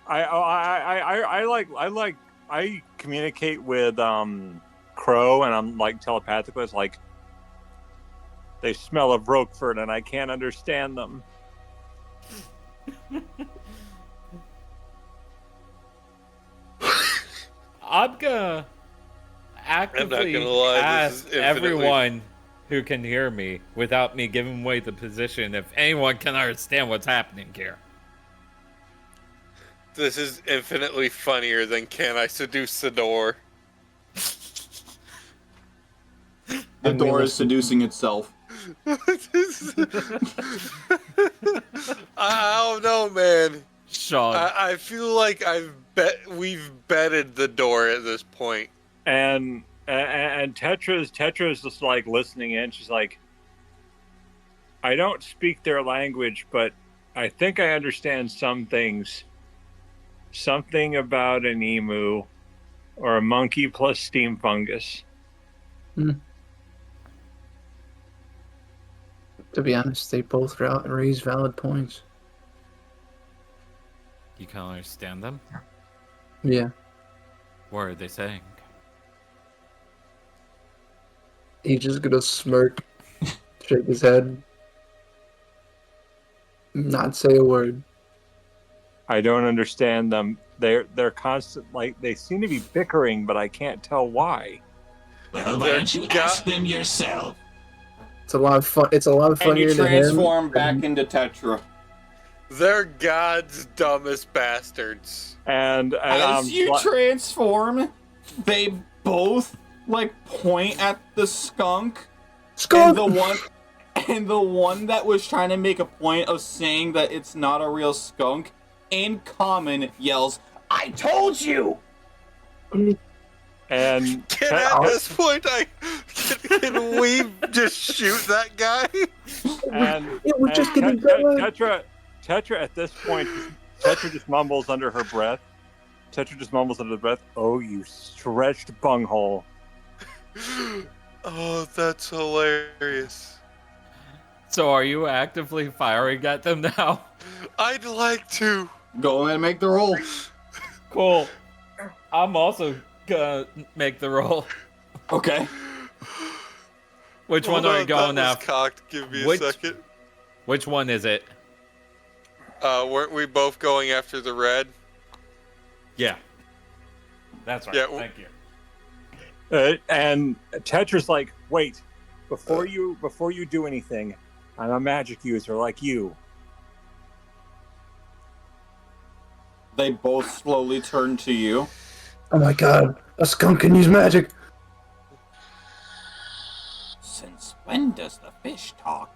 I communicate with Crow, and I'm like telepathically. It's like they smell of Roquefort, and I can't understand them. I'm gonna actively gonna lie, this is ask infinitely- everyone who can hear me without me giving away the position if anyone can understand what's happening here. This is infinitely funnier than Can I Seduce the Door? The door is seducing itself. I don't know, man. Sean. I feel like we've betted the door at this point. And Tetra's just like listening in. She's like, I don't speak their language, but I think I understand some things. Something about an emu or a monkey plus steam fungus. To be honest, they both raise valid points. You can understand them? Yeah. What are they saying? He's just gonna smirk, shake his head, not say a word. I don't understand them. They're constant, like they seem to be bickering, but I can't tell why. Well, why don't you ask them yourself? It's a lot of fun. It's a lot And funnier you to him. transform back into Tetra. They're God's dumbest bastards. And As you transform, they both like point at the skunk. Skunk! And the one that was trying to make a point of saying that it's not a real skunk, in common yells, "I I told you! And At this point, can we just shoot that guy? and It was and just getting going. Tetra at this point, Tetra just mumbles under her breath. Oh, you stretched bunghole. Oh, that's hilarious. So are you actively firing at them now? I'd like to. Go ahead and make the roll. Cool. I'm also gonna make the roll. Okay. Which one Hold are you on, going that was after? cocked. Give me Which- a second. Which one is it? Weren't we both going after the red? Yeah. That's right. Yeah, Thank you. And Tetra's like, wait, before you do anything, I'm a magic user like you. They both slowly turn to you. Oh my god, a skunk can use magic. Since when does the fish talk?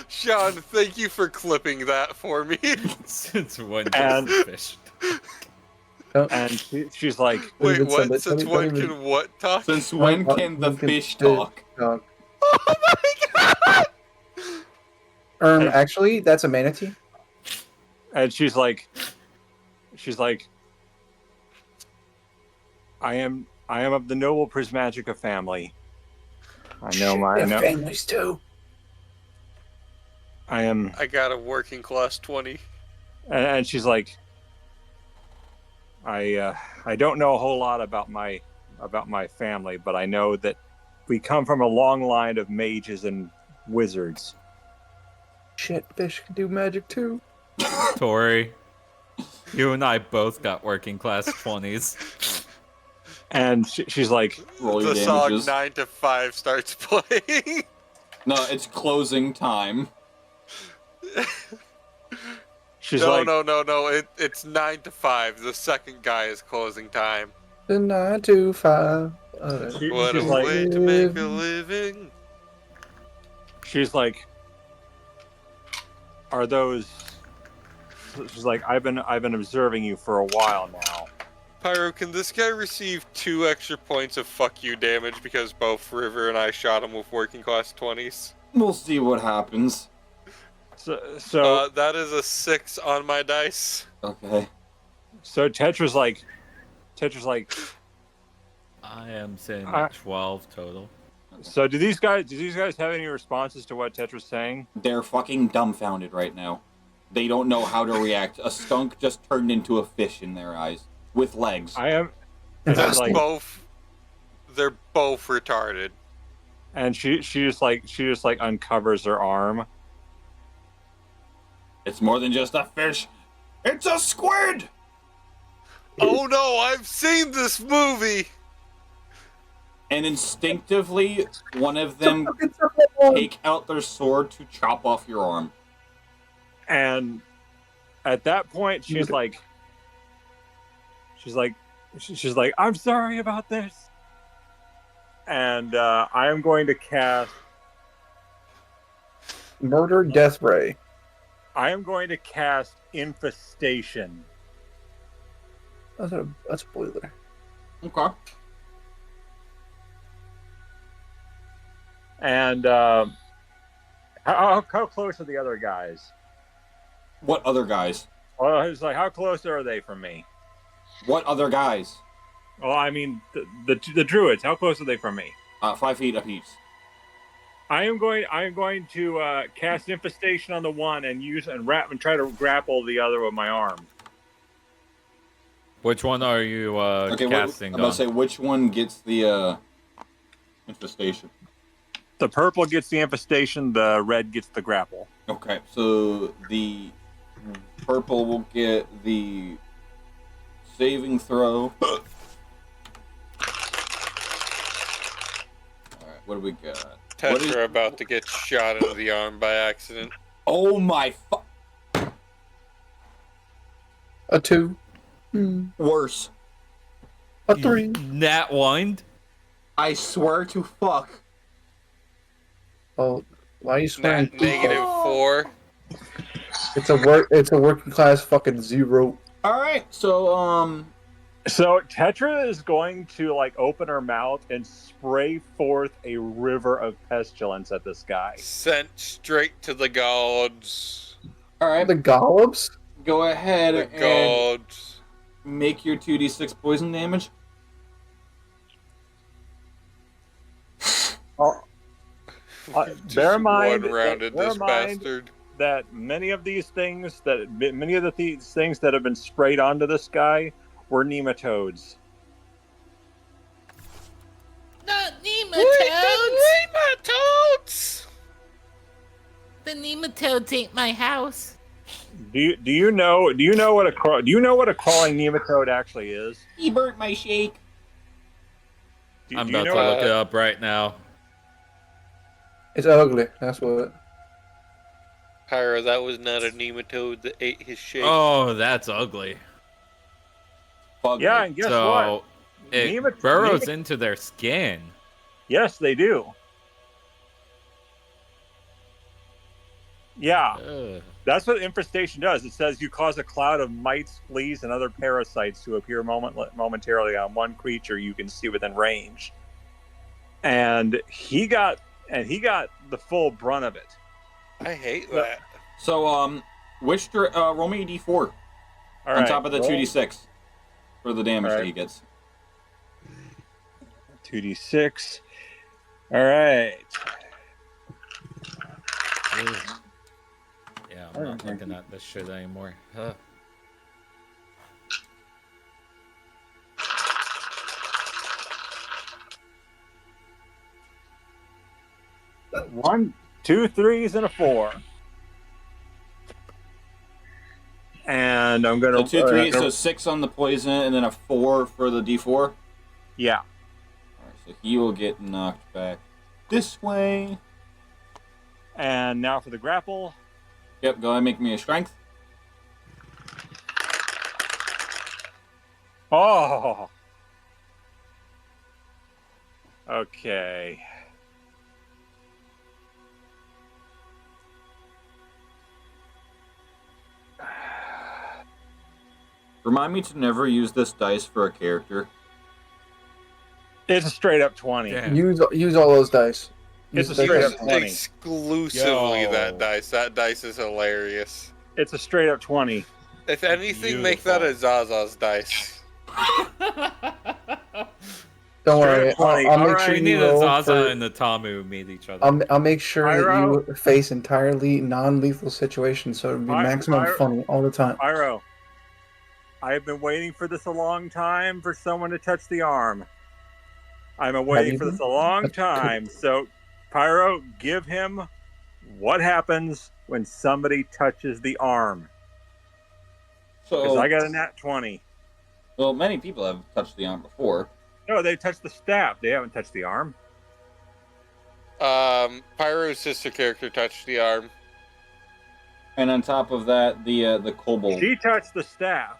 Sean, thank you for clipping that for me. Since when And- does the fish? And she's like, Wait, even send what? it. Since Don't when even- can what talk? Since when can the fish talk? Oh my god! Actually, that's a manatee. and she's like, I am of the noble Prismagica family. I know. families too. I am, I got a working class 20. and she's like, I don't know a whole lot about my family, but I know that we come from a long line of mages and wizards. Shit, fish can do magic too. Tori, you and I both got working class 20s. And she's like, Roll your The song damages. 9 to 5 starts playing. No, it's closing time. she's No, like, no. It's 9 to 5. The second guy is closing time. The 9 to 5. What she's a like, way to make a living. she's like, are those? She's like, I've been observing you for a while now. Pyro, can this guy receive 2 extra points of fuck you damage because both River and I shot him with working class 20s? We'll see what happens. So That is a 6 on my dice. Okay. so Tetra's like, I am saying Uh, 12 total. so do these guys have any responses to what Tetra's saying? They're fucking dumbfounded right now. They don't know how to react. A skunk just turned into a fish in their eyes. With legs. I am, and she's like, They're both retarded. and she just uncovers her arm. It's more than just a fish. It's a squid! Oh no, I've seen this movie! And instinctively, one of them take out their sword to chop off your arm. And at that point, she's like, I'm sorry about this. And I am going to cast. Murder Death Ray. I am going to cast Infestation. That's a boiler. Okay. And how close are the other guys? What other guys? Well, it's like, how close are they from me? What other guys? Well, I mean, the druids. How close are they from me? 5 feet apiece. I am going to cast Infestation on the one and try to grapple the other with my arm. Which one are you casting I'm about to say, which one gets the infestation? The purple gets the Infestation. The red gets the grapple. Okay, so the purple will get the saving throw. Alright, what do we got? What is- Tetra about to get shot in the arm by accident. Oh my A 2. Worse. A 3. Nat wind? I swear to fuck. Oh, why are you swearing? -4. It's a working class fucking zero. All right, so So Tetra is going to like open her mouth and spray forth a river of pestilence at this guy. Sent straight to the gods. all right, The Golubs? go ahead The and gods. make your 2d6 poison damage. Oh, Just bear in mind, one-rounded bear this in mind bastard. that many of these things that have been sprayed onto this guy were nematodes. Not nematodes! Nematodes! The nematodes ain't my house. Do you know what a crawling nematode actually is? He burnt my shake. I'm Do you about know to look it up right now. It's ugly. That's what. Pyro, that was not a nematode that ate his shake. Oh, that's ugly. Bug Yeah, me. and guess So what? it burrows into their skin. Yes, they do. Yeah, Ugh. that's what infestation does. It says you cause a cloud of mites, fleas, and other parasites to appear momentarily on one creature you can see within range. And he got the full brunt of it. I hate that. So roll me a d4 All on right, top of the roll 2d6 for the damage All that right. he gets. 2d6. All right. Ugh. Yeah, I'm not looking at this shit anymore. Ugh. One, 2 3s, and a 4. And I'm gonna So 2, 3, so 6 on the poison, and then a 4 for the d4. yeah. All right, so he will get knocked back this way. And now for the grapple. Yep, go ahead and make me a strength. Oh. Okay. Remind me to never use this dice for a character. It's a straight up 20. Damn. Use all those dice. It's a Use the straight dice. up 20. Exclusively Yo. that dice. That dice is hilarious. It's a straight up 20. If anything, make that a Zaza's dice. Don't Straight worry. up 20. I'll make Alright, sure We need you a roll Zaza for. and the Tamu meet each other. I'll make sure Pyro. that you face entirely non-lethal situations, so it'll be maximum Pyro. fun all the time. Pyro. I have been waiting for this a long time for someone to touch the arm. I've been waiting you for this been? a long That's time. So, Pyro, give him what happens when somebody touches the arm. Because So, I got a nat 20. well, many people have touched the arm before. No, they touched the staff. They haven't touched the arm. Pyro's sister character touched the arm. And on top of that, the kobold. She touched the staff.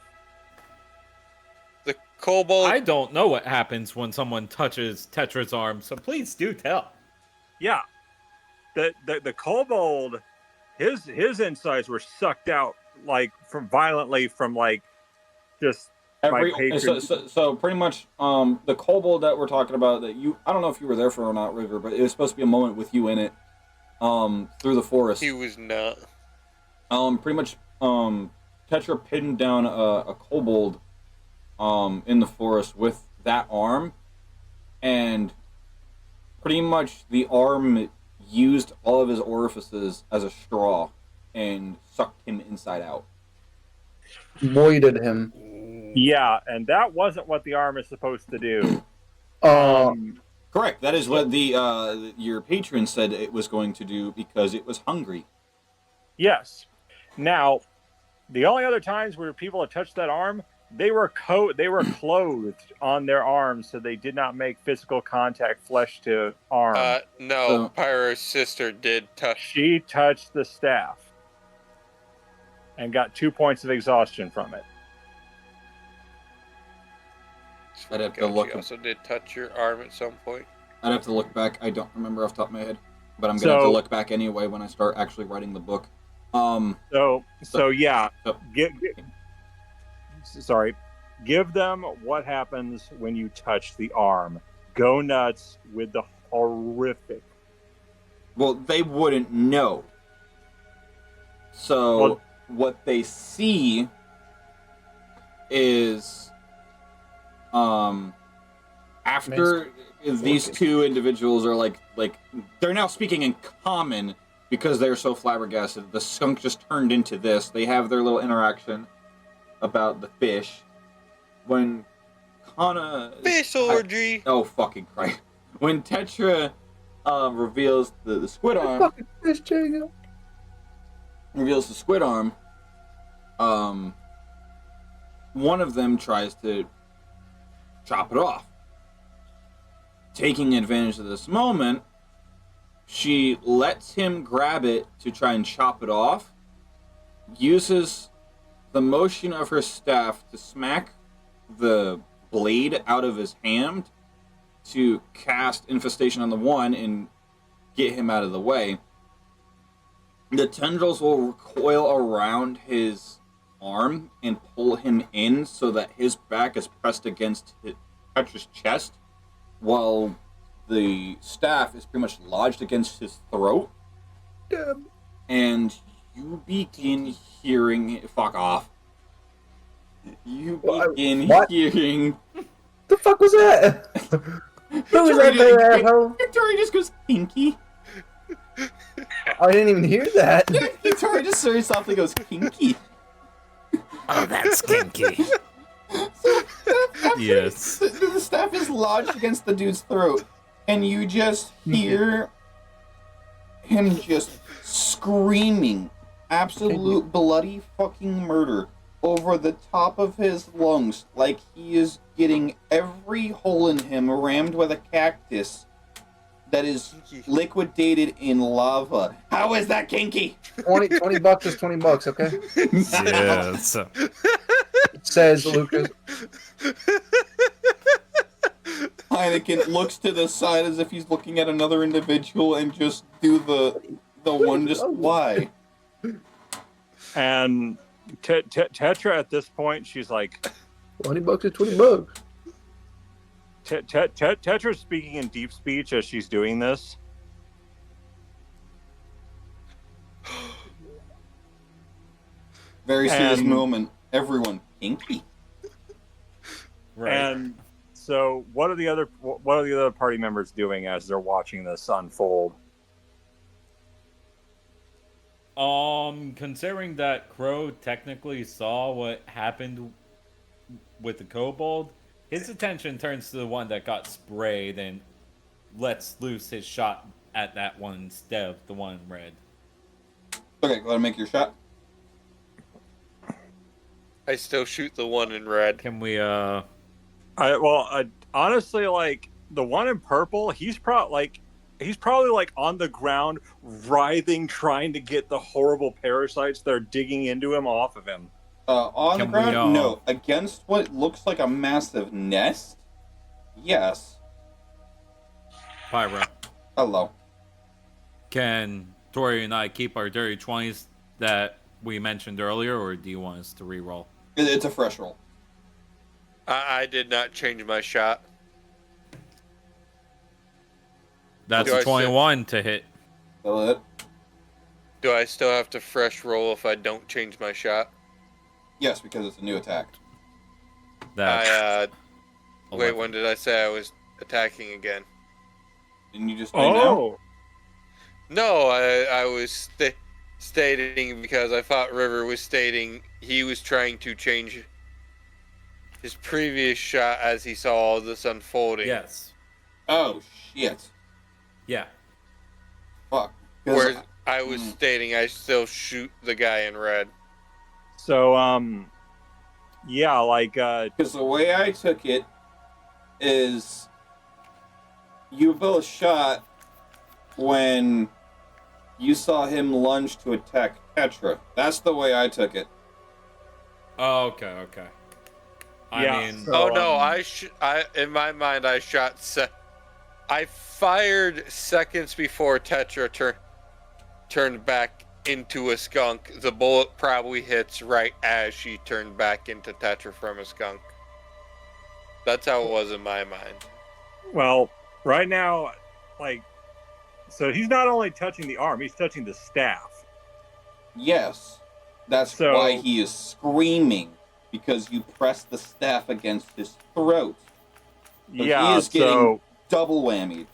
The kobold. I don't know what happens when someone touches Tetra's arm, so please do tell. Yeah. The kobold, his insides were sucked out violently from just my patron. So pretty much the kobold that we're talking about that I don't know if you were there for or not, River, but it was supposed to be a moment with you in it through the forest. He was not. Pretty much Tetra pinned down a kobold in the forest with that arm, and pretty much the arm used all of his orifices as a straw and sucked him inside out. Voided him. Yeah, and that wasn't what the arm is supposed to do. Correct. That is what the your patron said it was going to do because it was hungry. Yes. Now, the only other times where people had touched that arm, they were clothed on their arms, so they did not make physical contact, flesh to arm. No, Pyro's sister did touch. She touched the staff and got 2 points of exhaustion from it. I'd have to look. She also did touch your arm at some point. I'd have to look back. I don't remember off the top of my head, but I'm gonna have to look back anyway when I start actually writing the book. So yeah, So- sorry. Give them what happens when you touch the arm. Go nuts with the horrific. Well, they wouldn't know. So Well- what they see is after these two individuals are like they're now speaking in common because they're so flabbergasted. The skunk just turned into this. They have their little interaction about the fish. When Kana Fish orgy. oh fucking Christ! When Tetra reveals the squid arm, Fucking fish, Jacob. reveals the squid arm, one of them tries to chop it off. Taking advantage of this moment, she lets him grab it to try and chop it off, uses the motion of her staff to smack the blade out of his hand to cast Infestation on the one and get him out of the way. The tendrils will coil around his arm and pull him in so that his back is pressed against Petra's chest, while the staff is pretty much lodged against his throat. Damn. And you begin hearing... Fuck off. You begin hearing... The fuck was that? Who was that there, asshole? Tori just goes, kinky. I didn't even hear that. Tori just very softly goes, kinky. Oh, that's kinky. Yes. The staff is lodged against the dude's throat, and you just hear him just screaming absolute bloody fucking murder over the top of his lungs, like he is getting every hole in him rammed with a cactus that is liquidated in lava. How is that kinky? 20 bucks is 20 bucks, okay? Yes. It says Lucas. Heineken looks to the side as if he's looking at another individual and just do the one just why. And Tetra at this point, she's like, 20 bucks is 20 bucks. Tetra's speaking in deep speech as she's doing this. Very serious And- moment. Everyone, kinky. Right. And so, what are the other party members doing as they're watching this unfold? Considering that Crow technically saw what happened with the kobold, his attention turns to the one that got sprayed and lets loose his shot at that one instead of the one in red. Okay, go ahead and make your shot. I still shoot the one in red. Can we, Honestly, like the one in purple, he's probably like on the ground, writhing, trying to get the horrible parasites that are digging into him off of him. On the Can we, ground, no. Against what looks like a massive nest, yes. Pyra, Hello. can Tori and I keep our dirty 20s that we mentioned earlier, or do you want us to reroll? It's a fresh roll. I did not change my shot. That's Do I a still- 21 to hit. Still it? Do I still have to fresh roll if I don't change my shot? Yes, because it's a new attack. That's Wait, 11. when did I say I was attacking again? Didn't you just say no? No, I was stating because I thought River was stating he was trying to change his previous shot as he saw all this unfolding. Yes. Oh, shit. Yeah. Fuck. 'Cause Where I was stating I still shoot the guy in red. So, yeah, like, Because the way I took it is you both shot when you saw him lunge to attack Petra. That's the way I took it. Oh, okay. Yeah, I mean, so- Oh no, I in my mind I shot I fired seconds before Tetra turned back into a skunk, the bullet probably hits right as she turned back into Tetra from a skunk. That's how it was in my mind. Well, right now, like, so he's not only touching the arm, he's touching the staff. Yes. That's So- why he is screaming, because you press the staff against his throat. So Yeah, he is getting double whammied.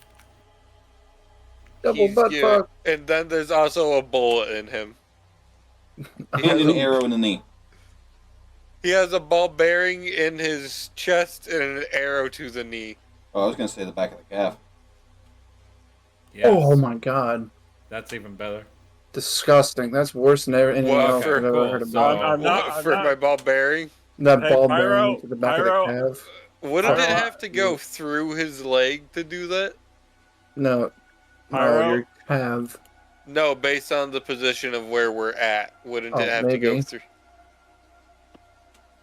Double butt fuck. And then there's also a bullet in him. And an arrow in the knee. He has a ball bearing in his chest and an arrow to the knee. Oh, I was going to say the back of the calf. Yes. Oh my god. That's even better. Disgusting. That's worse than anything What else for- I've ever cool. heard So- about. My ball bearing? That Hey, ball Pyro, bearing to the back of the calf. Wouldn't it Pyro- have to go through his leg to do that? No. Pyro? No, your calf. No, based on the position of where we're at, wouldn't it Oh, have to go maybe. through?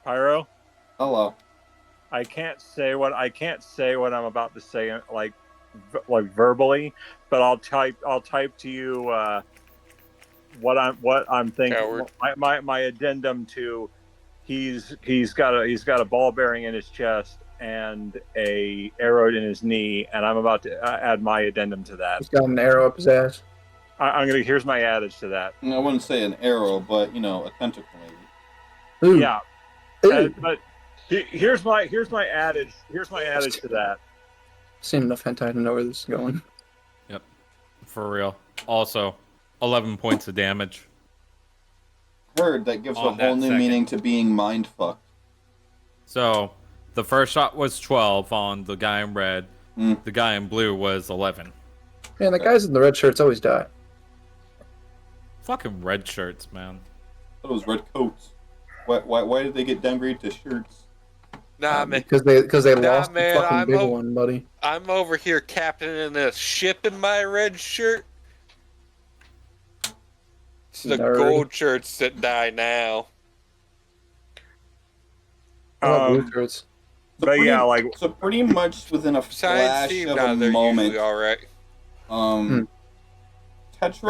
Pyro, Hello. I can't say what I'm about to say like verbally, but I'll type to you what I'm thinking. Coward. My addendum to he's got a ball bearing in his chest and a arrow in his knee, and I'm about to add my addendum to that. He's got an arrow up his ass. Here's my adage to that. I wouldn't say an arrow, but, a tentacle maybe. Ooh. Yeah, Ooh. but here's my adage. Here's my adage to that. Seen enough hentai to know where this is going. Yep. For real. Also, 11 points of damage. Heard that gives a On that whole new second. meaning to being mind-fucked. So, the first shot was 12 on the guy in red. Mm. The guy in blue was 11. Man, the guys in the red shirts always die. Fucking red shirts, man. Those red coats. Why did they get downgraded to shirts? Nah, man. Because they Nah, lost man, the fucking I'm big o- one, buddy. I'm over here captaining a ship in my red shirt. It's the Nerd. gold shirts that die now. I love Um, blue shirts. But yeah, like So pretty much within a Science flash team, of nah, a they're moment, usually alright. Tetra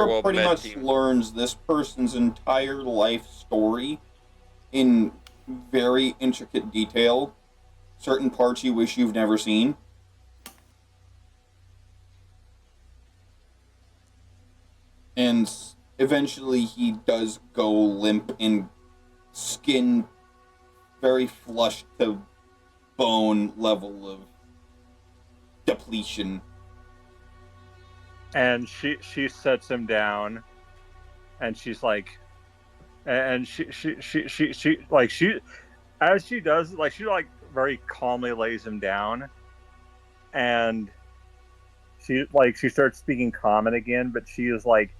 well, pretty med much team. learns this person's entire life story in very intricate detail. Certain parts you wish you've never seen. And eventually he does go limp and skin very flush to bone level of depletion. and she sets him down, and she's like, and she as she does, like, she like very calmly lays him down, and she starts speaking common again, but she is like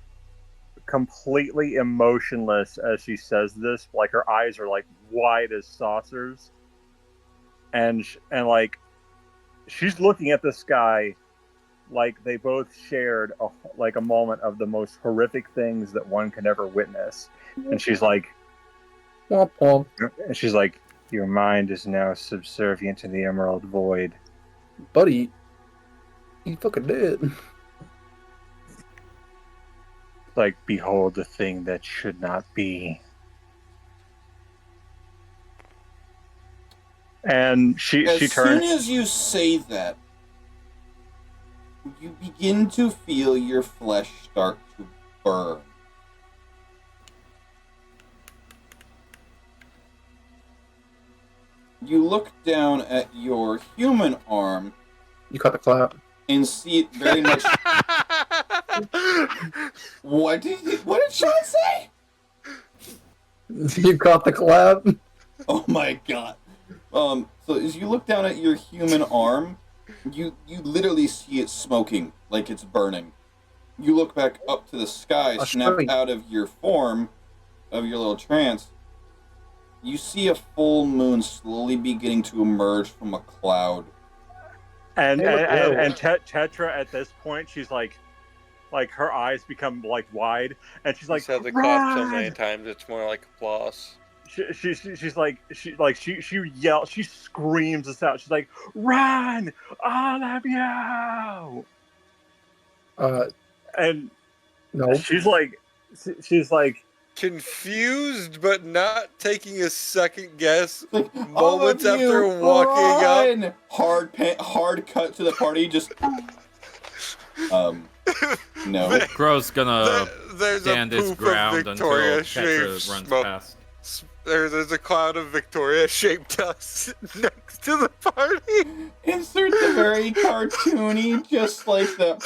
completely emotionless as she says this. Like, her eyes are like wide as saucers, and like she's looking at this guy like they both shared a moment of the most horrific things that one can ever witness. And she's like, Womp womp. your mind is now subservient to the Emerald Void. Buddy, you fucking did. Like, behold the thing that should not be. And she As turns. soon as you say that, you begin to feel your flesh start to burn. You look down at your human arm You caught the clap. and see it very much. What did Sean say? You caught the clap? Oh my god. So as you look down at your human arm, you literally see it smoking, like it's burning. You look back up to the sky, I'll snap show you. out of your form, of your little trance. You see a full moon slowly beginning to emerge from a cloud. And Hey, look, and whoa. Tetra at this point, she's like her eyes become like wide, and she's like, He's had the clap so "Run!" many times, it's more like applause. She's like she yells, she screams this out. She's like, "Run, all of you!" And No. she's like, she's like, confused but not taking a second guess. Like, Moments all of after you, walking up. run! Hard cut to the party. Just no. Crow's gonna There's a stand his poop of ground until Victoria Tetra shaped runs smoke. past. There's a cloud of Victoria shaped dust next to the party. Insert the very cartoony, just like the.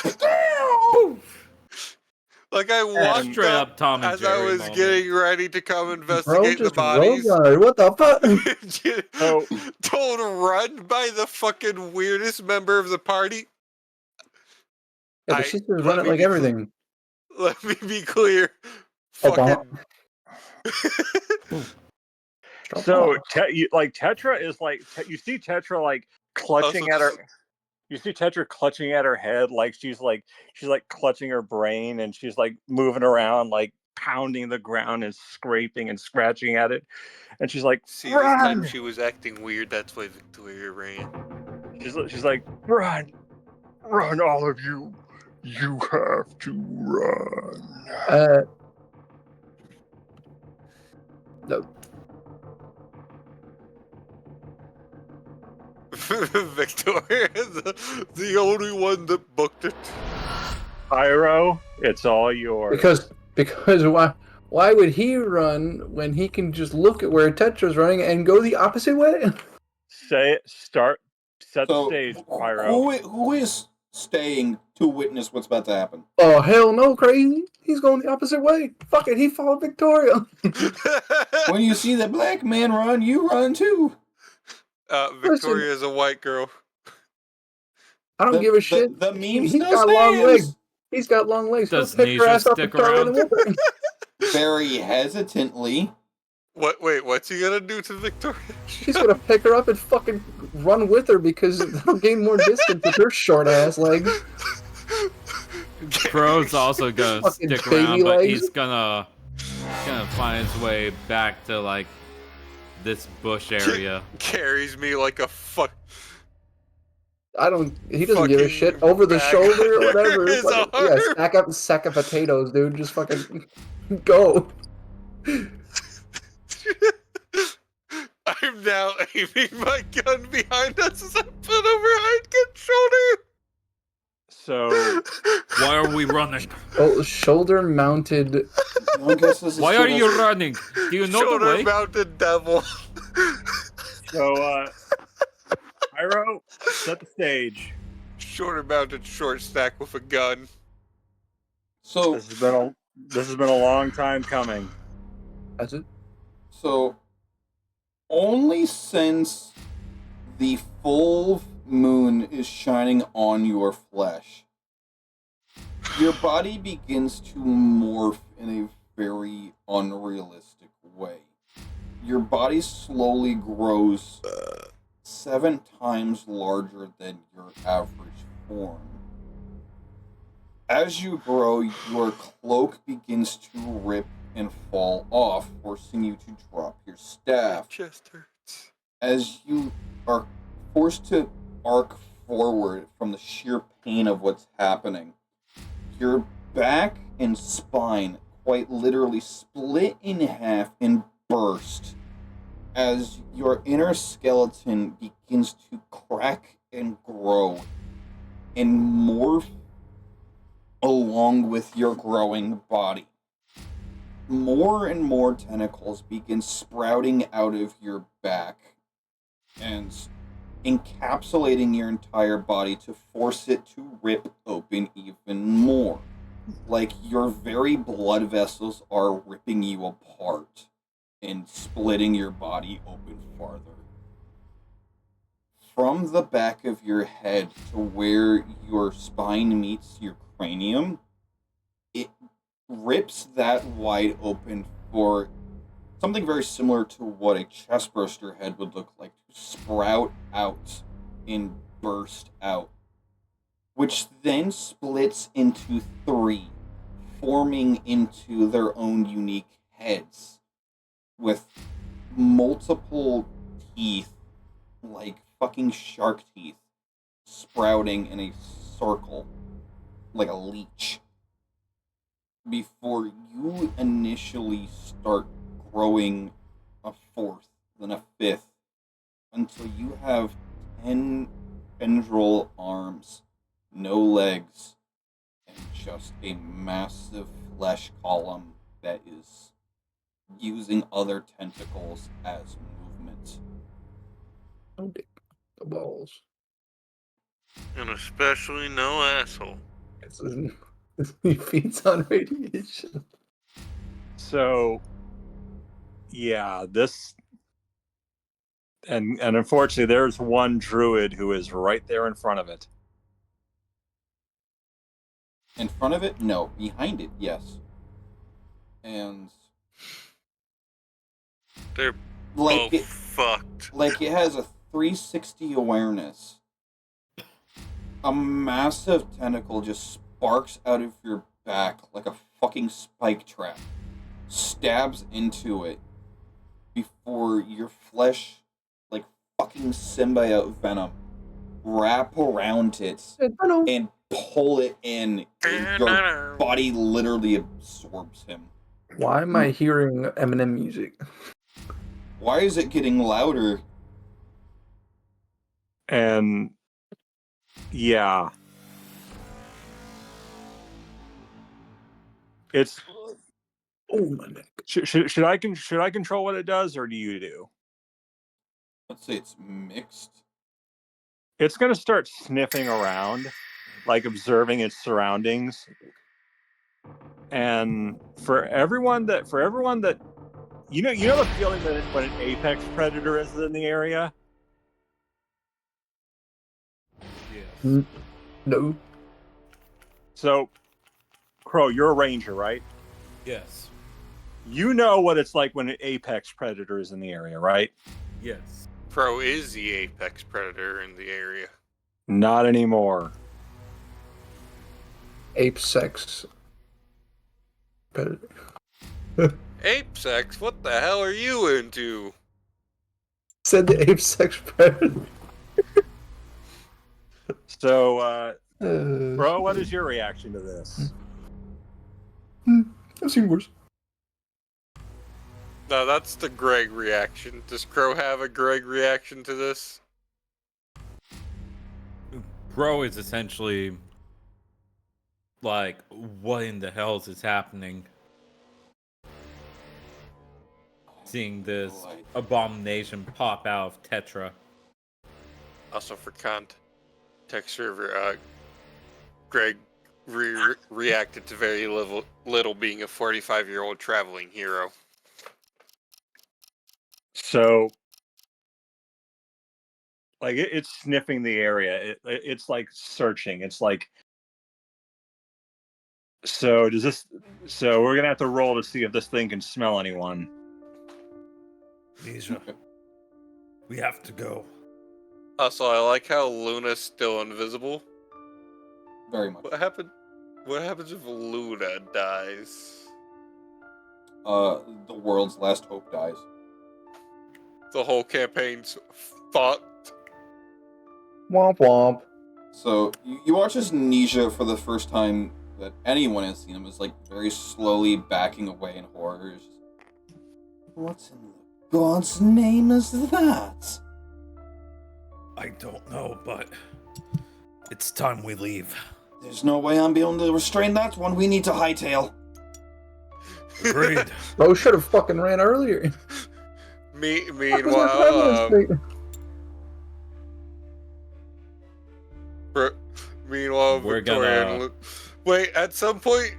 Like I walked Straight up up Tom and as I Jerry was moment. getting ready to come Bro, investigate the just bodies. roadrunner. What the fuck? oh, Told run by the fucking weirdest member of the party. Yeah, but she's just let running me like be everything. Let me be clear. Obama. Fucking. so Tetra is like, you see Tetra like clutching at her. You see Tetra clutching at her head, like she's clutching her brain, and she's like moving around, like pounding the ground and scraping and scratching at it, and she's like, See, this time run! she was acting weird. That's why Victoria ran. She's like, run, all of you, you have to run. No. Victoria is the only one that booked it. Pyro, it's all yours. Because why would he run when he can just look at where Tetra's running and go the opposite way? Set the stage, Pyro. Who is staying to witness what's about to happen? Oh hell no, crazy! He's going the opposite way. Fuck it, he followed Victoria. When you see the black man run, you run too. Victoria is a white girl. I don't give a shit. The meme He's still got long legs. stands. He's got long legs. Does He'll pick her Nisha ass up and stick start running around? with her. Very hesitantly. Wait, what's he gonna do to Victoria? She's gonna pick her up and fucking run with her because they'll gain more distance with her short ass legs. Crow's also gonna Fucking stick baby around, but legs. he's gonna find his way back to like this bush area. Carries me like a fuck. He doesn't give a shit. Over the back shoulder or under whatever. his Fucking, arm. yeah, stack up a sack of potatoes, dude. Just fucking go. I'm now aiming my gun behind us as I put over Heinken's shoulder. So, Why are we running? Oh, shoulder mounted. Why are you running? Do you know the Shoulder way? mounted devil. so Pyro, set the stage. Shoulder mounted short stack with a gun. So This has been a long time coming. That's it. So, only since the full moon is shining on your flesh, your body begins to morph in a very unrealistic way. Your body slowly grows 7 times larger than your average form. As you grow, your cloak begins to rip and fall off, forcing you to drop your staff. My chest hurts. As you are forced to arc forward from the sheer pain of what's happening, your back and spine quite literally split in half and burst as your inner skeleton begins to crack and grow and morph along with your growing body. More and more tentacles begin sprouting out of your back and encapsulating your entire body to force it to rip open even more. Like your very blood vessels are ripping you apart and splitting your body open farther. From the back of your head to where your spine meets your cranium, it rips that wide open for something very similar to what a chestburster head would look like, to sprout out and burst out, which then splits into 3, forming into their own unique heads with multiple teeth, like fucking shark teeth, sprouting. sprouting in a circle like a leech. before you initially start growing a fourth, then a fifth, until you have 10 tendril arms, no legs, and just a massive flesh column that is using other tentacles as movement. Oh, dick. The balls. And especially no asshole. He feeds on radiation. So, yeah, this, and unfortunately, there's one druid who is right there in front of it. In front of it? No. Behind it, yes. And They're like both it, fucked. like it has a 360 awareness. A massive tentacle just sparks out of your back like a fucking spike trap, stabs into it before your flesh, like fucking symbiote venom, wrap around it and pull it in, and your body literally absorbs him. Why am I hearing Eminem music? Why is it getting louder? And yeah, it's. Oh my neck. Should I control what it does, or do you do? Let's say it's mixed. It's going to start sniffing around, like observing its surroundings. And for everyone that you know the feeling that when an apex predator is in the area. Yes. No. So, Crow, you're a ranger, right? Yes. You know what it's like when an apex predator is in the area, right? Yes. Pro is the apex predator in the area. Not anymore. Ape sex. Predator. Ape sex? What the hell are you into? Said the ape sex predator. So, Bro, what is your reaction to this? I've seen worse. No, that's the Greg reaction. Does Crow have a Greg reaction to this? Bro is essentially like, what in the hell is happening? Seeing this abomination pop out of Tetra. Also for context server, Greg reacted to very little being a 45-year-old traveling hero. So, like, it's sniffing the area. It's like searching. It's like, so does this? So we're gonna have to roll to see if this thing can smell anyone. Nisha, we have to go. Also, I like how Luna's still invisible. Very much. What happens if Luna dies? The world's last hope dies. The whole campaign's fucked. Womp womp. So you watch as Nisha for the first time that anyone has seen him is like very slowly backing away in horror. What's in God's name is that? I don't know, but it's time we leave. There's no way I'm able to restrain that one. We need to hightail. Agreed. Bro should have fucking ran earlier. Meanwhile, We're Victoria gonna- and Luke. Wait, at some point,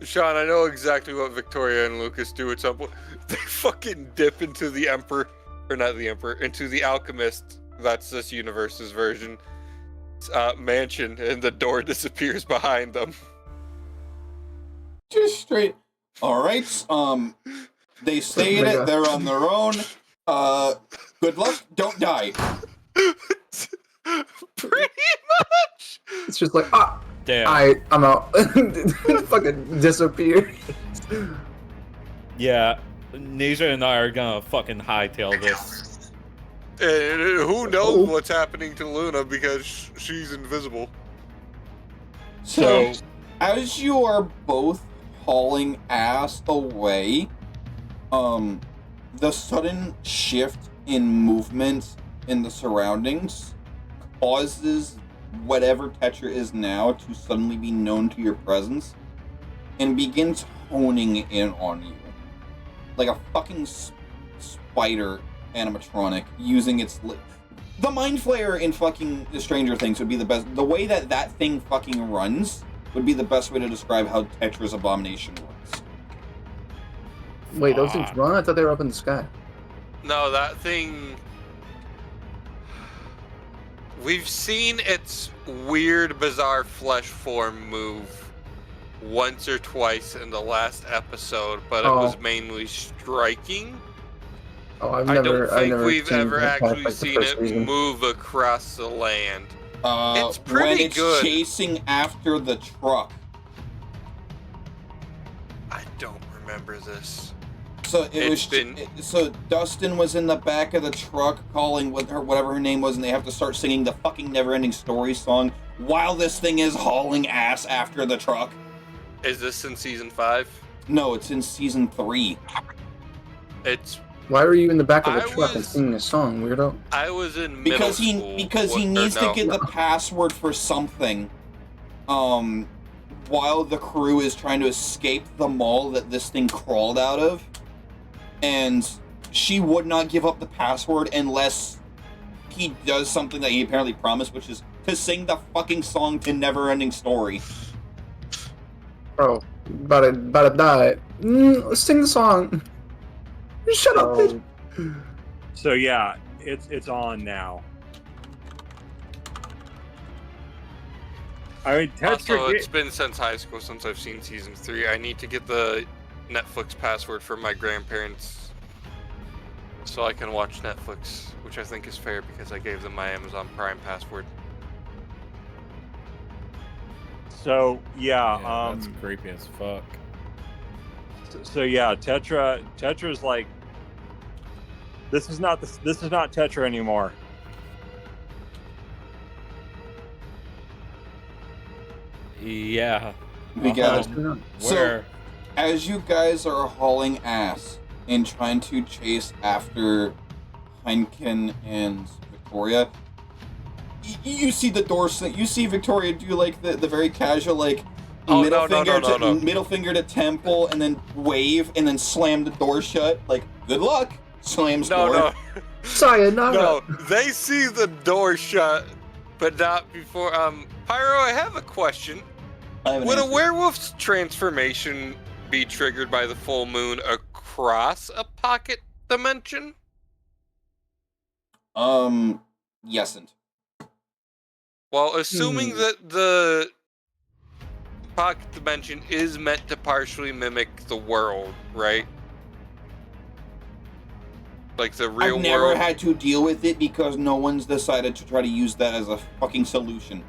Sean, I know exactly what Victoria and Lucas do at some point. They fucking dip into the Emperor, or not the Emperor, into the Alchemist, that's this universe's version, mansion, and the door disappears behind them. Just straight. Alright, they stay in it, they're on their own. Good luck, don't die. Pretty much! It's just like, Damn. I'm out. Fucking disappear. Yeah, Nisha and I are gonna fucking hightail this. And who knows what's happening to Luna because she's invisible. So as you are both hauling ass away, the sudden shift in movement in the surroundings causes whatever Tetra is now to suddenly be known to your presence and begins honing in on you. Like a fucking spider animatronic using its... The Mind Flayer in fucking Stranger Things would be the best. The way that thing fucking runs would be the best way to describe how Tetra's abomination runs. Wait, those things run? I thought they were up in the sky. No, that thing... We've seen its weird, bizarre flesh form move once or twice in the last episode, but it was mainly striking. Oh, I don't think we've ever actually seen it season. move across the land. It's When pretty it's good. chasing after the truck. I don't remember this. So so Dustin was in the back of the truck calling with her, whatever her name was, and they have to start singing the fucking Never-Ending Story song while this thing is hauling ass after the truck. Is this in season 5? No, it's in season 3. It's... Why were you in the back of the truck and singing a song, weirdo? I was in middle school. Because he needs to get the password for something. While the crew is trying to escape the mall that this thing crawled out of. And she would not give up the password unless he does something that he apparently promised, which is to sing the fucking song to Never-Ending Story. Oh, about to die. Let's sing the song. Shut up, bitch. So yeah, it's on now. I mean, also, it's been since high school since I've seen season 3. I need to get the Netflix password from my grandparents so I can watch Netflix, which I think is fair because I gave them my Amazon Prime password. So yeah, that's creepy as fuck. So yeah, Tetra's like, this is not Tetra anymore. Yeah. We got it. Where? So, as you guys are hauling ass and trying to chase after Heineken and Victoria, you see the door. You see Victoria do like the very casual middle finger to temple and then wave and then slam the door shut. Like, good luck. Slams door. No. Sayonara. No, they see the door shut, but not before. Pyro, I have a question. Would a werewolf's transformation be triggered by the full moon across a pocket dimension? Yesn't. Well, assuming that the pocket dimension is meant to partially mimic the world, right? Like the real world. I've never had to deal with it because no one's decided to try to use that as a fucking solution.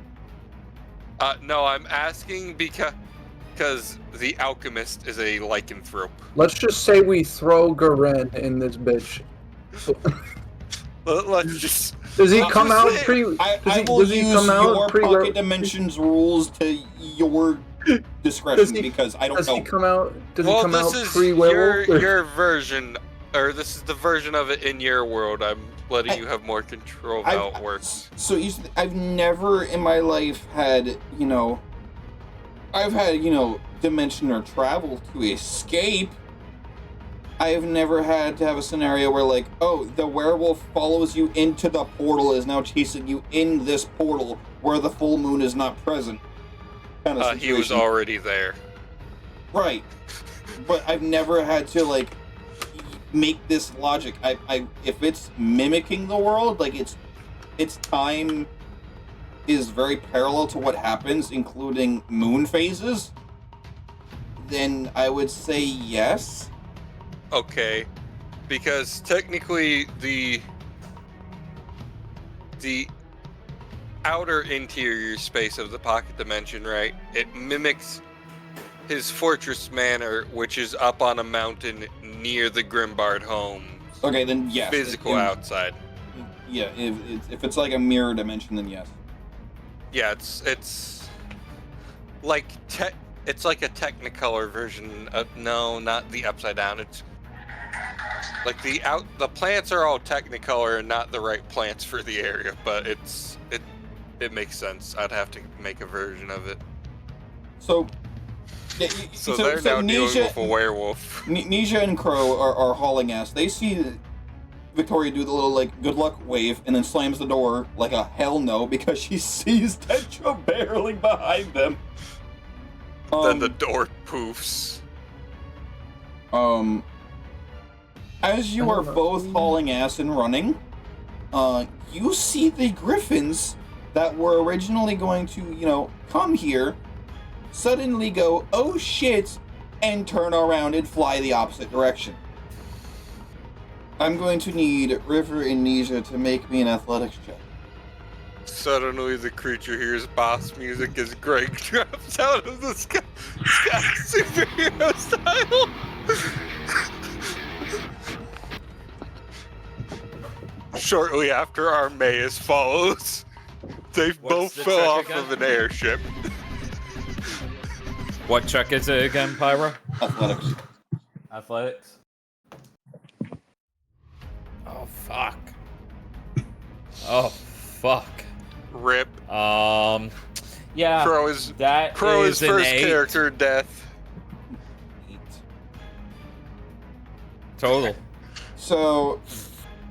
No, I'm asking because the alchemist is a lycanthrope. Let's just say we throw Garen in this bitch. Let's just... Does he come out I will use your pocket dimensions rules to your discretion because I don't know. Does he come out? Does he come out this is pre-werewolf? your version, or this is the version of it in your world. I'm letting you have more control of how it works. So I've never in my life had, I've had, dimension or travel to escape. I have never had to have a scenario where, like, oh, the werewolf follows you into the portal, is now chasing you in this portal where the full moon is not present. Kind of situation. He was already there. Right. But I've never had to, like, make this logic. If it's mimicking the world, like, its time is very parallel to what happens, including moon phases, then I would say yes. Okay, because technically the outer interior space of the pocket dimension, right? It mimics his fortress manor, which is up on a mountain near the Grimbard home. Okay, then yes. Physical outside. Yeah, if it's like a mirror dimension, then yes. Yeah, it's like it's like a Technicolor version of, no, not the upside down. It's like the plants are all Technicolor and not the right plants for the area, but it makes sense. I'd have to make a version of it. So, So they're now dealing with a werewolf. Nisha and Crow are hauling ass. They see Victoria do the little, like, good luck wave and then slams the door like a hell no because she sees Tetra barreling behind them. Then the door poofs. As you are both hauling ass and running, you see the griffins that were originally going to, come here, suddenly go, oh shit, and turn around and fly the opposite direction. I'm going to need River and Nisha to make me an athletics check. Suddenly the creature hears boss music as Greg drops out of the sky superhero style. Shortly after, Armaeus follows. They both the fell check off again? of an airship. What check is it again, Pyro? Athletics. Athletics. Oh fuck. Oh fuck. Rip. Yeah. Crow is that Crow's is an first 8 character death. total. So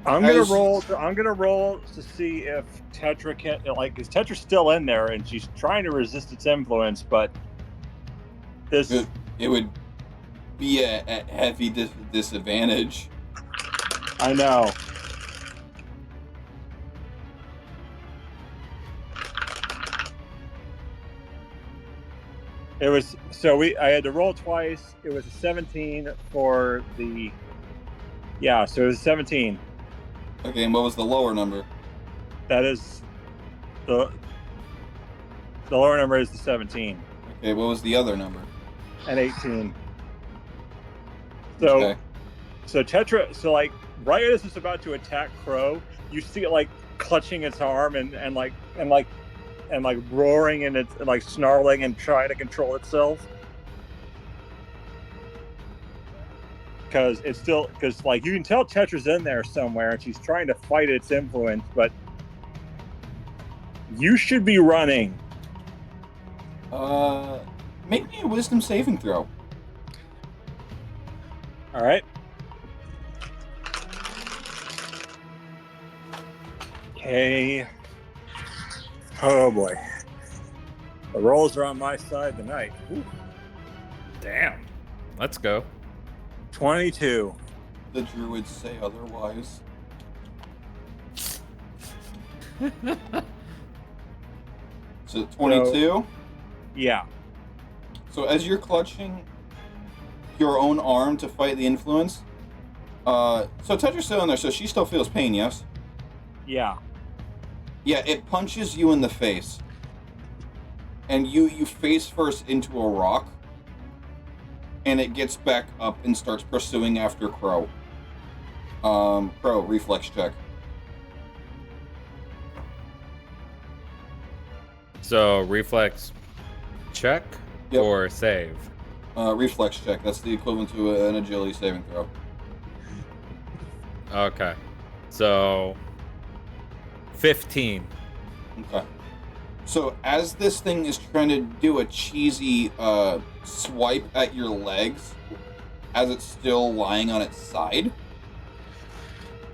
I'm gonna roll to see if Tetra can, like, is Tetra still in there and she's trying to resist its influence, but this it would be a heavy disadvantage. I know. It was I had to roll twice. It was a 17 for the so it was 17. Okay, and what was the lower number? That is the lower number is the 17 Okay, what was the other number? and 18. So Okay. so Tetra, so like right as it's about to attack Crow, you see it like clutching its arm and roaring and it's like snarling and trying to control itself. Because like you can tell Tetra's in there somewhere and she's trying to fight its influence, but you should be running. Make me a wisdom saving throw. All right. Okay. Oh boy. The rolls are on my side tonight. Ooh. Damn. Let's go. 22. The druids say otherwise. So 22? Yeah. So as you're clutching your own arm to fight the influence, so Tetra's still in there, so she still feels pain, yes? Yeah. Yeah, it punches you in the face. And you face first into a rock. And it gets back up and starts pursuing after Crow. Crow, reflex check. So reflex check Yep. or save? Reflex check. That's the equivalent to an agility saving throw. Okay. So 15. Okay. So as this thing is trying to do a cheesy swipe at your legs, as it's still lying on its side,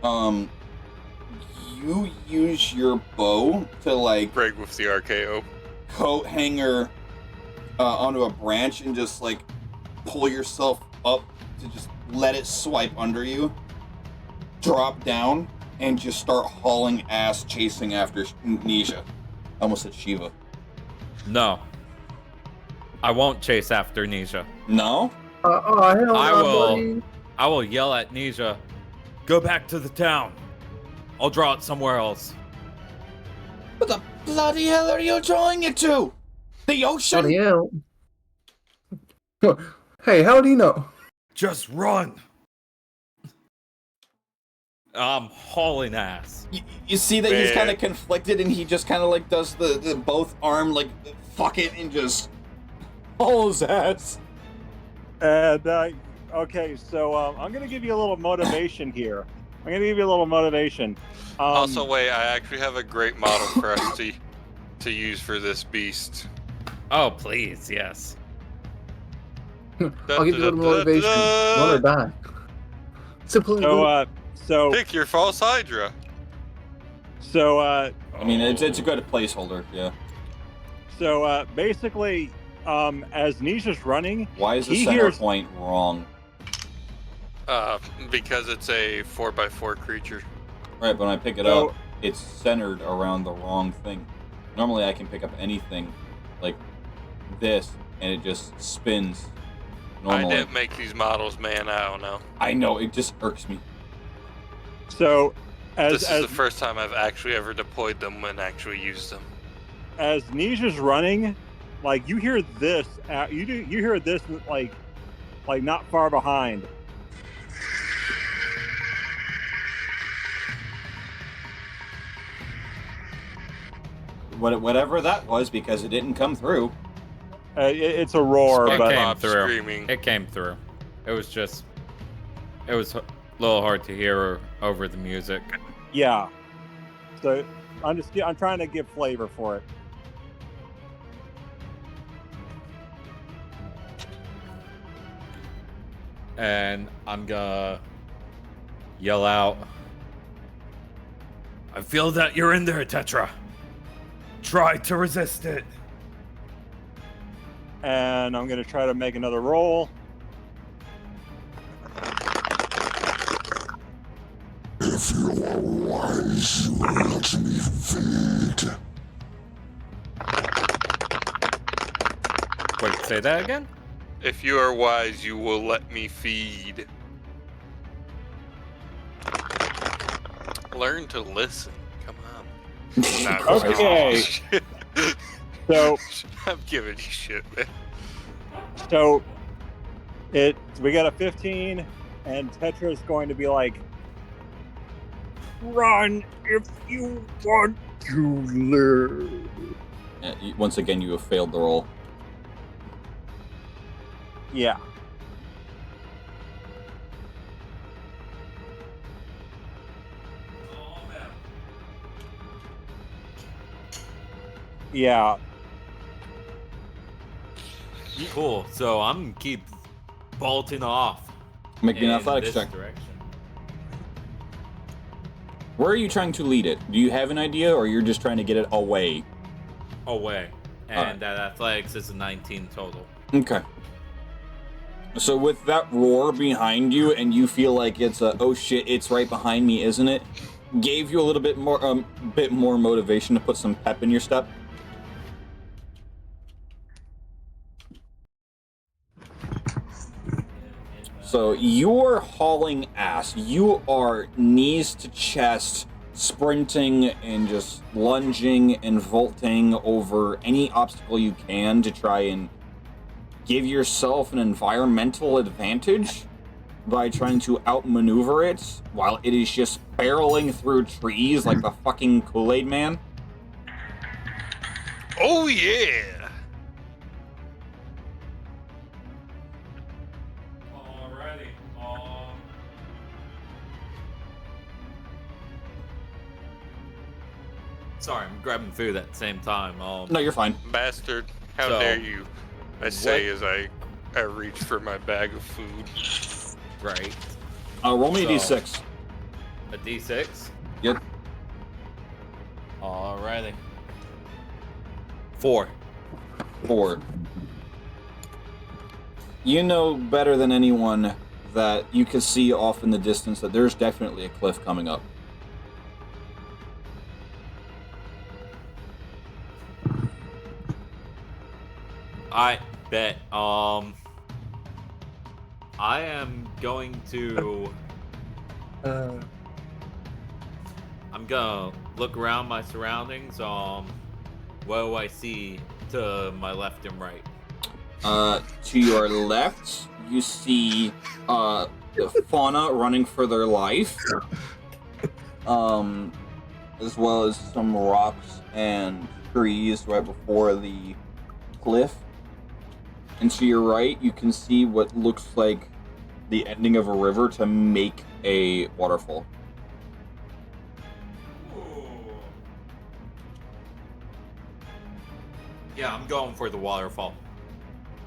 you use your bow to like Greg with the RKO. coat hanger onto a branch and just like pull yourself up to just let it swipe under you, drop down, and just start hauling ass chasing after Nisha. I almost said Shiva. No. I won't chase after Nisha. No? Hell I no, will. buddy. I will yell at Nisha, go back to the town. I'll draw it somewhere else. What the bloody hell are you drawing it to? The ocean? Bloody hell. Hey, how do you know? Just run. I'm hauling ass. You see that he's Man. kind of conflicted and he just kind of like does the both arm like fuck it and just Haul his ass. And okay, so I'm gonna give you a little motivation here. Also, wait, I actually have a great model for us to use for this beast. Oh, please, yes. I'll give you a little motivation. Run or die. Simply so Pick your false Hydra. I mean, it's a good placeholder, yeah. So basically, as Nisha's running, Why is the he center hears point wrong? Because it's a 4x4 creature. Right, but when I pick it up, it's centered around the wrong thing. Normally I can pick up anything like this, and it just spins normally. I didn't make these models, man. I don't know. I know, it just irks me. So, This is the first time I've actually ever deployed them and actually used them. as Nisha's running, like you hear this, you hear this like not far behind. Whatever that was, because it didn't come through. It's a roar, It but came through. Screaming. It came through. It was a little hard to hear over the music. yeah. So I'm trying to give flavor for it. And I'm gonna yell out, I feel that you're in there, Tetra. Try to resist it. And I'm gonna try to make another roll. If you are wise, you will let me feed. wait, say that again? If you are wise, you will let me feed. Learn to listen. Come on. Nah, Okay. So I'm giving you shit, man. So we got a 15, and Tetra's going to be like, run if you want to live. Once again, you have failed the roll. Yeah. Yeah. Cool. So I'm gonna keep bolting off. Make me an in athletics this check. direction. Where are you trying to lead it? Do you have an idea, or you're just trying to get it away? Away. And Alright. that athletics is a 19 total. Okay. So with that roar behind you, and you feel like it's oh shit, it's right behind me, isn't it? Gave you a little bit more motivation to put some pep in your step. So you're hauling ass. You are knees to chest, sprinting and just lunging and vaulting over any obstacle you can to try and give yourself an environmental advantage by trying to outmaneuver it while it is just barreling through trees like the fucking Kool-Aid Man. Oh, yeah. Alrighty. Sorry, I'm grabbing food at the same time. No, you're fine. Bastard. How So, dare you? I say what- as I reach for my bag of food. Right. Roll me a So- d6. A D6? Yep. Alrighty. 4. 4. You know better than anyone that you can see off in the distance that there's definitely a cliff coming up. I bet. I am going to. I'm gonna look around my surroundings. What do I see to my left and right? To your left, you see the fauna running for their life, as well as some rocks and trees right before the cliff. and to your right, you can see what looks like the ending of a river to make a waterfall. Yeah, I'm going for the waterfall.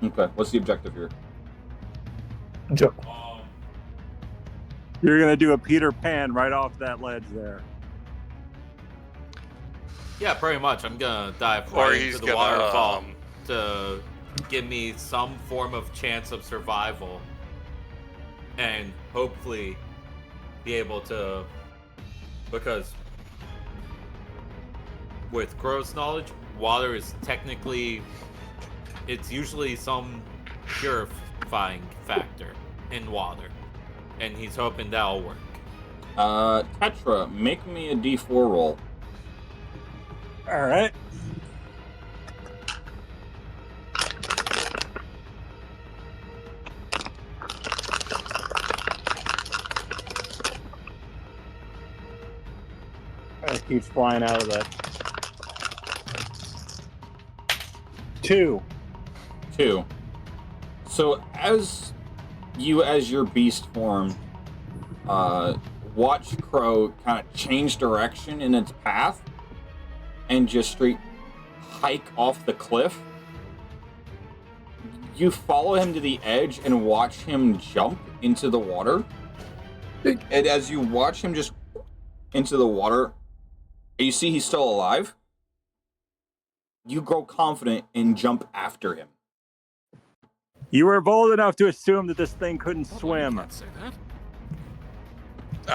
Okay, what's the objective here? Jump. You're gonna do a Peter Pan right off that ledge there. Yeah, pretty much. I'm gonna dive Or right he's into the gonna, waterfall to give me some form of chance of survival, and hopefully be able to, because with Crow's knowledge, water is technically, it's usually some purifying factor in water, and he's hoping that'll work. Tetra, make me a D4 roll. All right. It keeps flying out of that. 2. 2. So as your beast form, watch Crow kind of change direction in its path and just straight hike off the cliff. You follow him to the edge and watch him jump into the water. And as you watch him just into the water, you see he's still alive. You grow confident and jump after him. You were bold enough to assume that this thing couldn't swim. Say that.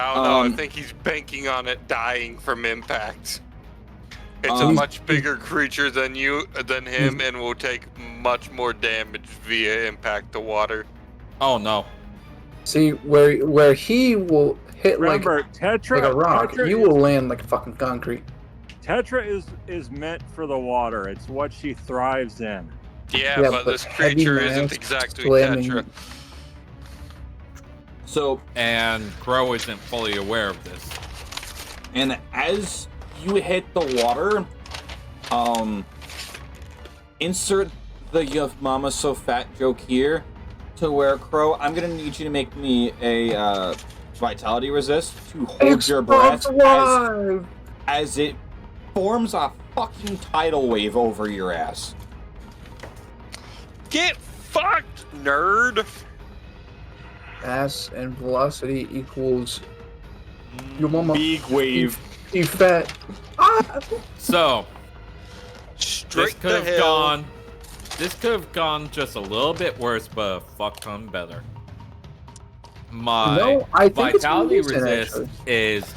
I don't know. I think he's banking on it dying from impact. It's a Um, much bigger creature than him, and will take much more damage via impact to water. Oh no. See, where he will hit Remember, like Tetra, a rock, Tetra you is, will land like fucking concrete. Tetra is meant for the water. It's what she thrives in. Yeah, Yeah, but but this heavy creature isn't mass exactly slamming- Tetra. So, And Crow isn't fully aware of this. and as you hit the water, insert the "Your Mama's So Fat" joke here, to where Crow, I'm gonna need you to make me a vitality resist to hold your breath as it forms a fucking tidal wave over your ass. Get fucked, nerd! Mass and velocity equals your mama. Big wave. You fat. Ah! So Straight could to have hell. gone. This could have gone just a little bit worse, but a fuck ton better. My No, I think it's vitality decent, resist actually. is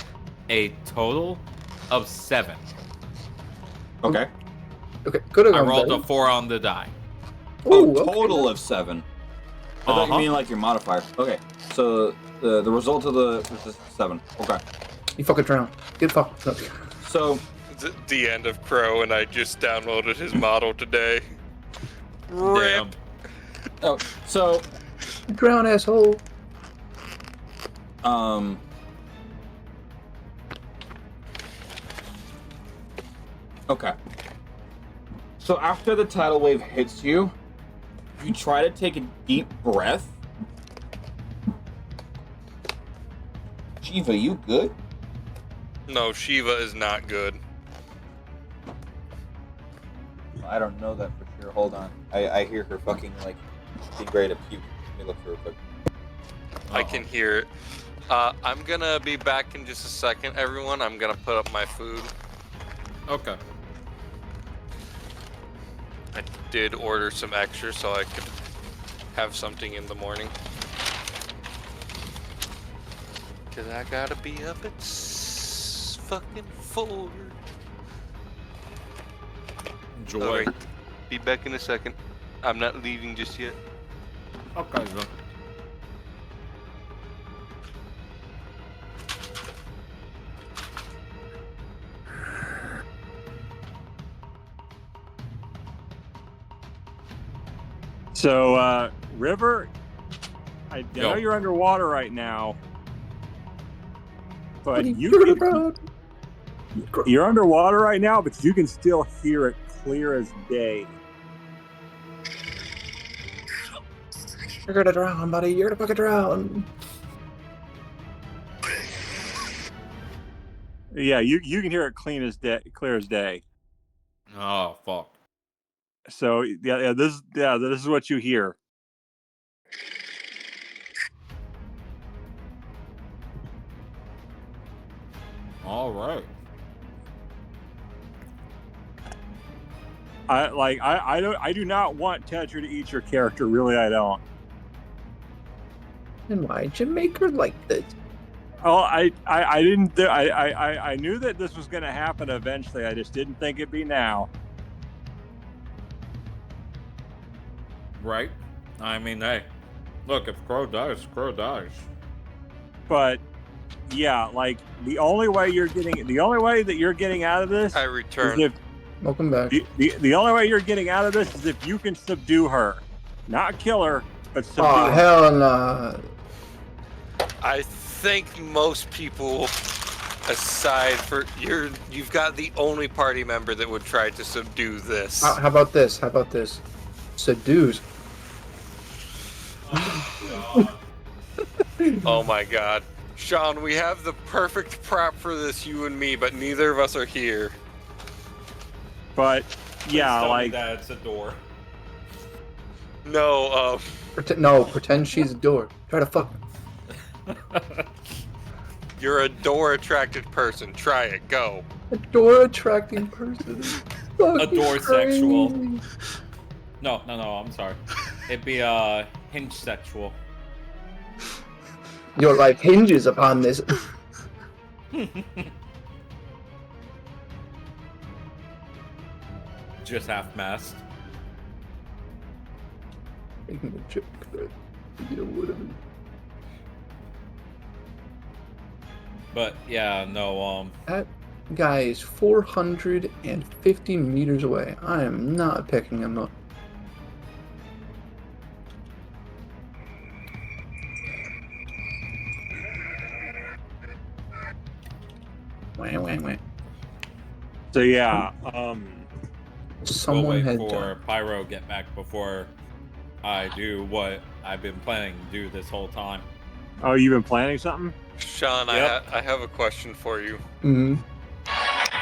a total of 7. Okay. Okay, could have I gone rolled better. a 4 on the die. Ooh, Oh, okay. total of 7. I thought you Uh-huh. mean like your modifier. Okay, so the result of the is 7. Okay, You fucking drown. Get fucked. No. so The end of Crow, and I just downloaded his model today. Damn. oh, so Drown, asshole. Okay. So after the tidal wave hits you, you try to take a deep breath. Shiva, you good? No, Shiva is not good. I don't know that for sure. Hold on. I hear her fucking like being ready to puke. Let me look for her quick. I can hear it. I'm gonna be back in just a second, everyone. I'm gonna put up my food. Okay. I did order some extra so I could have something in the morning. Cause I gotta be up at fucking 4. Enjoy. Alright, be back in a second. I'm not leaving just yet. Okay, then. So, River, I know Yo. you're underwater right now, but you're underwater right now, but you can still hear it clear as day. You're gonna drown, buddy. You're gonna fucking drown. Yeah, you can hear it clear as day. Oh fuck. So this is what you hear. All right. I do not want Tetra to eat your character. Really, I don't. And why'd you make her like this? Oh, I didn't. I knew that this was going to happen eventually. I just didn't think it'd be now. Right. I mean, hey, look, if Crow dies, Crow dies. But yeah, like the only way that you're getting out of this I is return. if Welcome back. the only way you're getting out of this is if you can subdue her, not kill her, but subdue Oh her. hell no! I think most people, aside for you've got the only party member that would try to subdue this. How about this? How about this? Seduce. Oh my god. Sean, we have the perfect prop for this, you and me, but neither of us are here. But yeah, like that it's a door. No, Pretend she's a door. Try to fuck. you're a door-attracted person. Try it. Go. A door attracting person. A door sexual. No, I'm sorry. It'd be hinge sexual. Your life hinges upon this. Just half-mast. Making a joke, but you know whatever. But yeah, no, That guy is 450 meters away. I am not picking him up. Wah. so yeah, we'll Someone wait had for done. Pyro get back before I do what I've been planning to do this whole time. oh, you've been planning something? Sean, Yep. I have a question for you. Mm-hmm.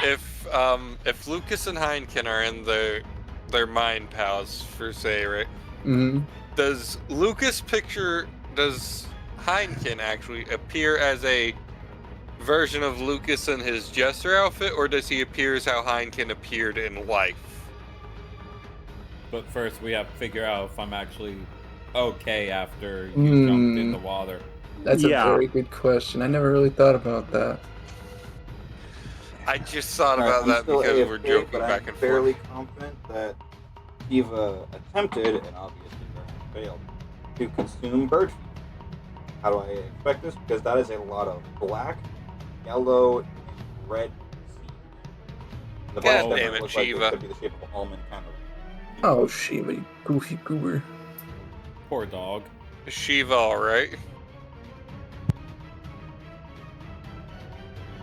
If Lucas and Heineken are in their mind pals, per se, right? Mm-hmm. Does Heineken actually appear as a version of Lucas in his Jester outfit, or does he appear as how Heineken appeared in life? But first, we have to figure out if I'm actually okay after you jumped in the water. That's Yeah. a very good question. I never really thought about that. I just thought Alright, about I'm that still because AFK, we're joking but back I'm and fairly forth. confident that Eva attempted, and obviously very much failed, to consume bird feed. How do I expect this? Because that is a lot of black, yellow, and red seeds. The God bunch damn doesn't it, look like Shiva. this could be the shape of an almond kind of. Oh, Shiva, you goofy goober. Poor dog. Is Shiva alright?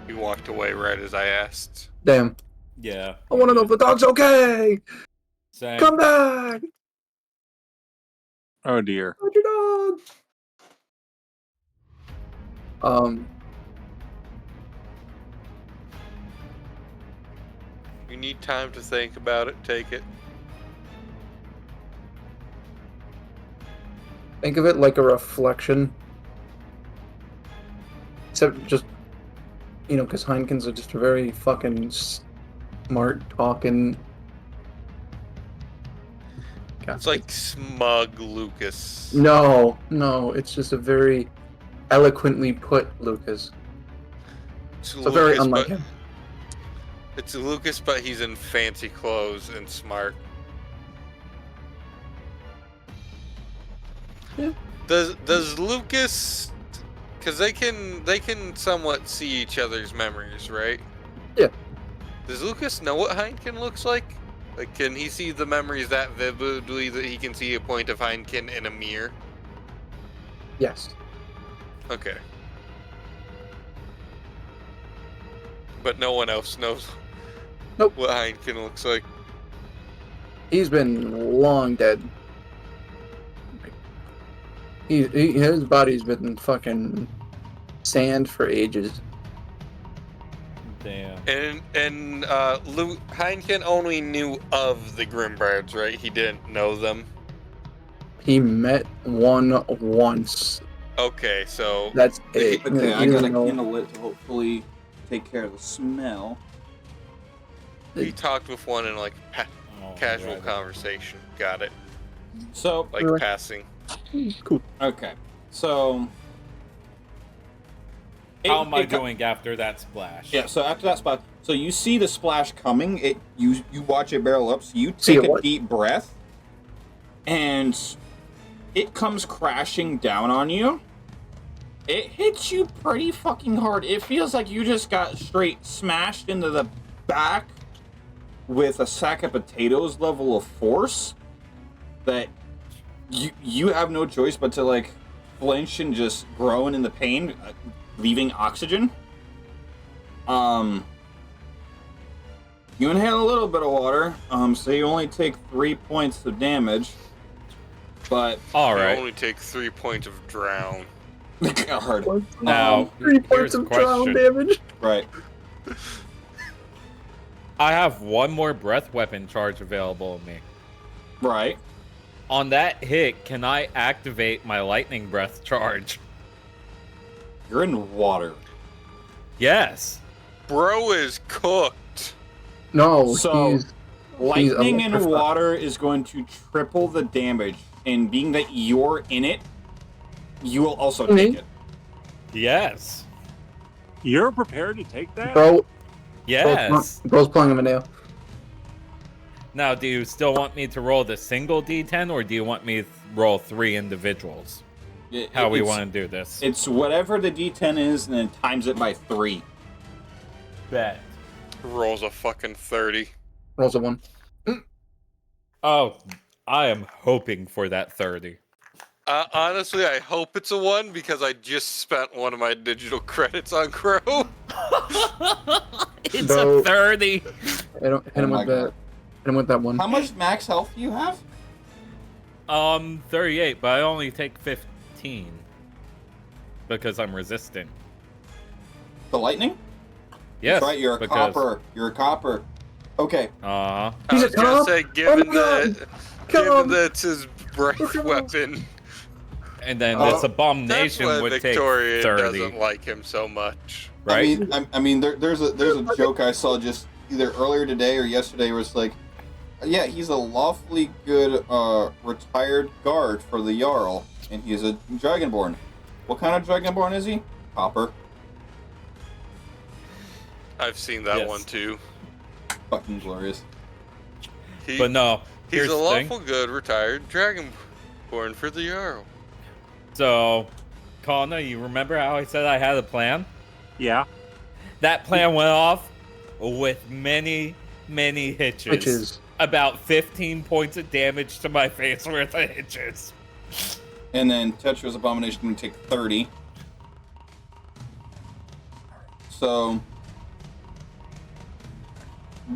He walked away right as I asked. Damn. Yeah. I want to know if the dog's okay. Same. Come back. Oh dear. How's your dog? You need time to think about it, take it. Think of it like a reflection. Except just, because Heineken's are just a very fucking smart talking. It's like smug Lucas. No, it's just a very eloquently put Lucas. It's So very Lucas, unlike but him. it's Lucas, but he's in fancy clothes and smart. Yeah. Does Lucas? Because they can somewhat see each other's memories, right? Yeah. Does Lucas know what Heineken looks like? Like, can he see the memories that vividly that he can see a point of Heineken in a mirror? Yes. Okay. But no one else knows Nope. what Heineken looks like. He's been long dead. His body's been fucking sand for ages. Damn. And Heineken only knew of the Grimbards, right? He didn't know them. He met one once. Okay, so That's it. Okay, He I got a doesn't know- candle lit to hopefully take care of the smell. he talked with one in like Oh, casual right. conversation. Got it. So, Like Really? passing. Cool. okay. So... How am I it co- doing after that splash? Yeah, so after that spot, so you see the splash coming, you watch it barrel up, so you See take it a what? deep breath, and it comes crashing down on you. It hits you pretty fucking hard. It feels like you just got straight smashed into the back with a sack of potatoes level of force that you have no choice but to like flinch and just groan in the pain, leaving oxygen. You inhale a little bit of water, so you only take 3 points of damage. But All You right. only take 3 points of drown. hard. Now, 3 here's points a of drown question. damage. Right. I have one more breath weapon charge available to me. Right. On that hit, can I activate my lightning breath charge? You're in water. Yes. Bro is cooked. No, So, he's Lightning in electrified. water is going to triple the damage, and being that you're in it, you will also take it. Yes. You're prepared to take that? Bro. Yes. Bro's pulling him a nail. Now, do you still want me to roll the single D10, or do you want me to roll 3 individuals? How we want to do this? It's whatever the D10 is, and then times it by 3. Bet. Rolls a fucking 30. Rolls a 1. Oh, I am hoping for that 30. Honestly, I hope it's a 1 because I just spent one of my digital credits on Crow. It's Bro. a 30. Hit him Oh my with that. God. Hit him with that one. How much max health do you have? 38, but I only take 15 because I'm resistant. The lightning? Yes. That's right, you're a because, copper. You're a copper. Okay. Uh-huh. I He's was a gonna cop? say, Oh given my God. that, Come given on. that it's his breath Come on. weapon, And then Oh, this that's abomination why would Victoria take 30, doesn't like him so much. right? I mean, there's a joke I saw just either earlier today or yesterday where it's like, yeah, he's a lawfully good retired guard for the Jarl, and he's a Dragonborn. What kind of Dragonborn is he? Copper. I've seen that Yes. one too. Fucking glorious. He, But no, he's here's a the thing. lawful good retired dragonborn for the Jarl. So, Kana, you remember how I said I had a plan? Yeah. That plan went off with many, many hitches. Hitches. About 15 points of damage to my face worth of hitches. And then Tetra's Abomination can take 30. So...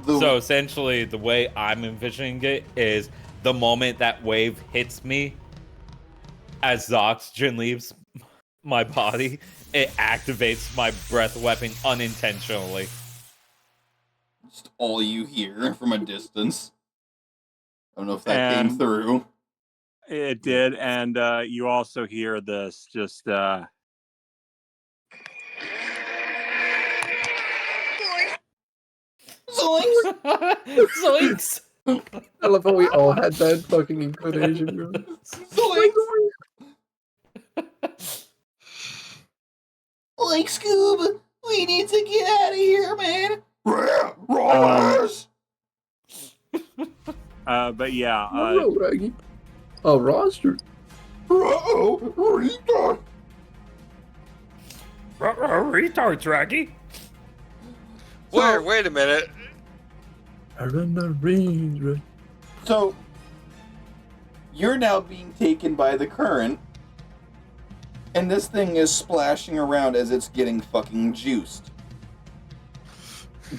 So essentially, the way I'm envisioning it is the moment that wave hits me, as the oxygen leaves my body, it activates my breath weapon unintentionally. Just all you hear from a distance. I don't know if that came And- through. It did, and you also hear this just Zoinks! I love how we all had that fucking inclination. Bro. Like, Scoob, we need to get out of here, man. Rollers! but yeah, Hello, Raggy. Oh, roster. Retard. Retard, Raggy. Wait a minute. I run the range, right? So, you're now being taken by the current, and this thing is splashing around as it's getting fucking juiced.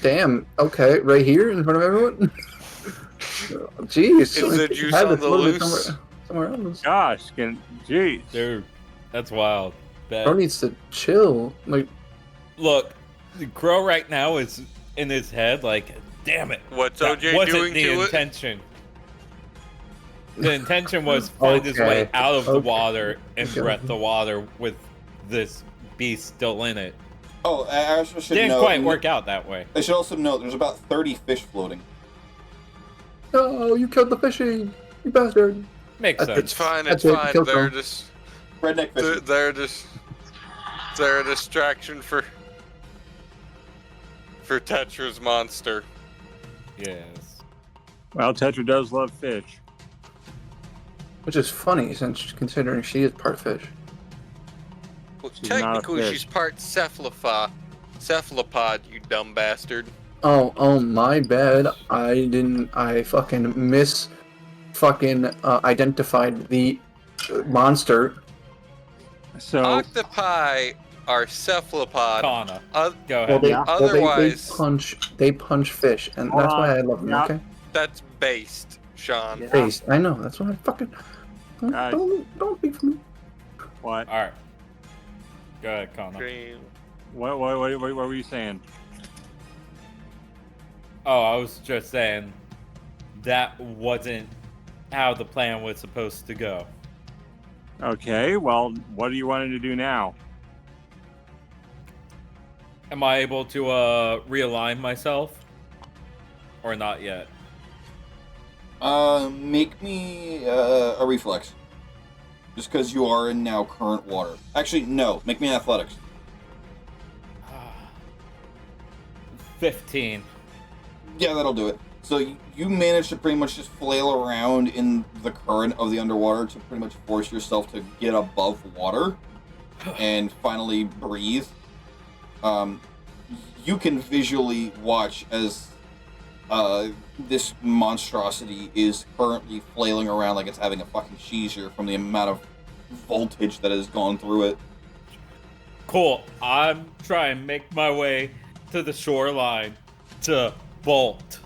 Damn. Okay, right here in front of everyone. Jeez. Is the juice had on this the literally loose? somewhere else. Gosh, jeez. Dude, that's wild. Bro needs to chill. Like, Look, the Crow right now is in his head like, damn it. What's that OJ wasn't doing the to it? intention. The intention was find his way Okay, out of the okay, water and okay. breath the water with this beast still in it. Oh, I also should Didn't note, quite work out that way. I should also note there's about 30 fish floating. no, you killed the fishing, you bastard. Makes That's- sense. It's fine. That's It's it, fine. kill They're them. just. Redneck fishing. They're a distraction for Tetra's monster. Yes. Well, Tetra does love fish. Which is funny, since considering she is part fish. Well, She's not a technically, fish. she's part cephalopod, you dumb bastard. Oh, my bad. I identified the monster. So, Octopi are cephalopod. Kana. Go Well, ahead. they, Yeah. well, Otherwise, they punch fish, and Hold that's why on. I love them, Yeah. okay? that's based, Sean. Yeah. Based. I know, that's why I fucking... Guys. Don't speak for me. what? Alright. Go ahead, Kana. Dream. What were you saying? Oh, I was just saying that wasn't how the plan was supposed to go. Okay, well, what are you wanting to do now? Am I able to realign myself? Or not yet? Make me a reflex. Just because you are in now current water. Actually, no. Make me an athletics. 15. Yeah, that'll do it. So you manage to pretty much just flail around in the current of the underwater to pretty much force yourself to get above water and finally breathe. You can visually watch as this monstrosity is currently flailing around like it's having a fucking seizure from the amount of voltage that has gone through it. Cool. I'm trying to make my way to the shoreline to bolt.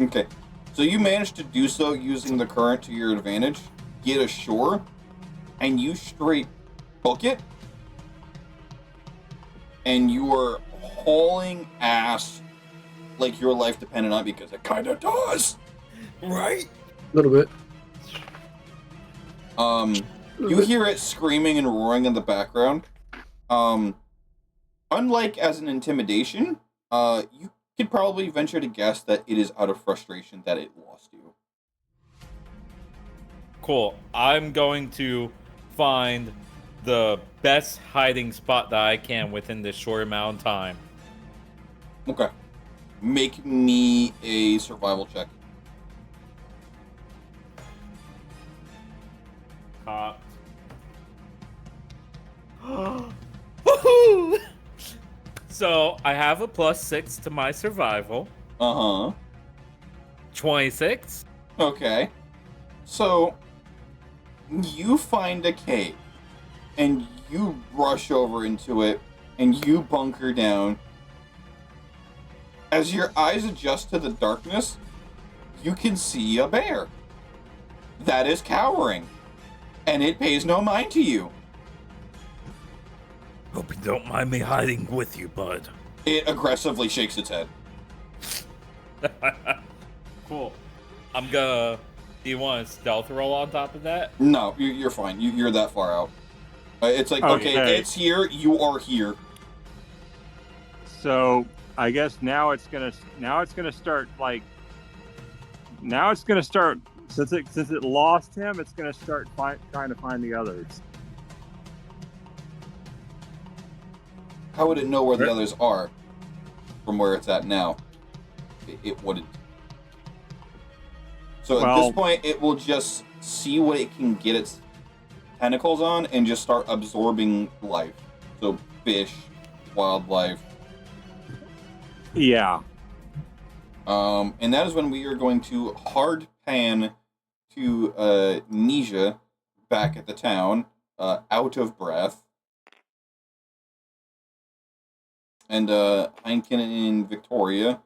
Okay, so you managed to do so using the current to your advantage, get ashore, and you straight book it, and you are hauling ass like your life depended on it, because it kind of does. Right? A little bit. You hear it screaming and roaring in the background. Unlike as an intimidation, you could probably venture to guess that it is out of frustration that it lost you. Cool. I'm going to find the best hiding spot that I can within this short amount of time. Okay. Make me a survival check. Woohoo! So I have a +6 to my survival. Uh-huh. 26. Okay. So, you find a cave, and you rush over into it, and you bunker down. As your eyes adjust to the darkness, you can see a bear that is cowering, and it pays no mind to you. Hope you don't mind me hiding with you, bud. It aggressively shakes its head. Cool. I'm gonna... Do you want a stealth roll on top of that? No, you're fine. You're that far out. It's like, okay, it's here, you are here. So I guess now it's gonna start since it lost him, it's gonna start trying to find the others. How would it know where the others are from where it's at now? It wouldn't. So at this point, it will just see what it can get its tentacles on and just start absorbing life. So fish, wildlife. Yeah. And that is when we are going to hard pan to Nisha back at the town, out of breath. And Heineken and Victoria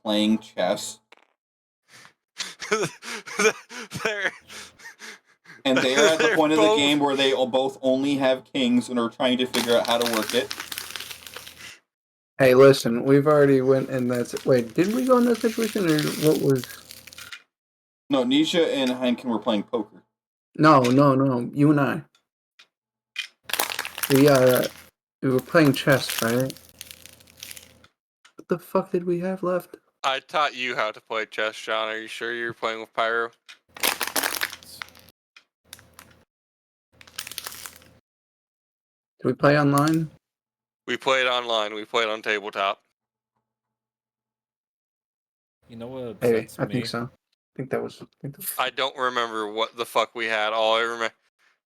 playing chess. And they are at the They're point of the both- game where they both only have kings and are trying to figure out how to work it. Hey, listen, we've already went in that. Wait, did we go in that situation, or what was? No, Nisha and Heineken were playing poker. No, you and I. We were playing chess, right? What the fuck did we have left? I taught you how to play chess, Sean. Are you sure you're playing with Pyro? Did we play online? We played online. We played on tabletop. You know what Hey, upsets I me? think so. I think that was. I don't remember what the fuck we had. All I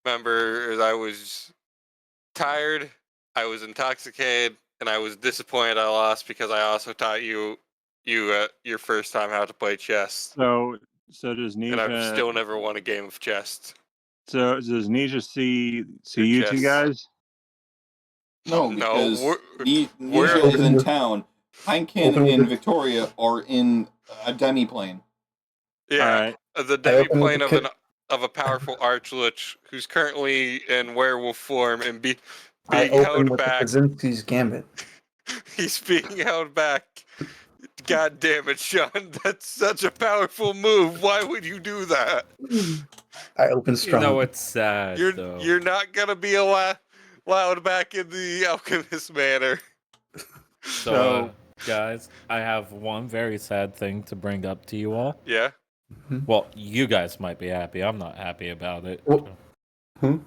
remember is I was tired, I was intoxicated, and I was disappointed I lost because I also taught you your first time how to play chess, So does and I've Nisha? still never won a game of chess So does Nisha see or you two chess. guys? No, No, because we're Nisha is in town. Heineken Open with and the- Victoria are in a demiplane. yeah, All right. the I opened with demiplane the of a powerful archlich who's currently in werewolf form and I being opened held with back. the Kaczynski's Gambit. He's being held back. God damn it, Sean! That's such a powerful move. Why would you do that? I opened You strong. know what's sad though? You're not gonna be allowed back in the alchemist manor. So, guys, I have one very sad thing to bring up to you all. Yeah. Well, you guys might be happy. I'm not happy about it. Well,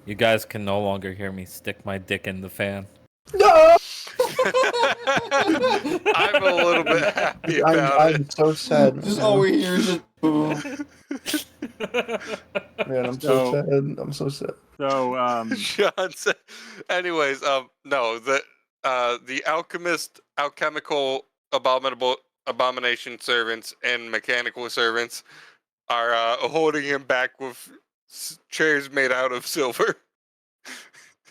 You guys can no longer hear me stick my dick in the fan. No! I'm a little bit happy about I'm so sad. Just man. all we hear is just boom. Man, I'm so So- sad. I'm so sad. So it. Sean said. Anyways, no, the alchemical abomination servants and mechanical servants are holding him back with chairs made out of silver.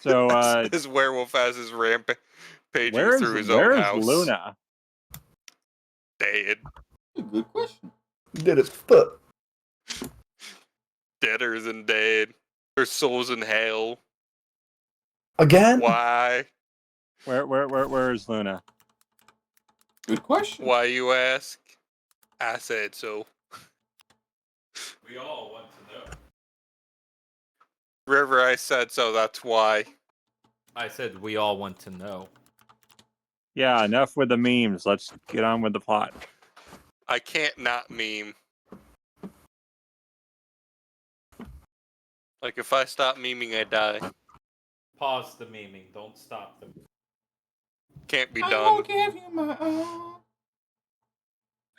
so This werewolf has his rampaging where through his is own house. Luna? Dead. Good question. Dead as fuck. Deader than dead. Her soul's in hell. Again? Why? Where is Luna? Good question. Why, you ask? I said so. We all want to know. River, I said so, that's why. I said we all want to know. Yeah, enough with the memes. Let's get on with the plot. I can't not meme. Like, if I stop memeing, I die. Pause the memeing. Don't stop them. Can't be I done. will give you my all.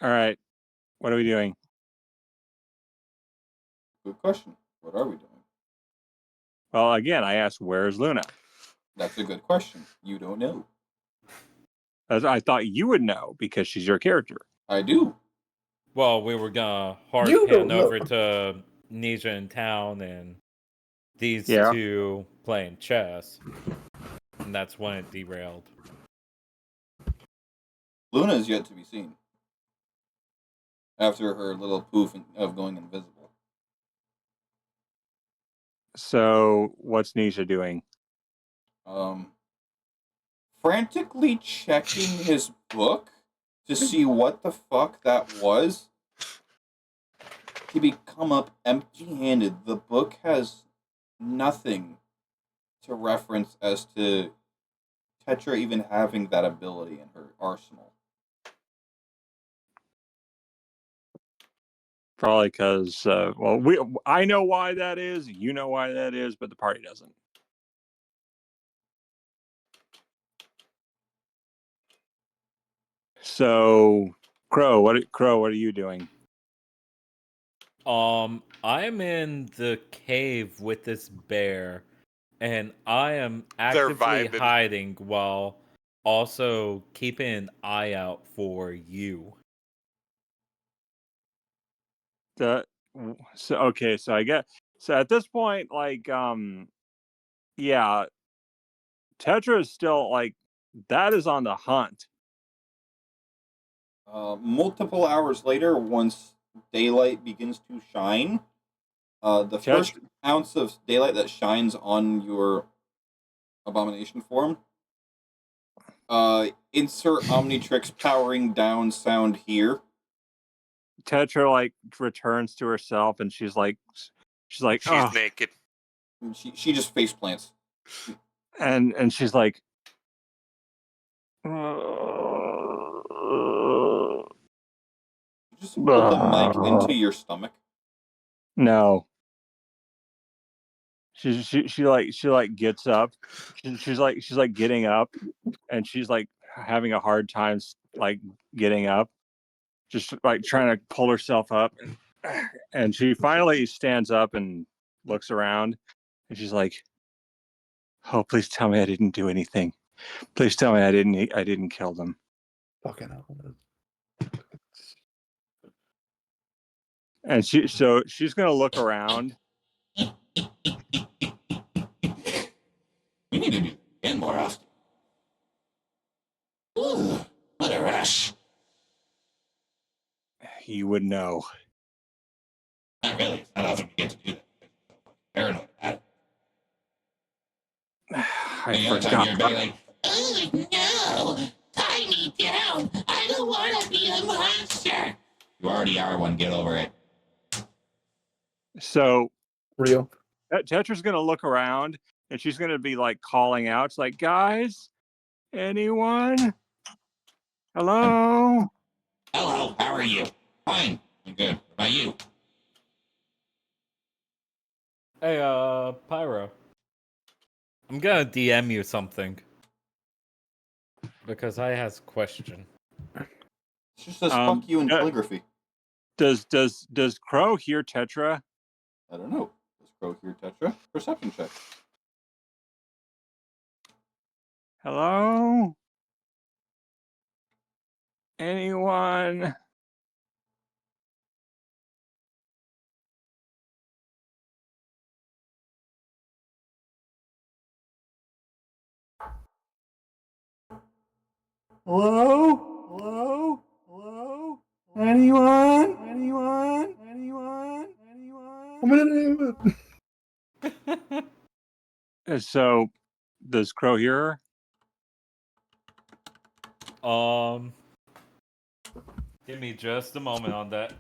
All right, what are we doing? Good question. What are we doing? Well, again, I asked, where's Luna? That's a good question. You don't know. As I thought you would know because she's your character. I do. Well, we were gonna hard You pan don't know. over to Nisha in town and these Yeah. two playing chess. And that's when it derailed. Luna is yet to be seen. After her little poof of going invisible. So, what's Nisha doing? Frantically checking his book to see what the fuck that was. He become up empty-handed. The book has nothing to reference as to Tetra even having that ability in her arsenal. Probably because, I know why that is. You know why that is, but the party doesn't. So, Crow, what are you doing? I'm in the cave with this bear, and I am actively vibing. hiding while also keeping an eye out for you. So okay, so I get so at this point, yeah, Tetra is still that is on the hunt. Multiple hours later, once daylight begins to shine, The first ounce of daylight that shines on your abomination form, insert Omnitrix powering down sound here. Tetra like returns to herself, and she's like, She's oh, naked. And she just face plants. and she's like, Just put the mic into your stomach. no. She like gets up. She's like getting up, and she's like having a hard time like getting up, just like trying to pull herself up, and she finally stands up and looks around, and she's like, "Oh, please tell me I didn't do anything. Please tell me I didn't kill them." Fucking hell. And she's gonna look around. We need to do it more often. Ooh, what a rush. You would know. Not really. It's not often we get to do that. Paranoid about it. I The other time you're forgot. like, oh no, tie me down. I don't want to be a monster. You already are one. Get over it. So Real. Tetra's gonna look around, and she's gonna be like calling out. It's like, guys, anyone? Hello? Hello, how are you? Fine. I'm good. What about you? Hey, Pyro. I'm gonna DM you something. Because I has a question. She just says fuck you in calligraphy. Does Crow hear Tetra? I don't know. Does Crow hear Tetra? Perception check. Hello? Anyone? Hello? Hello? Hello? Anyone? Anyone? Anyone? Anyone? So, does Crow hear her? Give me just a moment on that.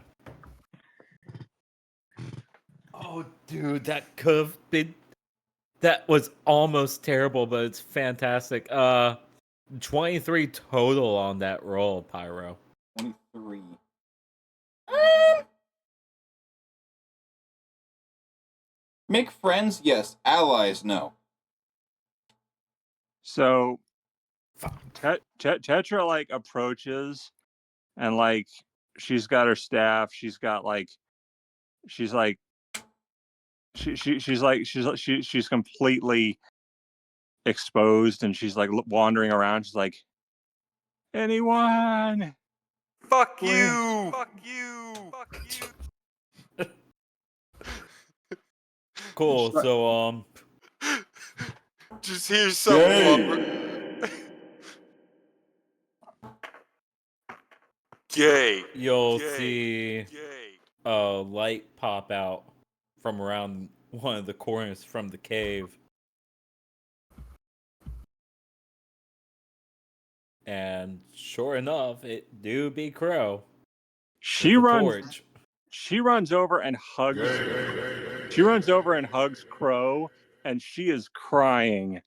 Oh, dude, that could have been. That was almost terrible, but it's fantastic. 23 total on that roll, Pyro. 23. Make friends? Yes. Allies? No. So, Tetra like approaches, and like she's got her staff. She's completely exposed, and she's like wandering around. She's like, anyone? Fuck you! Fuck you! Fuck you! Cool. So just hear someone. Gay. you'll Gay. see Gay. a light pop out from around one of the corners from the cave. And sure enough, it do be Crow. She with a runs. torch. She runs over and hugs. She runs over and hugs Crow, and she is crying.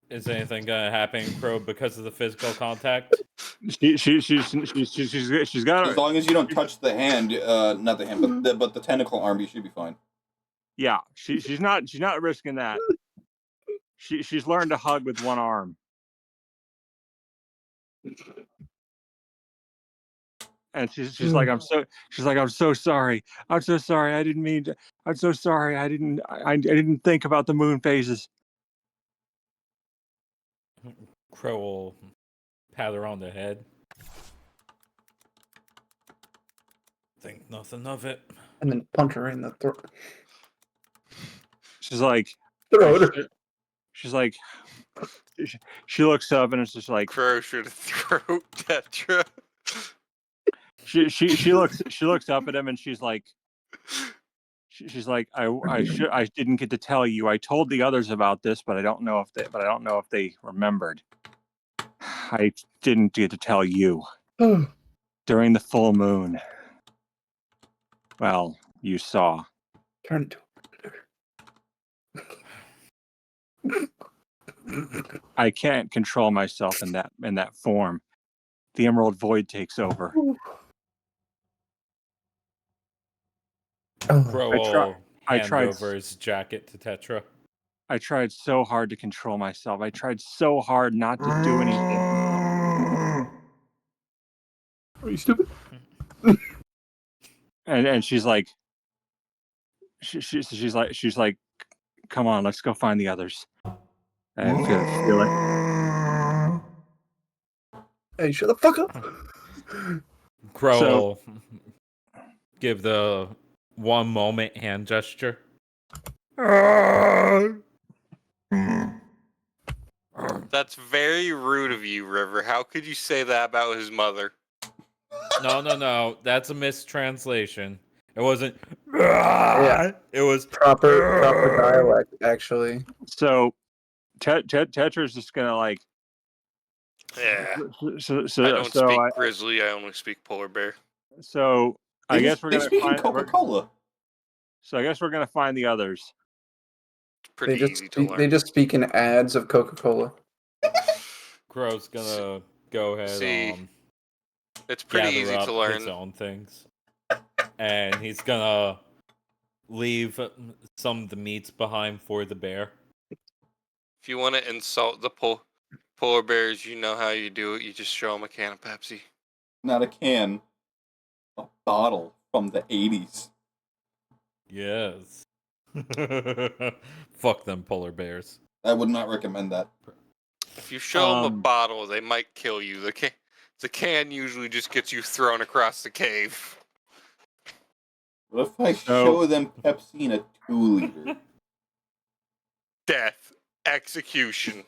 Is anything gonna happen, Crow, because of the physical contact? She's got. As long as you don't touch the hand, not the hand, but the tentacle arm, you should be fine. Yeah, she's not risking that. She's learned to hug with one arm. And she's like, I'm so sorry. I'm so sorry. I didn't mean to. I'm so sorry. I didn't think about the moon phases. Crow will pat her on the head. Think nothing of it. And then punch her in the throat. She's like, Throat. she's like, she looks up and it's just like Crow should throat Tetra. she looks up at him and she's like, I didn't get to tell you. I told the others about this, but I don't know if they remembered. I didn't get to tell you during the full moon. Well, you saw. Turn to I can't control myself in that form. The Emerald Void takes over. Crow I try- will I hand tried- over his jacket to Tetra. I tried so hard to control myself. I tried so hard not to do anything. Are you stupid? And she's like, she's like, come on, let's go find the others. I feel it. Hey, shut the fuck up. Crow So- will give the one moment hand gesture. That's very rude of you, River. How could you say that about his mother? No. That's a mistranslation. It wasn't. Yeah. It was Proper dialect, actually. So Tetra's just gonna like. Yeah. So I don't so speak I, grizzly, I only speak polar bear. so I guess we're They gonna speak in find. Coca-Cola. So I guess we're gonna find the others. It's pretty easy to learn. They just speak in ads of Coca-Cola. Crow's gonna go ahead. See, it's pretty gather easy up to his learn. own things, and he's gonna leave some of the meats behind for the bear. If you want to insult the polar bears, you know how you do it. You just show them a can of Pepsi. Not a can. A bottle from the 80s. Yes. Fuck them polar bears. I would not recommend that. If you show them a bottle, they might kill you. The can usually just gets you thrown across the cave. What if I show them Pepsi in a 2-liter? Death. Execution.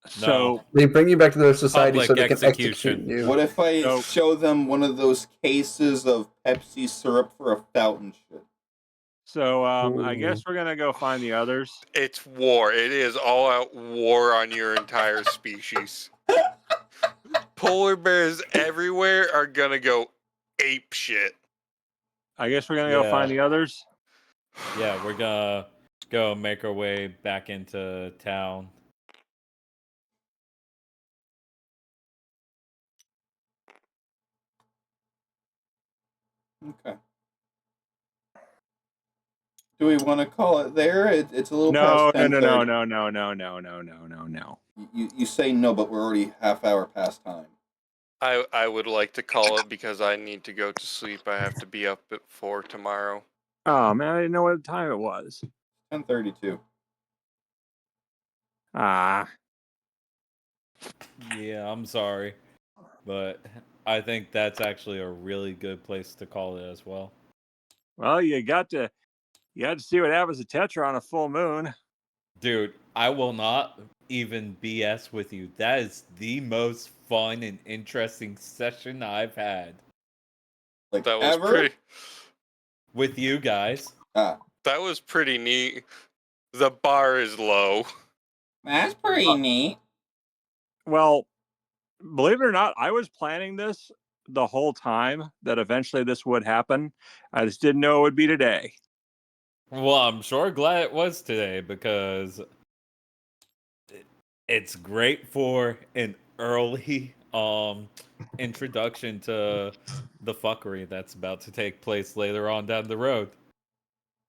So They bring you back to their society Public so they can execution. execute you. What if I So- show them one of those cases of Pepsi syrup for a fountain shit? So I guess we're gonna go find the others. It's war. It is all out war on your entire species. Polar bears everywhere are gonna go ape shit. I guess we're gonna go Yeah. find the others. Yeah, we're gonna go make our way back into town. Okay. Do we want to call it there? It's a little No, past 10:30. No. You say no, but we're already half hour past time. I would like to call it because I need to go to sleep. I have to be up at 4 tomorrow. Oh man, I didn't know what time it was. 10:32. Ah, Yeah, I'm sorry, but I think that's actually a really good place to call it as well. well, you got to see what happens to Tetra on a full moon. Dude, I will not even BS with you. That is the most fun and interesting session I've had Like That was ever? pretty. with you guys. Ah, That was pretty neat. The bar is low. that's pretty neat. Well, believe it or not, I was planning this the whole time that eventually this would happen. I just didn't know it would be today. Well, I'm sure glad it was today because it's great for an early introduction to the fuckery that's about to take place later on down the road.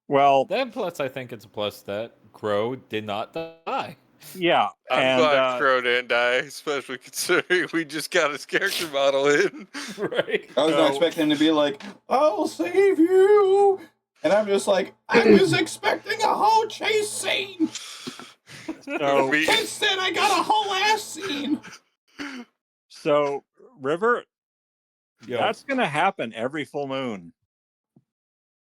Well, Then plus I think it's a plus that Crow did not die. yeah, I'm and glad Crow didn't die, especially considering we just got his character model in. Right. I was not expecting him to be like, "I'll save you," and I'm just like, I was expecting a whole chase scene. so We- Instead, I got a whole ass scene. so River, Yo, that's gonna happen every full moon.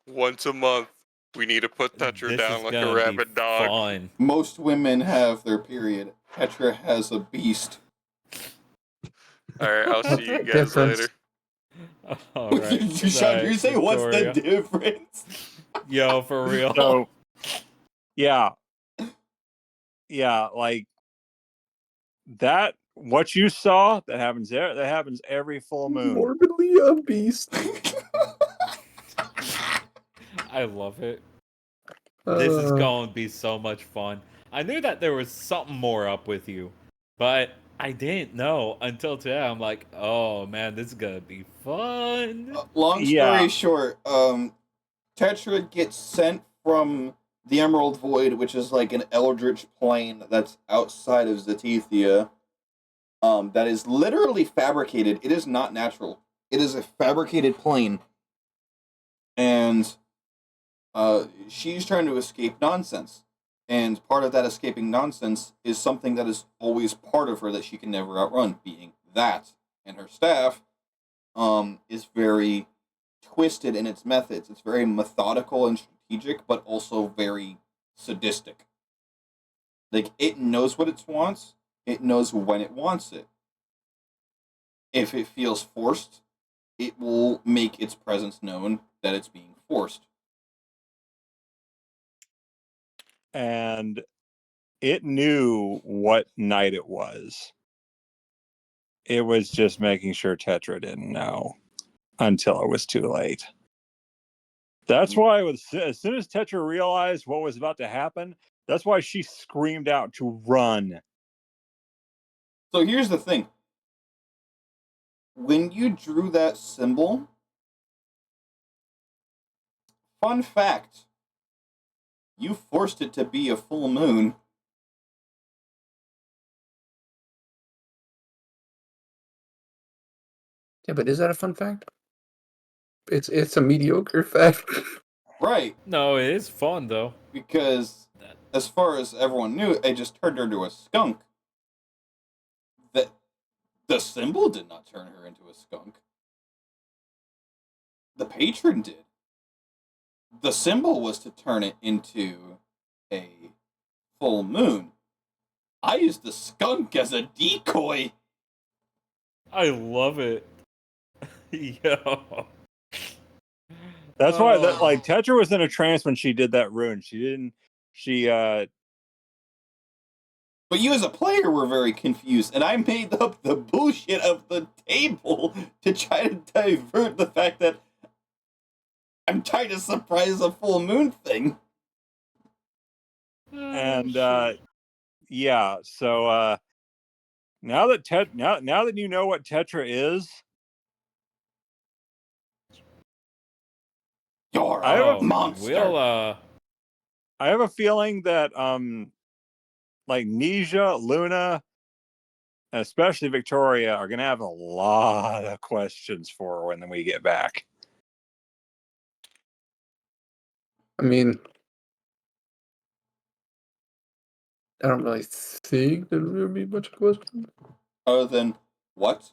once a month. We need to put Tetra This down is like a gonna be rabid dog. fun. Most women have their period. Tetra has a beast. Alright, I'll see you guys Difference. later. All right. Sean, you say what's the difference? Yo, for real. So, yeah, like that. What you saw that happens there. That happens every full moon. Morbidly a beast. I love it. This is Uh, going to be so much fun. I knew that there was something more up with you, but I didn't know until today. I'm like, oh man, this is gonna be fun. Long story short, Tetra gets sent from the Emerald Void, which is like an eldritch plane that's outside of Zetithia. That is literally fabricated. It is not natural. It is a fabricated plane, and she's trying to escape nonsense. And part of that escaping nonsense is something that is always part of her that she can never outrun, being that. And her staff is very twisted in its methods. It's very methodical and strategic, but also very sadistic. Like, it knows what it wants, it knows when it wants it. If it feels forced, it will make its presence known that it's being forced. And it knew what night it was. It was just making sure Tetra didn't know until it was too late. That's why, as soon as Tetra realized what was about to happen, that's why she screamed out to run. So here's the thing. When you drew that symbol, fun fact, you forced it to be a full moon. yeah, but is that a fun fact? It's a mediocre fact. Right. No, it is fun though. Because as far as everyone knew, it just turned her into a skunk. That the symbol did not turn her into a skunk. The patron did. The symbol was to turn it into a full moon. I used the skunk as a decoy. I love it. Yo. That's why that Oh. like Tetra was in a trance when she did that rune. But you as a player were very confused, and I made up the bullshit of the table to try to divert the fact that I'm trying to surprise a full moon thing. And yeah, so now that you know what Tetra is, You're I have a a monster. I have a feeling that like Nisha, Luna, and especially Victoria are gonna have a lot of questions for her when we get back. I mean, I don't really think there would be much question. Other than what?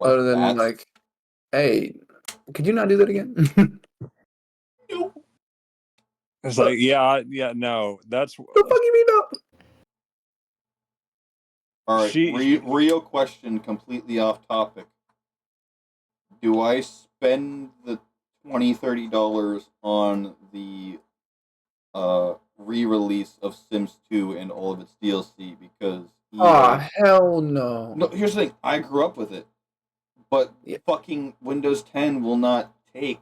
Other than that? like, hey, could you not do that again? Nope. It's like, yeah, no, that's the fuck you mean no? All right, real question, completely off topic. Do I spend the $20-$30 on the re-release of Sims 2 and all of its DLC because Hell no. No, here's the thing. I grew up with it, but fucking Windows 10 will not take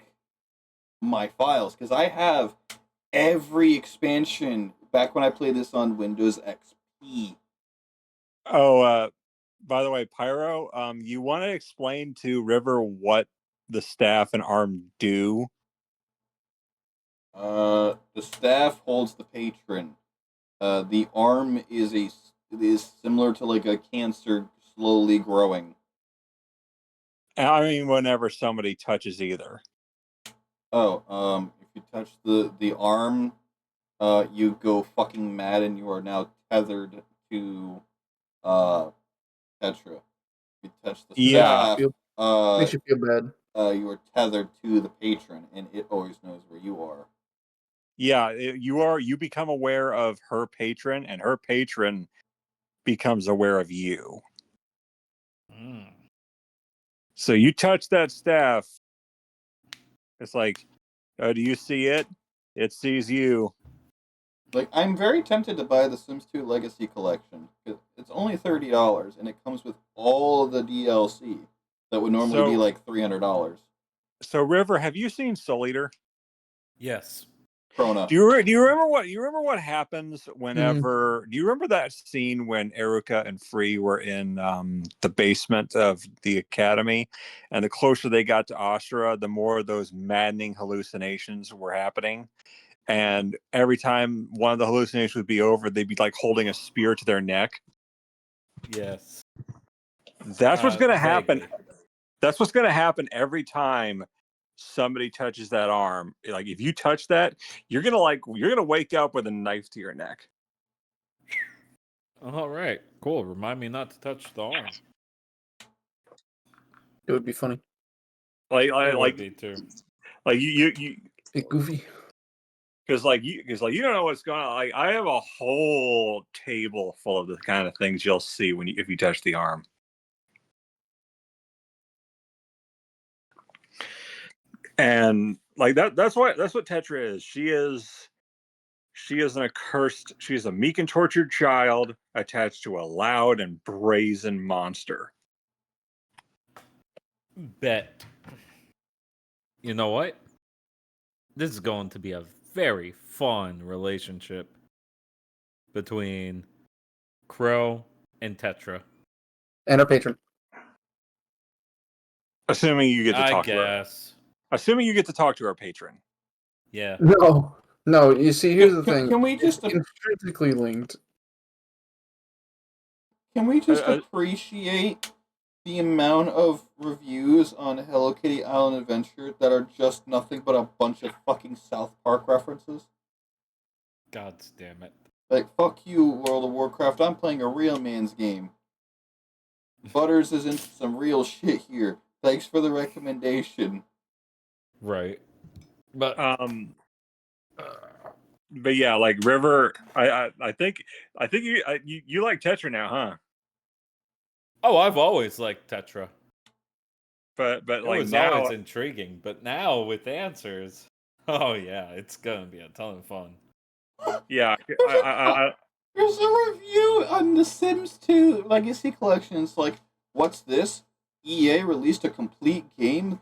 my files because I have every expansion back when I played this on Windows XP. Oh, by the way, Pyro, you want to explain to River what the staff and arm do? The staff holds the patron. The arm is similar to like a cancer slowly growing. I mean, whenever somebody touches either. Oh, if you touch the arm, you go fucking mad and you are now tethered to Petra. If you touch the staff, makes you feel bad. You are tethered to the patron, and it always knows where you are. Yeah, you become aware of her patron, and her patron becomes aware of you. Mm. So you touch that staff, it's like, oh, do you see it? It sees you. Like, I'm very tempted to buy the Sims 2 Legacy Collection. It's only $30, and it comes with all of the DLC that would normally be So, like $300. so River, have you seen Soul Eater? Yes. Krona. Do you remember what happens whenever? Do you remember that scene when Eruka and Free were in the basement of the academy, and the closer they got to Astra, the more those maddening hallucinations were happening, and every time one of the hallucinations would be over, they'd be like holding a spear to their neck. Yes. That's what's going to happen. Vaguely. That's what's going to happen every time somebody touches that arm. Like if you touch that, you're gonna wake up with a knife to your neck. All right. Cool. Remind me not to touch the arm. It would be funny. Like It would like be too. like you Be goofy. because you don't know what's going on. Like I have a whole table full of the kind of things you'll see if you touch the arm. And like that's what Tetra is. She is she's a meek and tortured child attached to a loud and brazen monster. Bet. You know what? This is going to be a very fun relationship between Crow and Tetra. And our patron. Assuming you get to I talk to her. guess. Assuming you get to talk to our patron. Yeah. No. No, you see, here's the thing. Can we It's just intrinsically linked. appreciate the amount of reviews on Hello Kitty Island Adventure that are just nothing but a bunch of fucking South Park references? God damn it. Like, fuck you, World of Warcraft. I'm playing a real man's game. Butters is into some real shit here. Thanks for the recommendation. Right. But But yeah, like River, I think you like Tetra now, huh? oh, I've always liked Tetra. But It like was now, always intriguing, but now with answers, oh yeah, it's gonna be a ton of fun. yeah, There's a review on the Sims 2 Legacy Collection. It's like, what's this? EA released a complete game?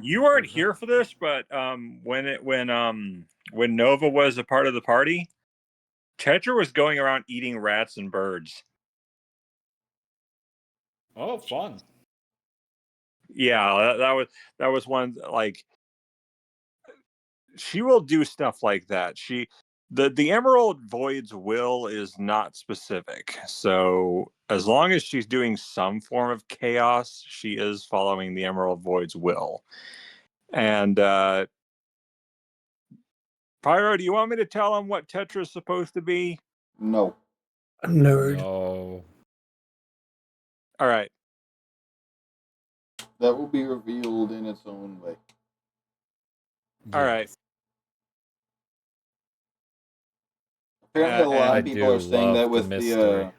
you weren't here for this, but when Nova was a part of the party, Tetra was going around eating rats and birds. Oh, fun. Yeah, that was one like she will do stuff like that. The Emerald Void's will is not specific. So as long as she's doing some form of chaos, she is following the Emerald Void's will. And Pyro, do you want me to tell him what Tetra's supposed to be? No. A nerd. No. All right. That will be revealed in its own way. All right. Yes. Apparently, a lot I of people do are saying that love the with mystery.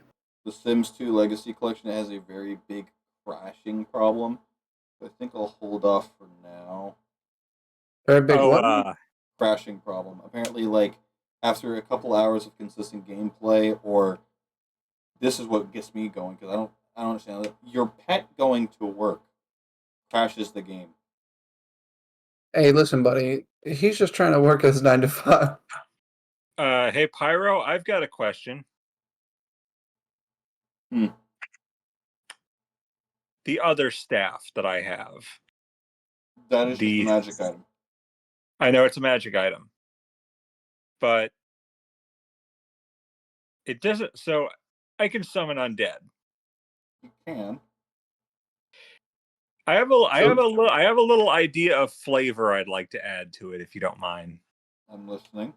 the Sims 2 Legacy Collection, it has a very big crashing problem. I think I'll hold off for now. Very big what? Crashing problem. Apparently, like after a couple hours of consistent gameplay, or this is what gets me going because I don't understand that your pet going to work crashes the game. Hey, listen, buddy. He's just trying to work his 9 to 5. Hey Pyro, I've got a question. The other staff that I have. That is just a magic item. I know it's a magic item. But it doesn't so I can summon undead. You can. I have a little idea of flavor I'd like to add to it if you don't mind. I'm listening.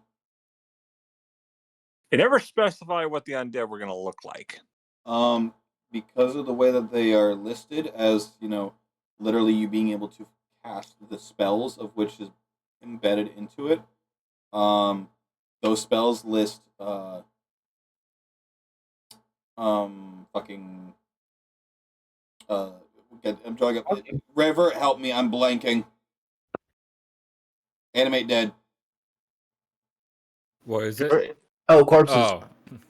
It never specified what the undead were going to look like. Because of the way that they are listed as, literally you being able to cast the spells of which is embedded into it. Those spells list fucking I'm drawing up. River, help me! I'm blanking. Animate dead. What is it? Oh, corpses. Oh,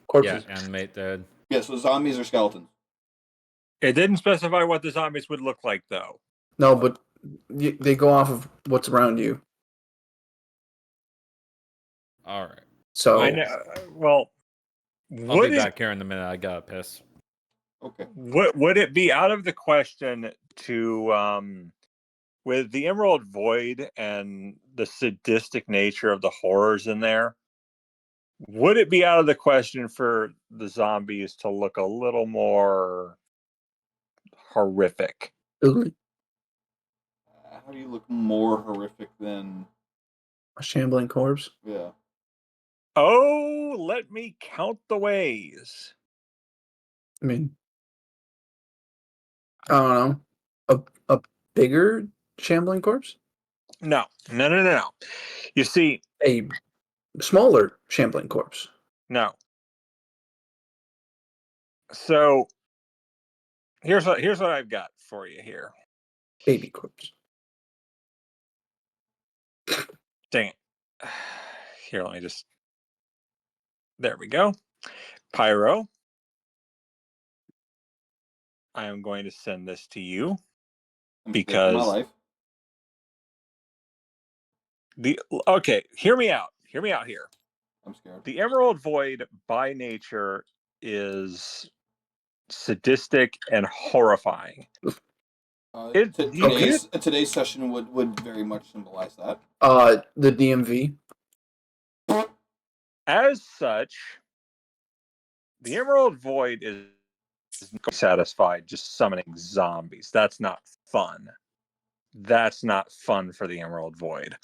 Corpses. yeah, animate dead. Yeah, so zombies or skeletons. It didn't specify what the zombies would look like, though. No, but they go off of what's around you. All right. So I know. Well, I'll be would it back here in a minute. I got to piss. Okay. would it be out of the question to with the Emerald Void and the sadistic nature of the horrors in there? Would it be out of the question for the zombies to look a little more horrific? ugly, How do you look more horrific than? a shambling corpse. Yeah. Oh, let me count the ways. I mean, I don't know, a bigger shambling corpse, No. You see, a smaller shambling corpse. no. So here's what I've got for you here. Baby corpse. Dang it. Here, let me just. There we go. Pyro. I am going to send this to you I'm scared for my because life. okay, hear me out. Hear me out here. I'm scared. The Emerald Void by nature is sadistic and horrifying. Today's session would very much symbolize that. The DMV. As such, the Emerald Void is satisfied just summoning zombies. That's not fun. That's not fun for the Emerald Void.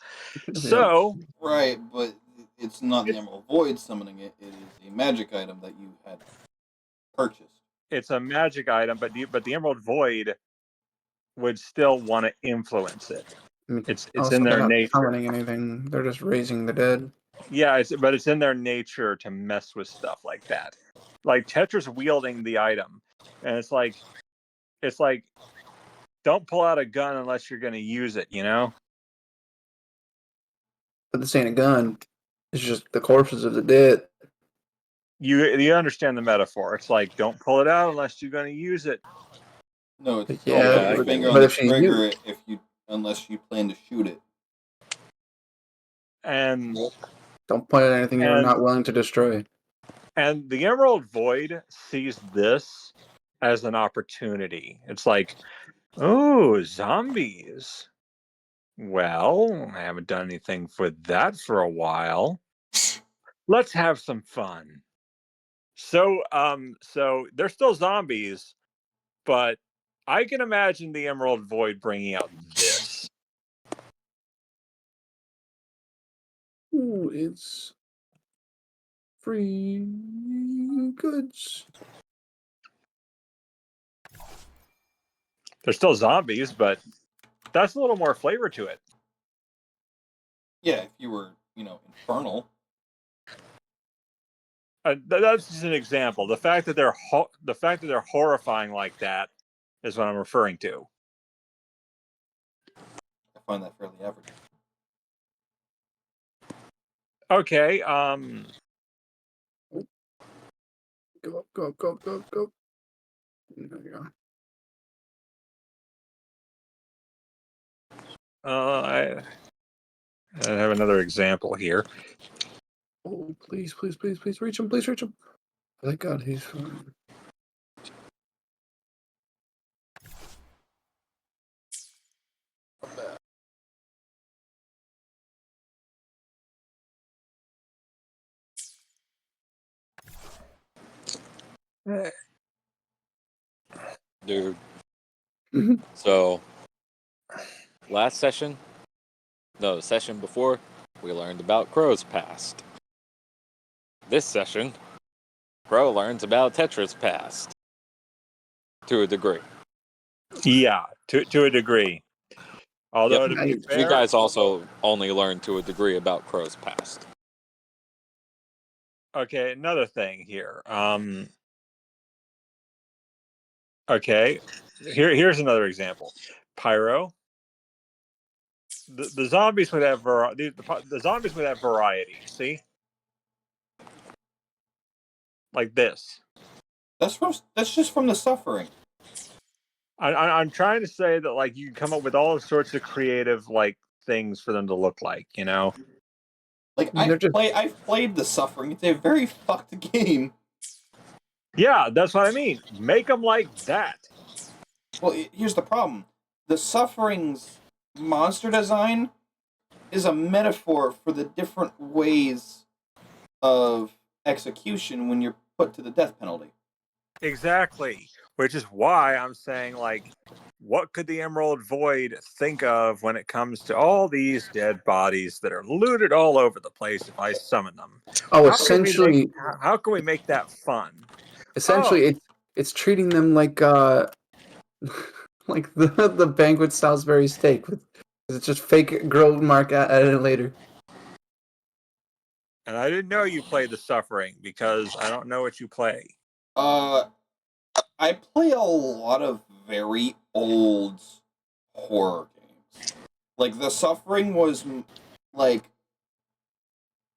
So, right, but it's not the Emerald Void summoning it. It is a magic item that you had purchased. It's a magic item, but the Emerald Void would still want to influence it. I mean, It's also, in they're their not nature. summoning anything. They're just raising the dead. Yeah, but it's in their nature to mess with stuff like that. Like Tetra's wielding the item, and it's like, don't pull out a gun unless you're going to use it. You know. But this ain't a gun. It's just the corpses of the dead. You understand the metaphor. It's like, don't pull it out unless you're going to use it. No, it's Yeah, don't put your but- finger but on the if you trigger use- unless you plan to shoot it. And Don't point at anything you're And- not willing to destroy. and the Emerald Void sees this as an opportunity. It's like, oh, zombies. Well, I haven't done anything for that for a while. Let's have some fun. So they're still zombies, but I can imagine the Emerald Void bringing out this. Ooh, it's free goods. They're still zombies, but that's a little more flavor to it. Yeah, if you were, infernal. That's just an example. The fact that they're horrifying like that is what I'm referring to. I find that fairly average. Okay. Go, go, go, go, go. There you go. I have another example here. Oh, please, please, please, please reach him. Please reach him. Thank God he's fine. Dude. So, last session, no, the session before, we learned about Crow's past. This session, Crow learns about Tetra's past. To a degree. Yeah, to a degree. Although to be You fair, guys also only learned to a degree about Crow's past. okay, another thing here. Okay, here's another example. Pyro. The zombies would have the zombies would have variety. See, like this. That's just from the suffering. I'm trying to say that like you can come up with all sorts of creative like things for them to look like, you know. Like I've played the suffering. It's a very fucked game. Yeah, that's what I mean. Make them like that. Well, here's the problem: the suffering's monster design is a metaphor for the different ways of execution when you're put to the death penalty. Exactly. Which is why I'm saying, like, what could the Emerald Void think of when it comes to all these dead bodies that are looted all over the place if I summon them? Oh, How can we make that fun? essentially, it's treating them like like the banquet Salisbury steak. It's just fake grill mark added later. And I didn't know you played the Suffering because I don't know what you play. I play a lot of very old horror games. Like, The Suffering was, like...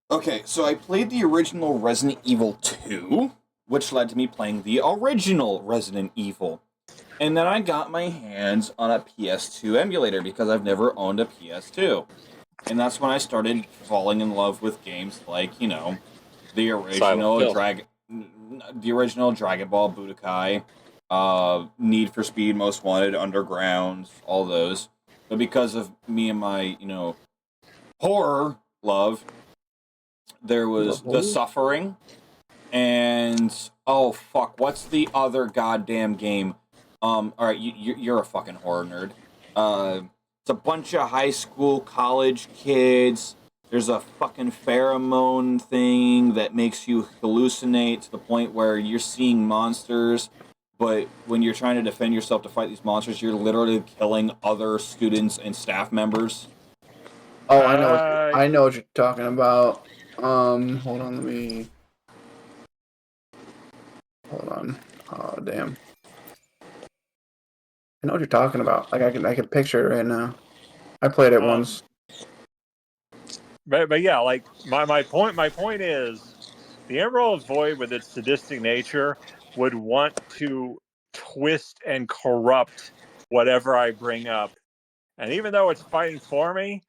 Okay, so I played the original Resident Evil 2, which led to me playing the original Resident Evil. And then I got my hands on a PS2 emulator because I've never owned a PS2. And that's when I started falling in love with games like, you know, the original Dragon Ball Budokai, Need for Speed, Most Wanted, Underground, all those. But because of me and my, you know, horror love, there was The Suffering, and oh fuck, what's the other goddamn game? All right, you're a fucking horror nerd. It's a bunch of high school, college kids. There's a fucking pheromone thing that makes you hallucinate to the point where you're seeing monsters, but when you're trying to defend yourself to fight these monsters, you're literally killing other students and staff members. Oh, I know what you're talking about. Hold on, hold on. Oh, damn. I know what you're talking about. Like I can picture it right now. I played it once. But yeah, like my point is the Emerald Void with its sadistic nature would want to twist and corrupt whatever I bring up. And even though it's fighting for me,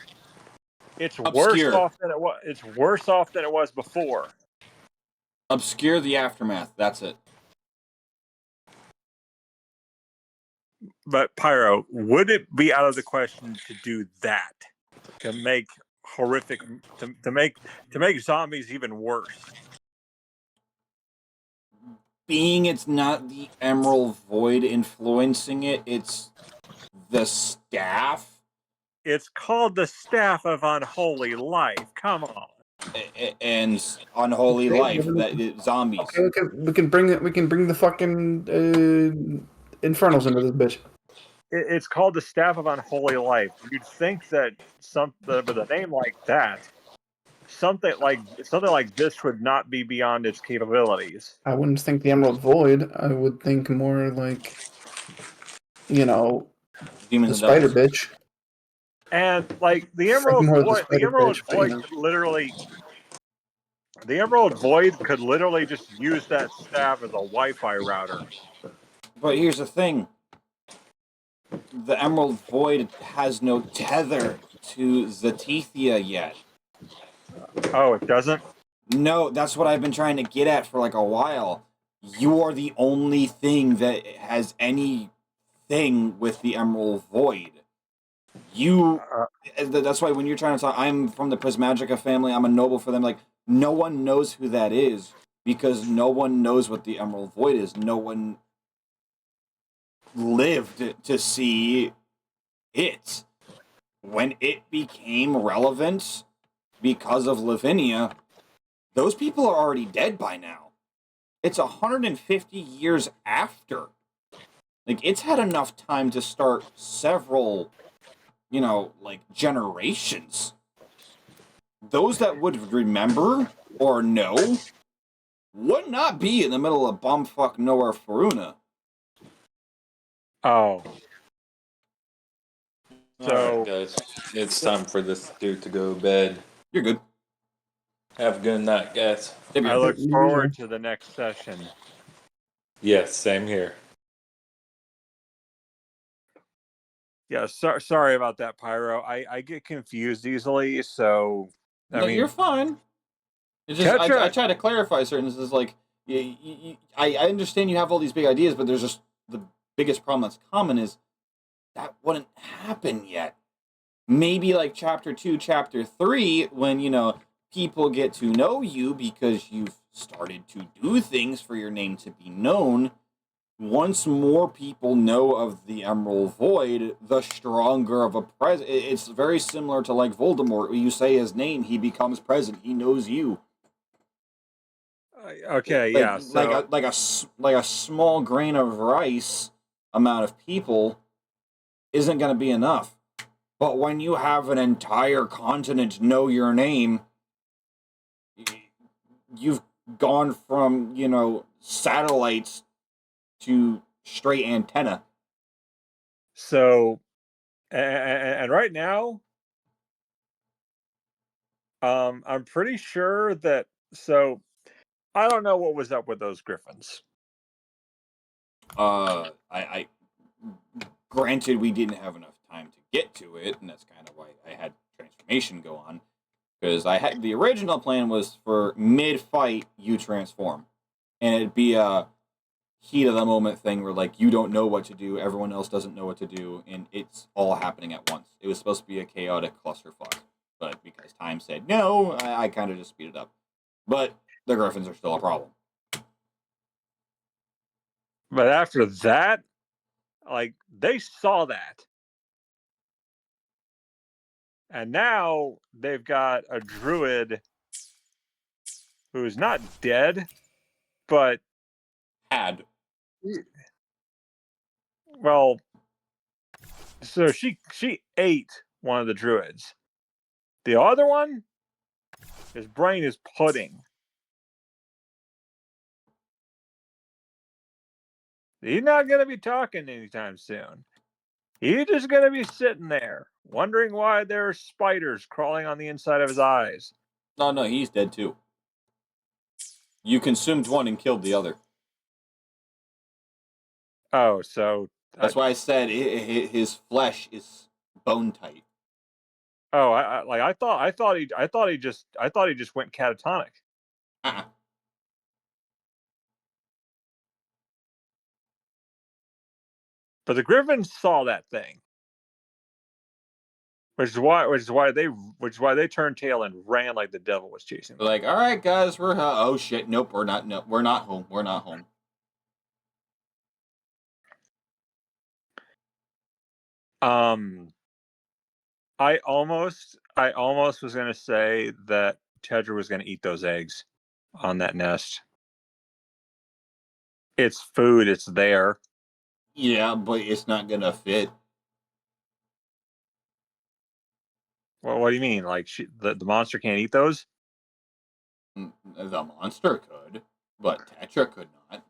it's worse off than it was. It's worse off than it was before. Obscure the aftermath. That's it. But Pyro, would it be out of the question to do that? To make horrific, to make zombies even worse? Being it's not the Emerald Void influencing it, it's the staff. It's called the Staff of Unholy Life. Come on. And Unholy Life, zombies. Okay, we can bring it. We can bring the fucking infernals into this bitch. It's called the Staff of Unholy Life. You'd think that with a name like that, something like this would not be beyond its capabilities. I wouldn't think the Emerald Void. I would think more like, you know, Demons the Spider bitch. And like the Emerald Void, the Emerald Void could literally just use that staff as a Wi-Fi router. But here's the thing: the Emerald Void has no tether to Zetithia yet. Oh, it doesn't? No, that's what I've been trying to get at for like a while. You are the only thing that has anything with the Emerald Void. That's why when you're trying to talk, I'm from the Prismagica family, I'm a noble for them, like, no one knows who that is, because no one knows what the Emerald Void is. No one lived to see it. When it became relevant because of Lavinia, those people are already dead by now. It's 150 years after. Like, it's had enough time to start several, generations. Those that would remember or know would not be in the middle of bumfuck nowhere Faruna. Oh, All so right, guys, it's time for this dude to go to bed. You're good. Have a good night, guys. Maybe I you're look good. forward to the next session. Yes, same here. Yeah, sorry about that, Pyro. I get confused easily, so I No, mean, you're fine. It's just I Tetra. try to clarify certain. This is like I understand you have all these big ideas, but there's just the biggest problem that's common is that wouldn't happen yet. Maybe like chapter 2, chapter 3, when people get to know you because you've started to do things for your name to be known. Once more people know of the Emerald Void, the stronger of a presence. It's very similar to like Voldemort. When you say his name, he becomes present. He knows you. Okay, Like yeah. So like a small grain of rice amount of people isn't going to be enough. But when you have an entire continent know your name, you've gone from satellites to straight antenna. so and right now, I'm pretty sure that. So I don't know what was up with those griffins. I granted we didn't have enough time to get to it, and that's kind of why I had transformation go on. Because I had the original plan was for mid-fight you transform, and it'd be a heat of the moment thing where like you don't know what to do, everyone else doesn't know what to do, and it's all happening at once. It was supposed to be a chaotic clusterfuck, but because time said no, I kind of just speed it up. But the Griffins are still a problem. But after that, like they saw that, and now they've got a druid who's not dead, but Had well, so she ate one of the druids. The other one, his brain is pudding. He's not going to be talking anytime soon. He's just going to be sitting there, wondering why there are spiders crawling on the inside of his eyes. no, he's dead too. You consumed one and killed the other. Oh, so That's why I said his flesh is bone tight. oh, I thought he just went catatonic. Uh-uh. But the Griffins saw that thing, which is why they turned tail and ran like the devil was chasing them. Like, all right, guys, we're oh shit, nope, we're not. No, we're not home. We're not home. I almost was gonna say that Tedra was gonna eat those eggs on that nest. It's food. It's there. Yeah, but it's not gonna fit. Well, what do you mean? Like the monster can't eat those? The monster could, but Tetra could not.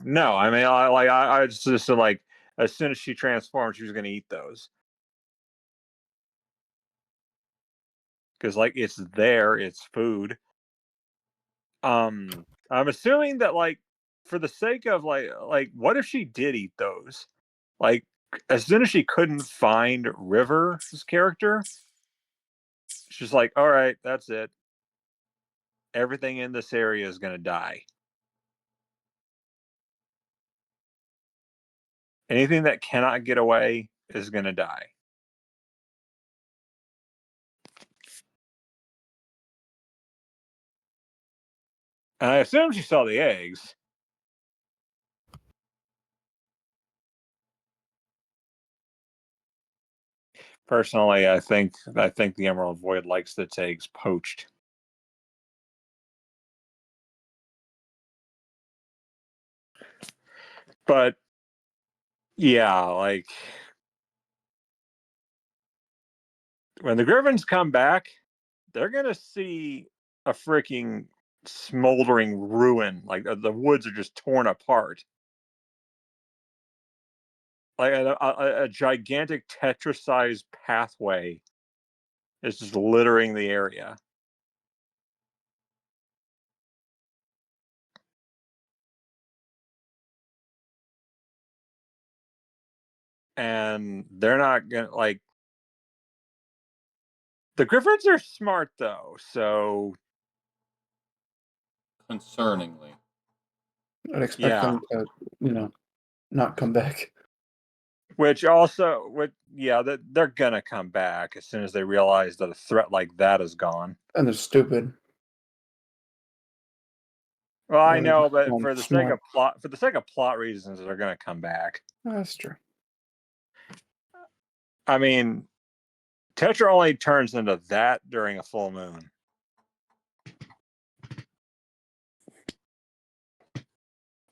No, I mean, I just like as soon as she transformed, she was gonna eat those because like it's there. It's food. I'm assuming that like for the sake of like what if she did eat those? Like as soon as she couldn't find River's character, she's like, all right, that's it. Everything in this area is gonna die. Anything that cannot get away is gonna die. And I assume she saw the eggs. Personally, I think the Emerald Void likes its eggs poached. But Yeah, like when the Griffins come back, they're gonna see a freaking smoldering ruin. Like the woods are just torn apart. Like a gigantic Tetra-sized pathway is just littering the area. And they're not gonna like the Griffins are smart though, so Concerningly. I'd expect yeah. them to, not come back. Which also, they're gonna come back as soon as they realize that a threat like that is gone. And they're stupid. Well, I Or know, but for the sake smart. of plot reasons, they're gonna come back. That's true. I mean, Tetra only turns into that during a full moon.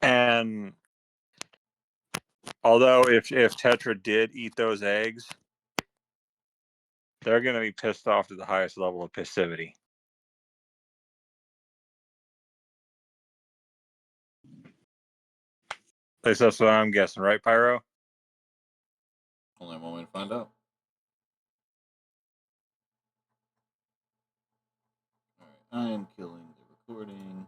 And although if Tetra did eat those eggs, they're gonna be pissed off to the highest level of passivity. At least that's what I'm guessing, right, Pyro? Only one way to find out. Alright, I am killing the recording.